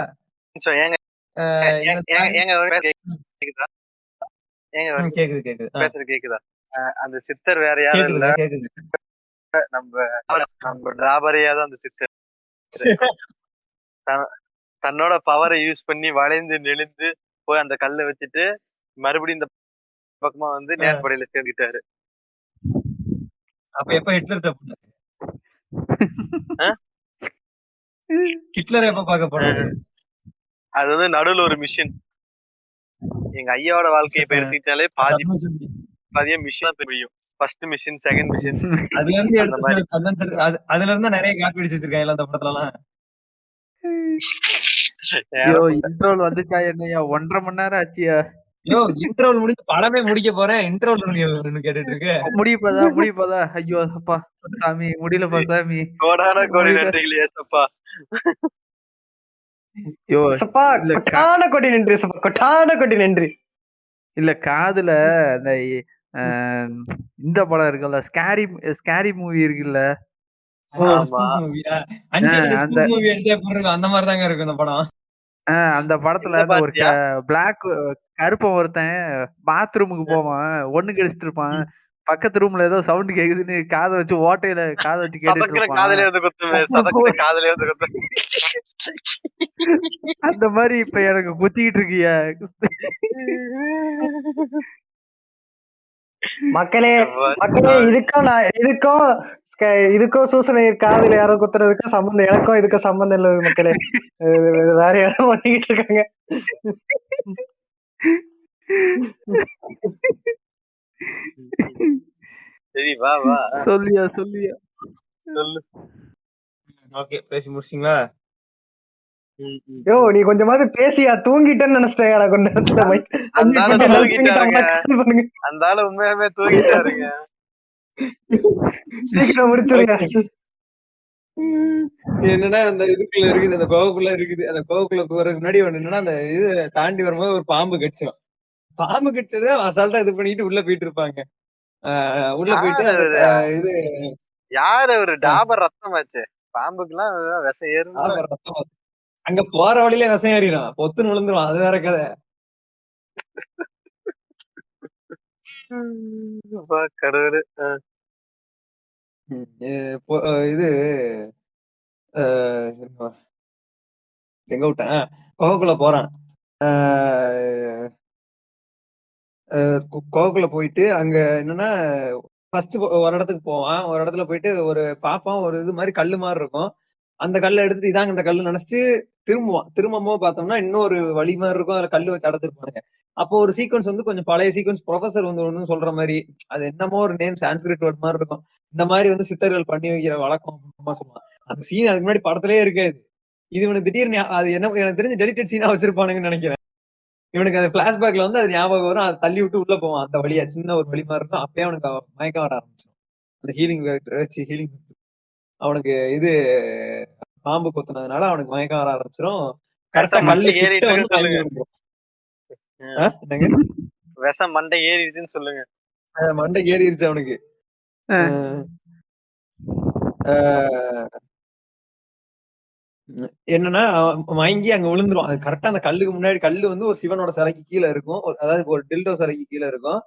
கேக்குதா? அந்த சித்தர் வேற யாரும் இல்ல, நம்ம டிராபரையா தான். அந்த சித்தர் தன்னோட பவரை யூஸ் பண்ணி வளைந்து நெளிந்து போய் அந்த கல்லை வச்சுட்டு மறுபடியும் இந்த பக்கமா வந்து நேர்படையில சேர்ந்துட்டாரு. அப்ப எப்ப ஹிட்லர் எப்ப பார்க்க போறாரு? அது வந்து நடுவுல ஒரு மிஷின். எங்க ஐயாவோட வாழ்க்கையை இப்ப எடுத்துக்கிட்டாலே பாதியே மிஷின் தெரியும். First machine, second machine. அதுல இருந்து நிறைய காப்பி அடிச்சு வச்சிருக்காங்க அந்த படத்துல எல்லாம். இன்ட்ரோல் வந்துச்சா? என்னையா 1.5 மணி நேரம் ஆச்சியா? இன்ட்ரோல் முடிஞ்சு படமே முடிக்க போறேன். இன்ட்ரோல் கேட்டுட்டு இருக்கு. முடிப்பதா? ஐயோ அப்பா சாமி, முடியலப்பா சாமி. கோடான கோடி நன்றிகளே சப்பா. இல்ல காதுல இந்த படம் இருக்குல்ல, ஸ்கேரி மூவி இருக்குல்ல, அந்த மாதிரிதாங்க இருக்கு இந்த படம். அந்த படத்துல ஒரு பிளாக் கருப்பன் ஒருத்தன் பாத்ரூமுக்கு போவான், ஒண்ணு கழிச்சிட்டு இருப்பான். பக்கத்து ரூம்ல ஏதோ சவுண்ட் கேக்குதுன்னு காதை வச்சு ஓட்டையில காதை வச்சு கேட்டு அந்த மாதிரி இப்ப எனக்கு குத்திக்கிட்டு இருக்கியா? மக்களே இதுக்கும் சூசனை காதுல யாரோ குத்துறதுக்கும் சம்பந்தம், எனக்கும் இதுக்கும் சம்பந்தம் இல்லை மக்களே. வேற யாரும் பண்ணிக்கிட்டு இருக்காங்க. சரி வா வா சொல்லியா சொல்லு. ஓகே, பேசி முடிச்சிங்களா? யோ நீ கொஞ்சமாவது பேசியா? தூங்கிட்டேன்னு நினைச்சிட்டேன். அந்த ஆளு உண்மையாவே தூங்கிட்டாருங்க. என்னன்னா அந்த இதுக்குள்ள இருக்குது, அந்த கோவக்குள்ள இருக்குது. அந்த கோவக்குள்ள போறதுக்கு முன்னாடி என்னன்னா அந்த இது தாண்டி வரும்போது ஒரு பாம்பு கடிச்சிடும். பாம்பு கடிச்சது அசால்ட்டா இது பண்ணிட்டு உள்ள போயிட்டு இருப்பாங்க. உள்ள போயிட்டு இது யாரு ஒரு டாபர் ரத்தமாச்சு பாம்புக்குலாம் விஷம் ஏறும். அங்க போற வழியில விஷம் ஏறிடும், பொத்துன்னு விழுந்துரும். அது வேற கதை. கடவுள். இது எங்க விட்டேன், குகைக்குள்ள போறான். குகைக்குள்ள போயிட்டு அங்க என்னன்னா ஃபர்ஸ்ட் ஒரு இடத்துக்கு போவான். ஒரு இடத்துல போயிட்டு ஒரு பாப்பான், ஒரு இது மாதிரி கல்லு மாதிரி இருக்கும். அந்த கல்லை எடுத்துட்டு இதாங்க இந்த கல்லு நினைச்சிட்டு திரும்புவான். திரும்பவும் பார்த்தோம்னா இன்னொரு வழி மாதிரி இருக்கும், அதுல கல்லு வச்சு அடைச்சிருப்பாங்க. அப்போ ஒரு சீக்வன்ஸ் வந்து கொஞ்சம் பழைய சீக்வன்ஸ், ப்ரொஃபசர் வந்து ஒண்ணு சொல்ற மாதிரி, அது என்னமோ ஒரு நேம் சான்ஸ்கிரிட் வேர்ட் மாதிரி இருக்கும். இந்த மாதிரி வந்து சித்தர்கள் பண்ணி வைக்கிற வழக்கம் சொல்லுவான். அந்த சீன் அதுக்கு முன்னாடி படத்திலேயே இருக்காது. இது இவனுக்கு திடீர்னு அது என்ன எனக்கு தெரிஞ்சு டெலிட்டட் சீனா வச்சிருப்பானுங்கன்னு நினைக்கிறேன். இவனுக்கு அது பிளாஷ்பேக்ல வந்து அது ஞாபகம் வரும். அதை தள்ளி விட்டு உள்ள போவான். அந்த வழியா சின்ன ஒரு வழி மாதிரி இருக்கும். அப்பயே அவனுக்கு மயக்கம் வர ஆரம்பிச்சிடும். அந்த ஹீலிங் அவனுக்கு இது பாம்பு கொத்துனதுனால அவனுக்கு மயக்கம் வர ஆரம்பிச்சிடும். கரெக்டா கல்லு கிட்ட வந்து மயங்கி விழுந்துரும். விஷம் மண்டை ஏறிடுச்சுன்னு சொல்லுங்க. மண்டை ஏறிடுச்சு அவனுக்கு. என்னன்னா மயங்கி அங்க விழுந்துரும். அது கரெக்டா அந்த கல்லுக்கு முன்னாடி, கல்லு வந்து ஒரு சிவனோட சிலைக்கு கீழே இருக்கும், அதாவது ஒரு டில்டோ சிலைக்கு கீழே இருக்கும்.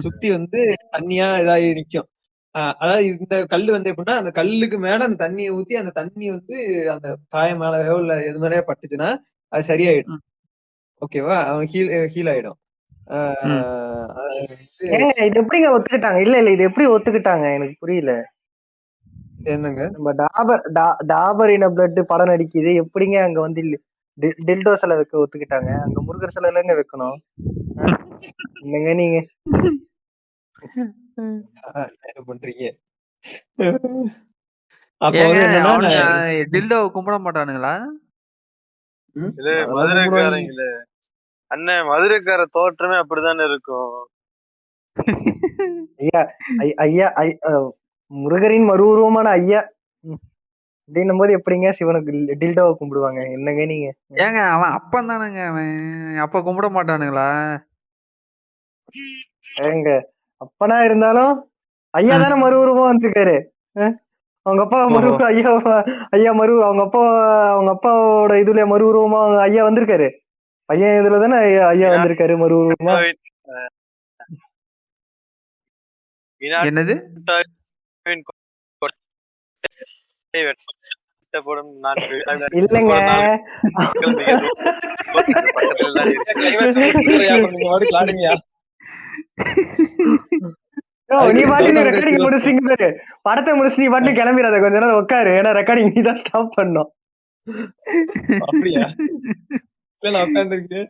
சுத்தி வந்து தண்ணியா இதாகி நிக்கும். அதாவது இந்த கல்லு வந்து எப்படின்னா, அந்த கல்லுக்கு மேல அந்த தண்ணியை ஊத்தி, அந்த தண்ணி வந்து அந்த காயம் மேலயோ இல்ல எது மேலயோ பட்டுச்சுன்னா அது சரியாயிடும். ஓகேவா, அவன் ஹீல் ஆயிடும். இது எப்படிங்க ஒத்துக்கிட்டாங்க? இல்ல இல்ல, இது எப்படி ஒத்துக்கிட்டாங்க எனக்கு புரியல. என்னங்க, நம்ம டாபர் இன பிளட் படம் நடிக்குது, எப்படிங்க அங்க வந்து டில்டோ சிலை வைக்க ஒத்துக்கிட்டாங்க? அங்க முருகர் சிலை இல்லைங்க வைக்கணும். என்னங்க நீங்க என்ன பண்றீங்க? அப்ப வந்து என்னன்னா டில்டோவை கும்பிட மாட்டானுங்களா? மதுரைக்காரங்களே அண்ணன், மதுரைக்கார தோற்றமே அப்படித்தானே இருக்கும். ஐயா ஐயா முருகரின் மறு உருவமான ஐயா அப்படின்னும் போது எப்படிங்க சிவனுக்கு டில்டோவை கும்பிடுவாங்க? என்னங்க நீங்க? ஏங்க அவன் அப்பன் தானேங்க, அவன் அப்ப கும்பிட மாட்டானுங்களா? ஏங்க அப்பனா இருந்தாலும் ஐயா தானே மறு உருவமா வந்திருக்காரு. அவங்க அப்பா ஐயா அவங்க அப்பாவோட இதுல மறு உருவமா ஐயா வந்திருக்காரு. பையன் இதுல தானே ஐயா வந்திருக்காரு மறு உருவமா. என்னது? இல்லங்க நீ பாட்டு ரெக்கார்டிங் முடிச்சிங்க, படத்தை முடிச்சு நீ பாட்டு கிளம்பிடாத, கொஞ்ச நேரம் உட்காரு. ஏன்னா ரெக்கார்டிங் நீ தான் ஸ்டாப் பண்ணோம். அப்படியா? உட்காந்துருக்கு.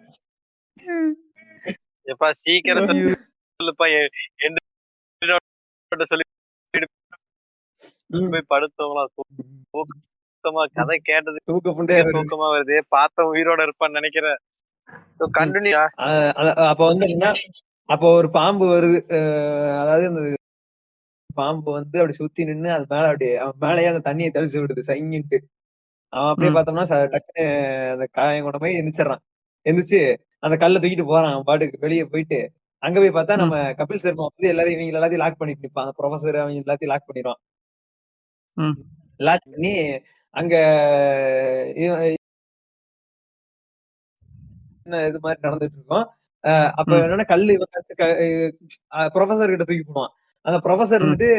எப்பா சீக்கிரம் சொல்லுப்பா, சொல்லி போய் படுத்தவங்களா? தூக்கமா கதை கேட்டது தூக்கமா வருது. பார்த்த உயிரோட இருப்பான்னு நினைக்கிறேன். கண்டினியூ. அப்ப வந்து என்ன, அப்ப ஒரு பாம்பு வருது. அதாவது அந்த பாம்பு வந்து அப்படி சுத்தி நின்னு அது மேல அப்படியே அவன் மேலேயே அந்த தண்ணியை தெளிச்சு விடுது சைங்கிட்டு. அவன் அப்படியே பார்த்தோம்னா டக்குன்னு அந்த காயம் கொண்ட போய் எந்திரிச்சிடறான். எந்திரிச்சு அந்த கல்லை தூக்கிட்டு போறான். அவன் பாட்டுக்கு வெளியே போயிட்டு அங்க போய் பார்த்தா நம்ம கபில் சர்மா வந்து எல்லாரையும் எல்லாத்தையும் லாக் பண்ணிட்டு நிப்பான். அந்த ப்ரொஃபசர் அவங்க எல்லாத்தையும் லாக் பண்ணிடுவான். லாக் பண்ணி அங்க இது மாதிரி நடந்துட்டு இருக்கோம். அப்ப என்னன்னா கல்லு ப்ரொஃபசர் கிட்ட தூக்கி போடுவான். அந்த ப்ரொஃபசர் வந்துட்டு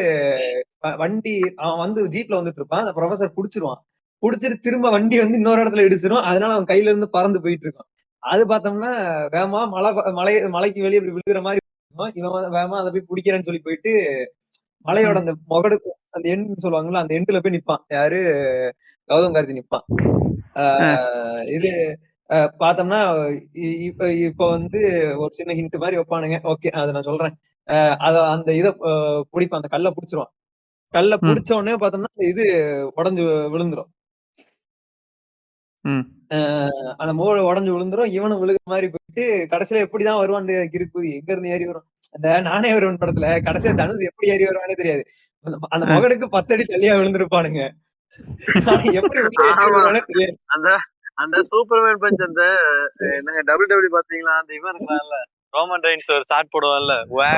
வண்டி அவன் வந்து ஜீப்ல வந்துட்டு இருப்பான். அந்த ப்ரொஃபசர் புடிச்சிருவான். புடிச்சிட்டு திரும்ப வண்டி வந்து இன்னொரு இடத்துல இடிச்சிரும். அதனால அவன் கையில இருந்து பறந்து போயிட்டு இருக்கான். அது பார்த்தோம்னா வேகமா மலைக்கு வெளியே இப்படி விழுகிற மாதிரி இவன் வேகமா அதை போய் பிடிக்கிறேன்னு சொல்லி போயிட்டு மலையோட அந்த முகடுக்கு அந்த எண்டு சொல்லுவாங்கல்ல, அந்த எண்டுல போய் நிப்பான். யாரு? கௌதம் கார்த்தி நிப்பான். இது பார்த்தோம்னா இப்ப வந்து ஒரு சின்ன ஹிண்ட் மாதிரி வைப்பானுங்க. ஓகே, அதை நான் சொல்றேன். அந்த இதை பிடிப்பான், அந்த கல்லை பிடிச்சிருவான். கல்லை பிடிச்ச உடனே பார்த்தோம்னா இது உடஞ்சு விழுந்துரும். அந்த மூளை உடஞ்சு விழுந்துரும். இவனும் விழுகிற மாதிரி போயிட்டு கடைசியில எப்படிதான் வருவான் கிருக்குதி, எங்க இருந்து ஏறி வரும். அந்த நானே வருவன் படத்துல கடைசியில தனுஷ் எப்படி ஏறி வருவானே தெரியாது. அந்த மகனுக்கு 10 அடி தள்ளியா விழுந்திருப்பானுங்க. எப்படி வருவானே தெரியாது. அந்த சூப்பர்மேன் பஞ்ச் அந்த WWE பாத்தீங்களா? அந்த இவன் இருக்கலாம்ல, ரோமன் ரெயின்ஸ் ஒரு ஷாட் போடுவான்ல,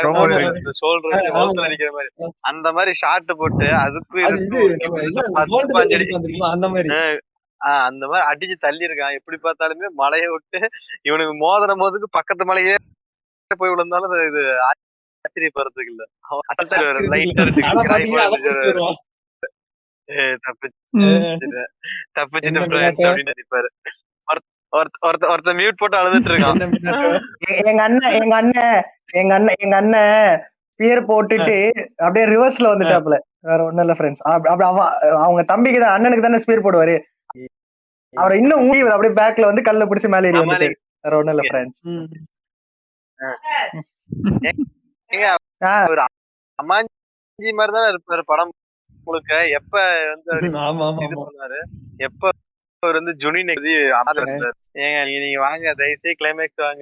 ரோமன் ஆமா. ரெயின்ஸ். ஷோல்டர் வச்சு ஆமா. வவுத்துல அடிக்கிற மாதிரி, அந்த மாதிரி ஷாட் போட்டு அதுக்கும் அது இதுக்கும் இது நம்ம கிட்டத்தட்ட என்ன 10 கோல்டு 15 அடி அடிப்பான் தெரியுமா அந்த மாதிரி. அந்த மாதிரி அடிச்சு தள்ளி இருக்கான். எப்படி பார்த்தாலுமே மலையை விட்டு இவனுக்கு மோதின போதுக்கு பக்கத்து மலையே போய் விழுந்தாலும் இது ஆச்சரியப்படுறதுக்கு இல்ல. அவன் அசல்ட்டா லைட்டா ஆனா பாத்தீங்கன்னா அதை பிடிச்சி வருவான். தப்பிச்சுட்டு என்ன ஃப்ரெண்ட்ஸ் மினாட்டோ? அப்படின்னு நினைப்பாரு. ஒருத்த மியூட் போட்டு அழுதுட்டு இருக்கான். என்ன மினாட்டோ? எங்க அண்ணன் பியர் போட்டுட்டு அப்படியே ரிவர்ஸ்ல வந்துட்டாப்ல. வேற ஒண்ணும் இல்ல ஃப்ரெண்ட்ஸ். அவங்க தம்பிக்கு தான், அண்ணனுக்கு தானே ஸ்பீர் போடுவாரு. அவரை இன்னும் மூடி அப்படியே பேக்ல வந்து கல்ல பிடிச்சி மேலே ஏறி வந்துட்டு. வேற ஒண்ணும் இல்ல ஃப்ரெண்ட்ஸ். ஒரு அம்மாஞ்சி மாதிரி தானே இருப்பாரு படம் முழுக்க. எப்ப வந்து இது பண்ணாரு, எப்ப அவர் வந்து ஜுனின் ஏங்க நீங்க வாங்க தயவுசெய்து கிளைமேக்ஸ் வாங்க,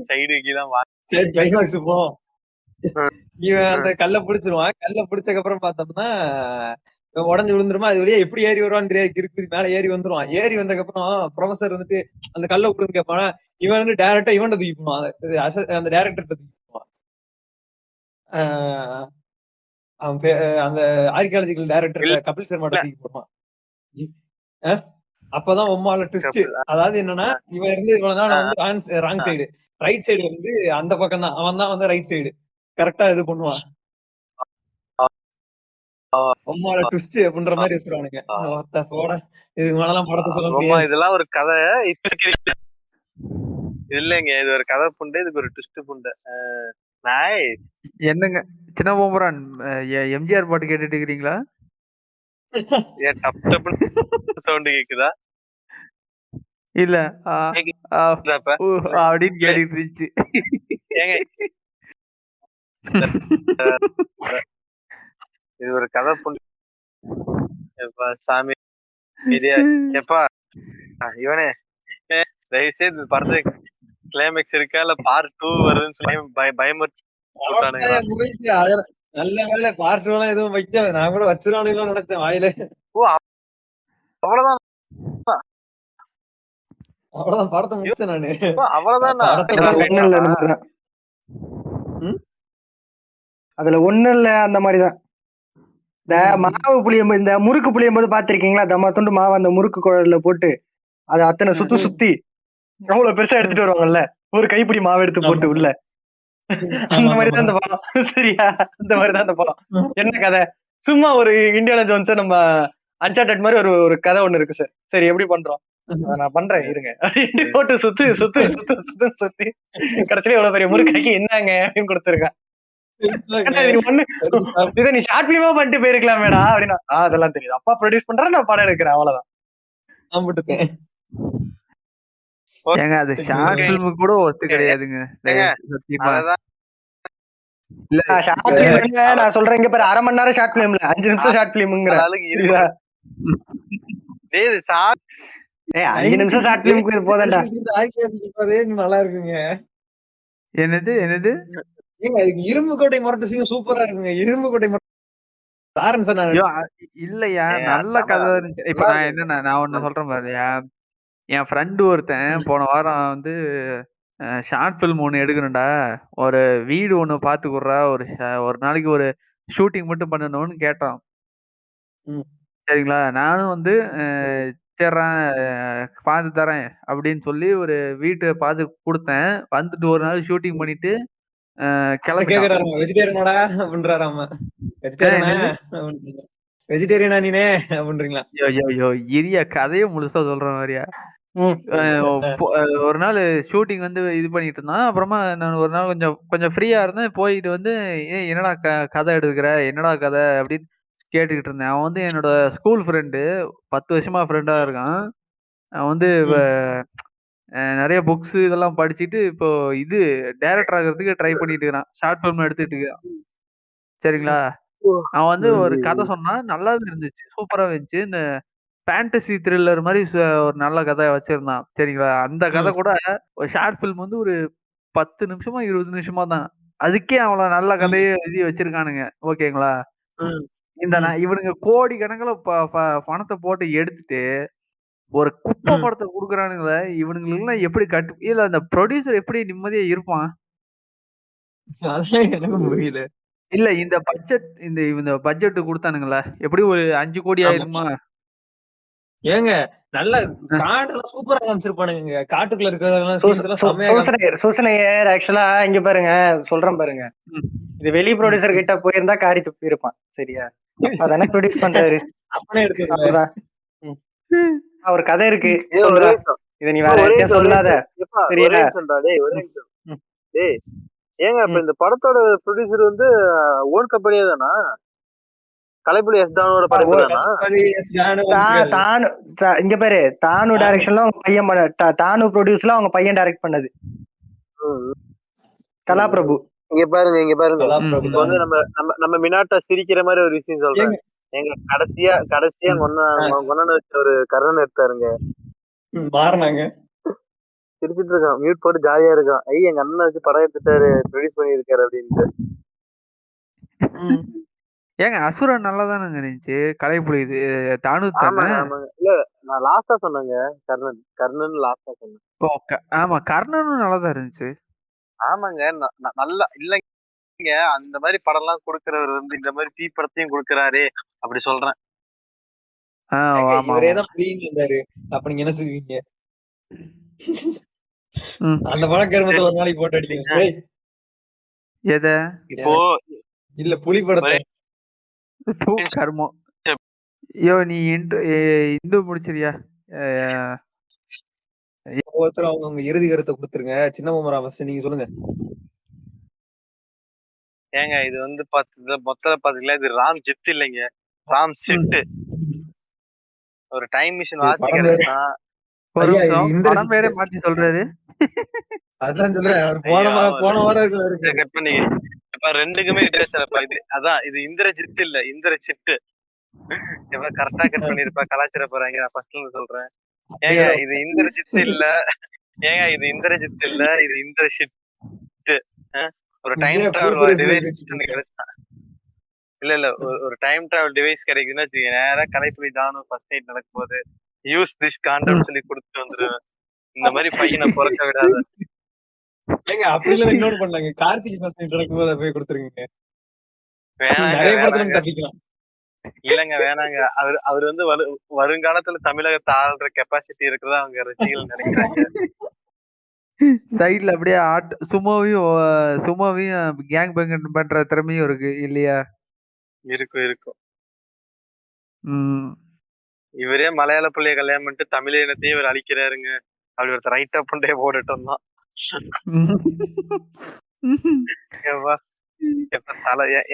சைடு கீழே கிளைமேக்ஸ் போ. இவன் அந்த கல்ல பிடிச்சிருவான். கல்ல பிடிச்சக்கு அப்புறம் பார்த்தோம்னா உடஞ்சு விழுந்துருமா. அது வழியா எப்படி ஏறி வருவான்னு தெரியாது. கிறுக்கு மேல ஏறி வந்துருவான். ஏறி வந்ததுக்கு அப்புறம் ப்ரொஃபசர் வந்துட்டு அந்த கல்ல விடுன்னு கேட்பானா. இவன் வந்து டைரக்டா இவன் தூக்கி போவான். அந்த டைரக்டர் தூக்கி போவான். அந்த ஆர்கியாலஜிக்கல் டைரக்டர் கபில் சர்மா தூக்கி போடுவான். அப்பதான் உம்மால ட்விஸ்ட். அதாவது என்னன்னா, இவன் இருந்து இவ்வளவு நாள் வந்து ராங் சைடு, ரைட் சைடு வந்து அந்த பக்கம் தான். அவன் தான் வந்து ரைட் சைடு கரெக்டா இது பண்ணுவான். உம்மால ட்விஸ்ட் அப்படின்ற மாதிரி வச்சிருவானுங்க. இதுக்கு மேலாம் படத்தை சொல்ல இதெல்லாம் ஒரு கதை இல்லைங்க. இது ஒரு கதை புண்டு, இதுக்கு ஒரு ட்விஸ்ட் புண்டு. என்னங்க சின்ன பூம்புரான், எம்ஜிஆர் பாட்டு கேட்டுட்டு இருக்கிறீங்களா? ஏன் டப் டப்னு சவுண்ட் கேக்குதா? இல்ல அப்படின்னு கேட்டுட்டு இருந்துச்சு. இது ஒரு கதை புண்டு சாமி. எப்பா இவனே தயவுசெய்து படத்துக்கு கிளைமேக்ஸ் இருக்கா இல்ல பார்ட் 2 வருதுன்னு சொல்லி பயமுறுத்தி நல்ல வேலை பார்ட் 2 எல்லாம் எதுவும் வைக்கல. நான் கூட வச்சிருவானுங்களோ நினைச்சேன் வாயில. அவ்வளவுதான் படத்தை முடிச்சேன் நானு. அவ்வளவுதான். அதுல ஒண்ணும் இல்ல, அந்த மாதிரிதான். இந்த மாவு புளியும் இந்த முறுக்கு புளியும் போது பாத்திருக்கீங்களா? தம்மா துண்டு மாவு அந்த முறுக்கு குழல்ல போட்டு அதை அத்தனை சுத்தி அவ்வளவு பெருசா எடுத்துட்டு வருவாங்கல்ல, ஒரு கைப்பிடி மாவு எடுத்து போட்டு உள்ள. அந்த மாதிரிதான் அந்த படம். சரியா? அந்த மாதிரிதான் அந்த படம். என்ன கதை? சும்மா ஒரு இந்தியானா ஜோன்ஸ் நம்ம அன்சார்டட் மாதிரி ஒரு கதை ஒண்ணு இருக்கு சார். சரி எப்படி பண்றோம், நான் பண்றேன் இருங்க அப்படின்னு போட்டு சுத்து சுத்து சுத்து சுத்து சுத்தி கடைசியில எவ்வளவு பெரிய முறுக்காக்கி என்னங்க அப்படின்னு கொடுத்துருக்கேன். இதை நீ ஷார்ட் பிலிமா பண்ணிட்டு போயிருக்கலாமேடா அப்படின்னா, அதெல்லாம் தெரியுது, அப்பா ப்ரொடியூஸ் பண்றேன், நான் படம் எடுக்கிறேன், அவ்வளவுதான். ஏங்க அது ஷார்ட் பிலிம் கூட ஒத்து கிடையாதுங்க. நான் சொல்றேன் இங்க பாரு, 1/2 மணி நேரம் ஷார்ட் பிலிம்ல 5 நிமிஷம் ஷார்ட் பிலிம்ங்கிற 5 நிமிஷம் ஷார்ட் பிலிம் போதண்டா. நல்லா இருக்குங்க. என்னது ஏங்க இரும்பு கோட்டை முரட்டு சீன் சூப்பரா இருக்குங்க. இரும்பு கோட்டை இல்லையா, நல்ல கதை இருந்துச்சு. இப்ப நான் ஒண்ணு சொல்றேன் பாருயா, என் ஃப்ரெண்டு ஒருத்தன் போன வாரம் வந்து ஷார்ட் பிலிம் ஒண்ணு எடுக்கணும்டா, ஒரு வீடு ஒண்ணு பாத்து குடுறா, ஒரு நாளைக்கு ஒரு ஷூட்டிங் மட்டும் பண்ணணும்னு கேட்டான். சரிங்களா? நானும் வந்து சரிறேன் பார்த்து தரேன் அப்படின்னு சொல்லி ஒரு வீட்டை பார்த்து கொடுத்தேன். வந்துட்டு ஒரு நாள் ஷூட்டிங் பண்ணிட்டு வெஜிடேரியனா நீனே அப்படின்றீங்களா? இரியா கதையை முழுசா சொல்ற மாதிரியா. ஒரு நாள் ஷூட்டிங் வந்து இது பண்ணிட்டு இருந்தான். அப்புறமா நான் ஒரு நாள் கொஞ்சம் ஃப்ரீயா இருந்தேன். போயிட்டு வந்து என்னடா கதை எடுக்கிற, என்னடா கதை அப்படின்னு கேட்டுக்கிட்டு இருந்தேன். அவன் வந்து என்னோட ஸ்கூல் ஃப்ரெண்டு, 10 வருஷமா ஃப்ரெண்டா இருக்கான். அவன் வந்து நிறைய புக்ஸ் இதெல்லாம் படிச்சுட்டு இப்போ இது டைரக்டர் ஆகிறதுக்கு ட்ரை பண்ணிட்டு இருக்கான். ஷார்ட் ஃபிலிம் எடுத்துட்டு இருக்கான். சரிங்களா? அவன் வந்து ஒரு கதை சொன்னான், நல்லாவே இருந்துச்சு, சூப்பரா இருந்துச்சு. இந்த ஃபேண்டசி த்ரில்லர் மாதிரி ஒரு நல்ல கதை வச்சிருந்தான். சரிங்களா? அந்த கதை கூட ஒரு ஷார்ட் ஃபிலிம் வந்து ஒரு 10 நிமிஷமா 20 நிமிஷமா தான். அதுக்கே அவ்வளவு நல்ல கதையை எழுதி வச்சிருக்கானுங்க. ஓகேங்களா? இவனுங்க கோடி கணக்குல பணத்தை போட்டு எடுத்துட்டு ஒரு குப்பை படத்தை குடுக்குறானுங்களே, இவனுங்களுக்கெல்லாம் எப்படி இல்ல அந்த ப்ரொடியூசர் எப்படி நிம்மதியா இருப்பான்? அதான் எனக்கும் புரியல. இல்ல இந்த பட்ஜெட் குடுத்தானுங்கல்ல, எப்படியும் ஒரு 5 கோடி ஆமா. ஆயிருமா? ஏங்க நல்ல அ. காடெல்லாம் சூப்பரா காமிச்சிருப்பானுங்க. காட்டுக்குள்ள இருக்கிறதெல்லாம் சீன்ஸ் எல்லாம் செம்மையா சூசனையர் ஆக்சுவலா இங்க பாருங்க, சொல்றேன் பாருங்க. ம். இது வெளி ப்ரொடியூசர் கிட்ட போயிருந்தா காரி துப்பி இருப்பான். சரியா? அதானே ப்ரொடியூஸ் பண்றாரு. அப்பனே எடுத்துருங்க. அவ்வளவுதான். அவர் கதை இருக்கு. ஏய், ஒரே சொல்றா. நிமிஷம். இத நீ வேற ஒரே யார்கிட்டயும் நிமிஷம், சொல்லாத. எப்பா, ஒரே சரியா? நிமிஷம்டா, டேய், ஒரே நிமிஷம். ம். டேய், ஏங்க இப்ப இந்த படத்தோட ப்ரொடியூசர் வந்து ஓன் கம்பெனியே தானா? கலைப்புலி எஸ் தானோட படைப்பு தானா? இங்க பாரு, தானு டைரக்ஷன்ல அவங்க பையன் தானு ப்ரொடியூஸ்ல அவங்க பையன் டைரக்ட் பண்ணது. கலாபிரபு. இங்க பாருங்க கலாபிரபு இப்ப வந்து நம்ம மினாட்டா சிரிக்கிற மாதிரி ஒரு விஷயம் சொல்றேன். எங்க கடைசியா கொண்டாந்து வச்ச ஒரு கர்ணன் எடுத்தாருங்க, மாறினாங்க. சிரிச்சிட்டு இருக்கான், மியூட் போட்டு ஜாலியா இருக்கான். ஐய், எங்க அண்ணன் வச்சு படம் எடுத்துட்டாரு, ப்ரொடியூஸ் பண்ணிருக்காரு அப்படின்ட்டு. ஏங்க அசுரன் நல்லா தானங்க இருந்துச்சு. கலைப்புலி இது தானு தானே? ஆமாங்க ஆமாங்க. இல்ல, நான் லாஸ்டா சொன்னேங்க கர்ணன் லாஸ்டா சொன்னேன். ஆமா, கர்ணனும் நல்லா தான் இருந்துச்சு. ஆமாங்க, நல்லா இல்லைங்க, அந்த மாதிரி படம் எல்லாம் கொடுக்கறவர் வந்து இந்த மாதிரி தீ படத்தையும் கொடுக்கறாரு அப்படி சொல்றேன். இவரேதான் புரியுங்க இருந்தாரு. அப்ப நீங்க என்ன சொல்லுவீங்க? அந்த படம் கருமத்தை ஒரு நாளைக்கு போட்டு அடிக்கீங்க. எத இப்போ இல்ல புலி படத்தை கர்மம். ஐயோ, நீ இந்து முடிச்சிரியா? ஒவ்வொருத்தரும் அவங்க இறுதி கருத்தை கொடுத்துருங்க. சின்ன மாமராமஸ் நீங்க சொல்லுங்க. ஏங்க இது வந்து மொத்தம் பாத்தீங்களா, இது ராம் ஜித் இல்லைங்க, ராம் சிட்டு. ஒரு டைம் மிஷின் வாட்ச் கிடைச்சா படம் பேரே மாத்தி சொல்றாரு. அதான் சொல்றேன், போன வாரம் கட் பண்ணி இப்ப ரெண்டுக்குமே இது அதான், இது இந்திரஜித் இல்ல, இந்திரசிட்டு. எப்ப கரெக்டா கட் பண்ணிருப்பா, கலாச்சார போறாங்க. நான் ஃபர்ஸ்ட்ல இருந்து சொல்றேன். ஏங்க இது இந்திரஜித் இல்ல, இது இந்திரஷிட். ஒரு டைம் டிராவல் டிவைஸ் கிடைச்சா, இல்ல ஒரு டைம் டிராவல் டிவைஸ் கிடைக்குதுன்னு வச்சுக்கோங்க, நேரா கலைப்புலி தானு ஃபர்ஸ்ட் நைட் நடக்கும்போது யூஸ் திஸ் காண்டம் சொல்லி கொடுத்துட்டு வந்துருவேன். இந்த மாதிரி பையனை பிறக்க விடாத. ஏங்க அப்படி இல்ல, இன்னொரு பண்ணாங்க, கார்த்திக் ஃபர்ஸ்ட் நைட் நடக்கும்போது போய் கொடுத்துருங்க. நிறைய படத்துல தப்பிக்கலாம். இல்லங்க வேணாங்க, அவர் வந்து வருங்காலத்துல தமிழகத்தை ஆள்ற கெப்பாசிட்டி இருக்கிறதா அவங்க ரசிகர்கள் நினைக்கிறாங்க. சைடுல அப்படியே சும்மாவையும் கேங் பேங் பண்ற திறமையும் இருக்கு இல்லையா? இருக்கும். இவரே மலையாள பிள்ளைய கல்யாணம் பண்ணிட்டு தமிழ் இனத்தையும் இவர் அழிக்கிறாருங்க. அப்படி ஒருத்தர் ரைட்டா பண்டே போட்டுட்டோம் தான்.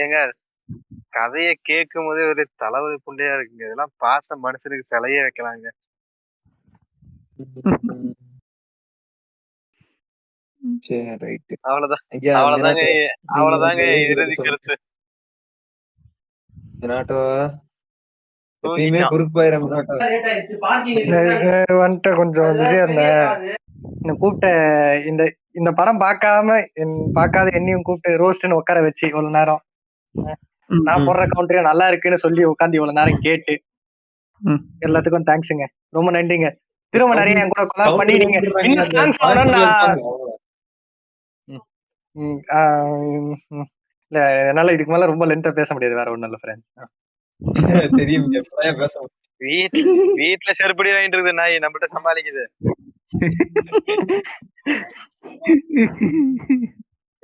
ஏங்க கதைய கேட்கும் போதே ஒரு தலைவலி புண்டையா இருக்குங்க. இதெல்லாம் பார்த்த மனுஷனுக்கு சிலையே வைக்கலாங்க. அவ்வளவுதாங்க இறுதி கருத்து. வந்துட்டு கொஞ்சம் பிஸியா இருந்தேன். கூப்பிட்ட இந்த படம் பார்க்காத என்னையும் கூப்பிட்டு ரோஸ்ட்னு உட்கார வச்சு இவ்வளவு நேரம் நான் போடுற கவுண்டரே நல்லா இருக்குன்னு சொல்லி உட்காந்து இவ்வளவு நேரம் கேட்டு எல்லாத்துக்கும் தேங்க்ஸுங்க, ரொம்ப நன்றிங்க. திரும்ப நிறைய என் கூட கொலாப் பண்ணி இல்ல என்னால இதுக்கு மேல ரொம்ப லென்த்தா பேச முடியாது, வேற ஒண்ணும் இல்ல ஃப்ரெண்ட்ஸ். தெரியும், வீட்டுல செருப்படி வாங்கிட்டு இருக்குது நாய் நம்மகிட்ட சமாளிக்குது.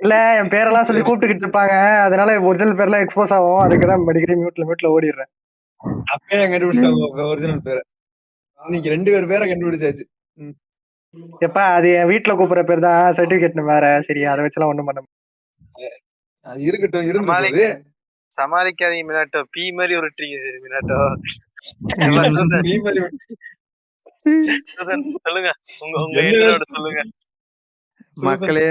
இல்ல என் பேரெல்லாம் சொல்லி கூப்பிட்டுக்கிட்டு இருப்பாங்க, அதனால ஒரிஜினல் பேர்லாம் எக்ஸ்போஸ் ஆகும், அதுக்குதான் அடிக்கடி மியூட்ல ஓடிடுறேன். அப்பயே கண்டுபிடிச்சாங்க ஒரிஜினல் பேரை. இன்னைக்கு 2 பேர் பேரை கண்டுபிடிச்சாச்சு. எப்ப அது என் வீட்டுல கூப்பிடுற பேர் தான், சர்டிபிகேட் வேற. சரி, அதை வச்சுலாம் ஒண்ணும் பண்ண இருக்கட்டும், இருந்து சமாளிக்காதீங்க மினாட்டோ. பி மாதிரி உருட்டுறீங்க மினாட்டோ. சொல்லுங்க, உங்க சொல்லுங்க மக்களே.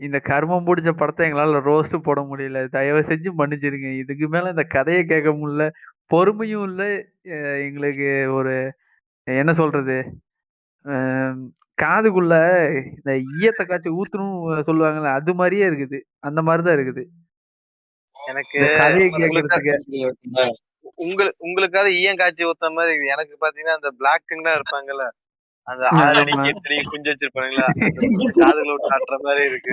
இந்த கர்மம் பிடிச்ச படத்தை எங்களால ரோஸ்ட் போட முடியல, தயவு செஞ்சு மன்னிச்சிருங்க. இதுக்கு மேல இந்த கதையை கேட்க முடியல, பொறுமையும் இல்லை. எங்களுக்கு ஒரு என்ன சொல்றது, காதுக்குள்ள இந்த ஈயத்தை காய்ச்சி ஊத்தணும் சொல்லுவாங்கல்ல, அது மாதிரியே இருக்குது. அந்த மாதிரிதான் இருக்குது எனக்கு. கதையை கேட்கறதுக்கு உங்களுக்காவது ஈயம் காய்ச்சி ஊத்த மாதிரி இருக்கு. எனக்கு பாத்தீங்கன்னா அந்த பிளாக்குங்களா இருப்பாங்கல்ல, அந்த ஆமா. 6 அடிக்கு 8 அடிக்கு குஞ்சு வச்சிருப்பாங்களா, அந்த குஞ்சு காதுல விட்டு ஆட்டுற மாதிரி இருக்கு.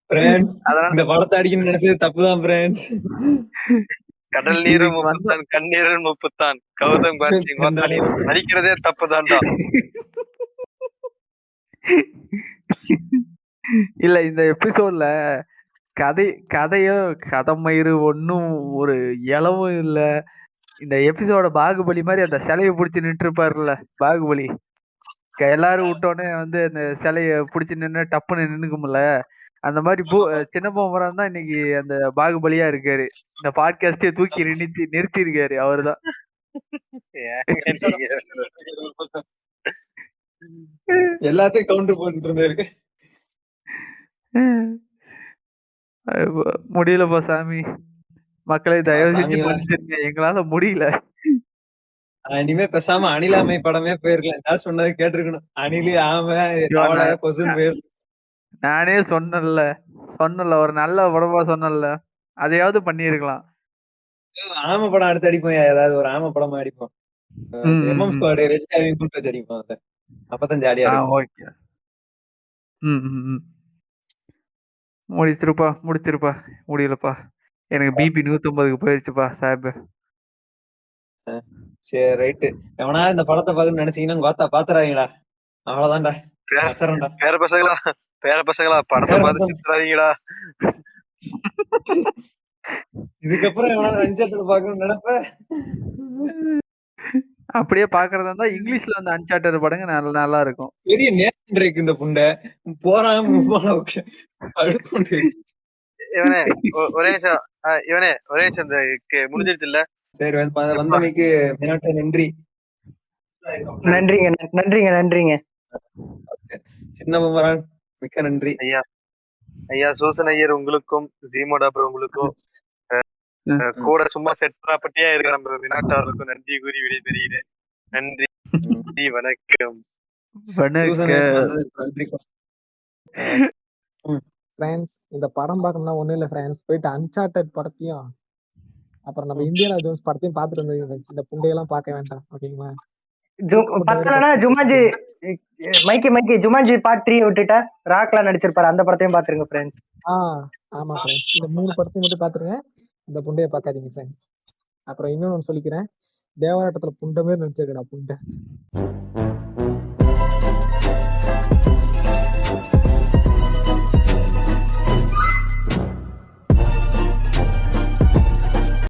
Friends, அதனால இந்த படத்தை அடிக்கணும்னு நினைச்சது தப்புதான் friends. கடல் நீரும் இதுக்கு வந்து உப்புத்தான், கண்ணீரும் உப்புத்தான், கௌதம் கார்த்தி நடிக்கிறதே தப்புதான்டா. இல்ல இந்த எபிசோட்ல கதைமயிறு ஒன்னும் ஒரு இளவும் இல்ல. இந்த எபிசோட பாகுபலி மாதிரி அந்த சிலையை பிடிச்சி நின்று இருப்பாருல்ல பாகுபலி, எல்லாரும் விட்டோடனே வந்து அந்த சிலைய பிடிச்சி நின்று டப்புன்னு நின்னுக்கும்ல, அந்த மாதிரி சின்ன பொம்மரம் தான் இன்னைக்கு அந்த பாகுபலியா இருக்காரு. இந்த பாட்காஸ்டே தூக்கி நிறுத்தி இருக்காரு அவருதான். எல்லாத்தையும் கவுண்டர் போட்டுட்டு இருந்தாரு. முடியலப்பா சாமி, மக்களை தயவு செஞ்சு மன்னிச்சிருங்க, எங்களால முடியல. இனிமே பேசாம அணிலாமை படமே போயிருக்கலாம். யார் சொன்னதை கேட்டிருக்கணும். அணிலு ஆமை கொசுன்னு போயிரு. நானே சொன்னல ஒரு நல்ல படமா சொன்னல, அதையாவது பண்ணிருக்கலாம். ஆமை படம் அடுத்து அடிப்போம், ஏதாவது ஒரு ஆமை படமா அடிப்போம். எம்எம் ஸ்குவாட் ரெஜிஸ்டாவையும் கூப்பிட்டு வச்சு அடிப்போம். அதை அப்பதான் ஜாலியா இருக்கும். ஓகே. முடிச்சிருப்பா. முடியலப்பா, எனக்கு பிபி 150க்கு போயிருச்சுப்பா சாஹிப். சரி ரைட்டு. எவனா இந்த படத்தை பார்க்கணும்னு நினைச்சீங்கன்னா கோத்தா பாத்துறாதீங்களா, அவ்வளவுதான்டா. பேர பசங்களா படத்தை பார்த்து சித்துறாதீங்களா. இதுக்கப்புறம் எவனா அன்சார்ட்டட் பார்க்கணும்னு நினைப்ப, அப்படியே பாக்குறதா இருந்தா இங்கிலீஷ்ல அந்த அன்சார்ட்டட் படங்க நல்லா இருக்கும். பெரிய நேரம் இருக்கு இந்த புண்டை போறான். இவனே ஒரே நிமிஷம் இந்த முடிஞ்சிருச்சு இல்ல. சரி, வந்தமைக்கு நன்றி. நன்றிங்க. சின்ன பொம்மரான் மிக்க நன்றி. ஐயா சூசன் ஐயர் உங்களுக்கும், ஜீமோடா ப்ரோ உங்களுக்கும், கூட சும்மா செட் ப்ராப்பர்ட்டியா இருக்க நம்ம வினாட் அவர்களுக்கும் நன்றி கூறி விடைபெறுகிறேன். நன்றி, வணக்கம். ஃப்ரெண்ட்ஸ், இந்த படம் பார்க்கணும்னா ஒண்ணும் இல்ல ஃப்ரெண்ட்ஸ், போயிட்டு அன்சார்ட்டட் படத்தையும் அப்புறம் நம்ம இந்தியானா ஜோன்ஸ் படத்தையும் பார்த்துட்டு வந்து இந்த புண்டையெல்லாம் பார்க்க வேண்டாம், ஓகேங்களா? பத்தலனா ஜுமாஜி ஜுமாஜி பார்ட் 3 விட்டுட்டா ராக்லாம் நடிச்சிருப்பாரு, அந்த படத்தையும் பாத்துருங்க ஃப்ரெண்ட்ஸ். ஆமா ஃப்ரெண்ட்ஸ், இந்த 3 படத்தையும் மட்டும் பாத்துருங்க, இந்த புண்டையை பார்க்காதீங்க ஃப்ரெண்ட்ஸ். அப்புறம் இன்னொன்னு சொல்லிக்கிறேன், தேவராட்டத்துல புண்டை மாதிரி நடிச்சிருக்கடா புண்டை.